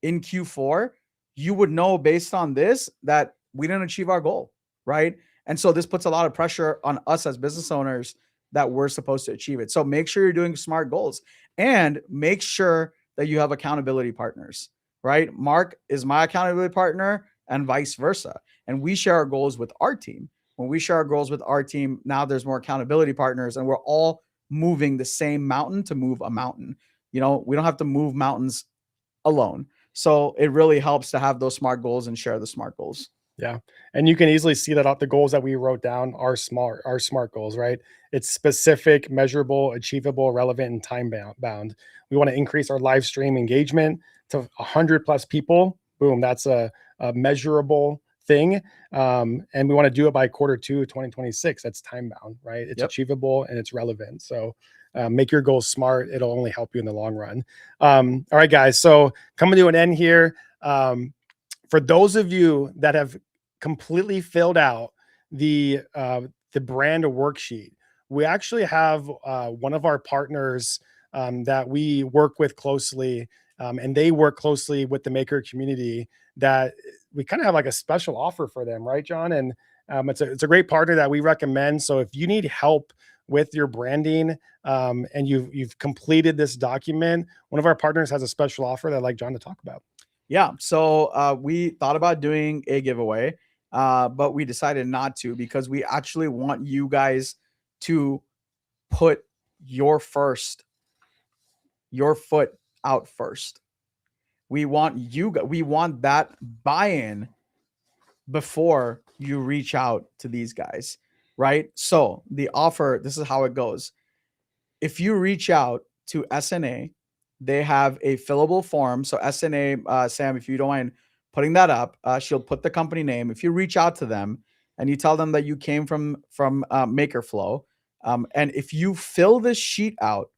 in Q4, you would know based on this that we didn't achieve our goal, right? And so this puts a lot of pressure on us as business owners that we're supposed to achieve it. So make sure you're doing SMART goals, and make sure that you have accountability partners, right? Marc is my accountability partner and vice versa. And we share our goals with our team. When we share our goals with our team, now there's more accountability partners, and we're all moving the same mountain to move a mountain. We don't have to move mountains alone. So it really helps to have those SMART goals and share the SMART goals. Yeah. And you can easily see that the goals that we wrote down are SMART goals, right? It's specific, measurable, achievable, relevant, and time bound. We want to increase our live stream engagement to 100 plus people. Boom. That's a measurable thing. And we want to do it by Q2 2026. That's time bound, right? It's achievable and it's relevant. So make your goals SMART. It'll only help you in the long run. All right, guys. So coming to an end here. For those of you that have completely filled out the brand worksheet, we actually have one of our partners that we work with closely, and they work closely with the maker community, that we kind of have like a special offer for them, right, John? And it's a great partner that we recommend. So if you need help with your branding and you've completed this document, one of our partners has a special offer that I'd like John to talk about. Yeah. So we thought about doing a giveaway, but we decided not to, because we actually want you guys to put your foot out first. We want that buy-in before you reach out to these guys, right? So the offer, this is how it goes. If you reach out to SNA, they have a fillable form. So SNA, Sam, if you don't mind putting that up, she'll put the company name. If you reach out to them and you tell them that you came from MakerFlow, and if you fill this sheet out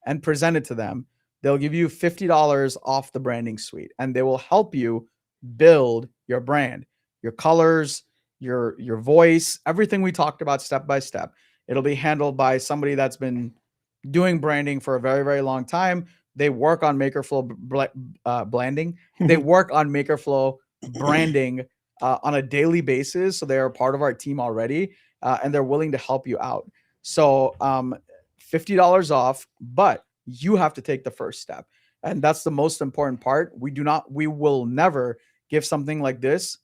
and present it to them, they'll give you $50 off the branding suite, and they will help you build your brand, your colors, your voice, everything we talked about step by step. It'll be handled by somebody that's been doing branding for a very, very long time. They work on MakerFlow branding. They work on MakerFlow branding on a daily basis. So they're a part of our team already, and they're willing to help you out. So $50 off, but you have to take the first step. And that's the most important part. We will never give something like this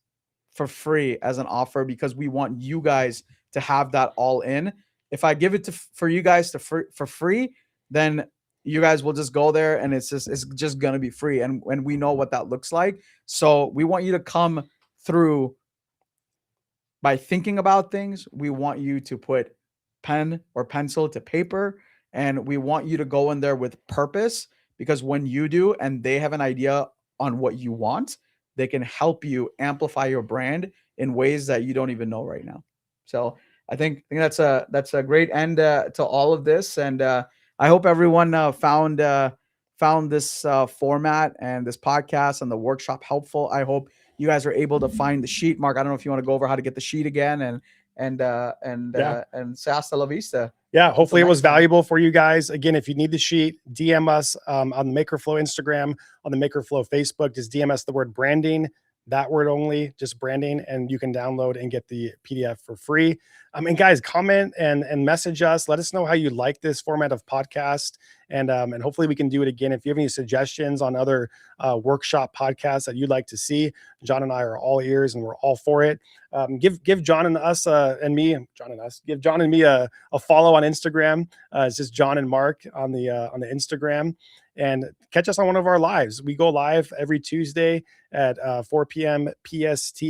for free as an offer, because we want you guys to have that all in. If I give it for you guys for free, then you guys will just go there and it's just going to be free. And we know what that looks like. So we want you to come through by thinking about things. We want you to put pen or pencil to paper, and we want you to go in there with purpose, because when you do and they have an idea on what you want, they can help you amplify your brand in ways that you don't even know right now. So I think that's a great end to all of this. And I hope everyone found this format and this podcast and the workshop helpful. I hope you guys are able to find the sheet. Marc, I don't know if you want to go over how to get the sheet again and say hasta la vista. Yeah, hopefully it was valuable for you guys. Again, if you need the sheet, DM us on the MakerFlow Instagram, on the MakerFlow Facebook. Just DM us the word branding, that word only, just branding, and you can download and get the PDF for free. And guys, comment and message us. Let us know how you like this format of podcast, and hopefully we can do it again. If you have any suggestions on other workshop podcasts that you'd like to see, John and I are all ears, and we're all for it. Give John and us give John and me a follow on Instagram. It's just John and Marc on the Instagram, and catch us on one of our lives. We go live every Tuesday at 4 p.m. PST,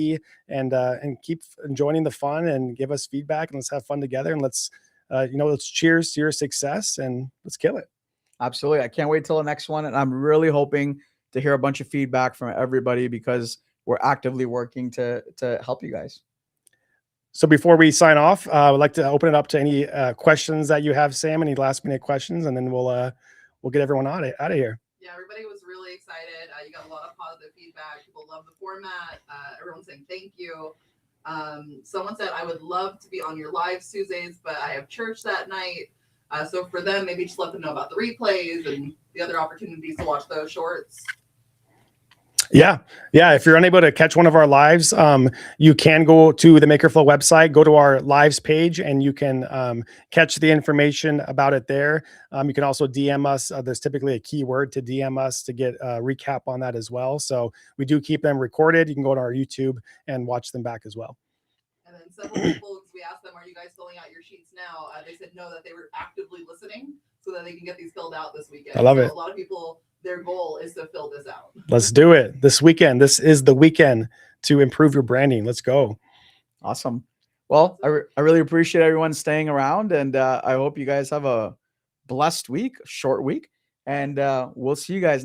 and keep joining the fun and give us feedback, and let's have fun together, and let's cheers to your success, and let's kill it. Absolutely. I can't wait till the next one. And I'm really hoping to hear a bunch of feedback from everybody, because we're actively working to help you guys. So before we sign off, I would like to open it up to any questions that you have, Sam. Any last minute questions, and then we'll get everyone out of here. Yeah, everybody was really excited. You got a lot of positive feedback. People love the format. Everyone's saying thank you. Someone said I would love to be on your lives Tuesdays, but I have church that night. So for them, maybe just let them know about the replays and the other opportunities to watch those shorts. Yeah. If you're unable to catch one of our lives, you can go to the MakerFlow website, go to our lives page, and you can catch the information about it there. You can also DM us. There's typically a keyword to DM us to get a recap on that as well. So we do keep them recorded. You can go to our YouTube and watch them back as well. And then several people, we asked them, are you guys filling out your sheets now? They said no, that they were actively listening so that they can get these filled out this weekend. I love it. A lot of people, their goal is to fill this out. Let's do it this weekend. This is the weekend to improve your branding. Let's go. Awesome. Well, I really appreciate everyone staying around, and I hope you guys have a blessed week, short week, and we'll see you guys next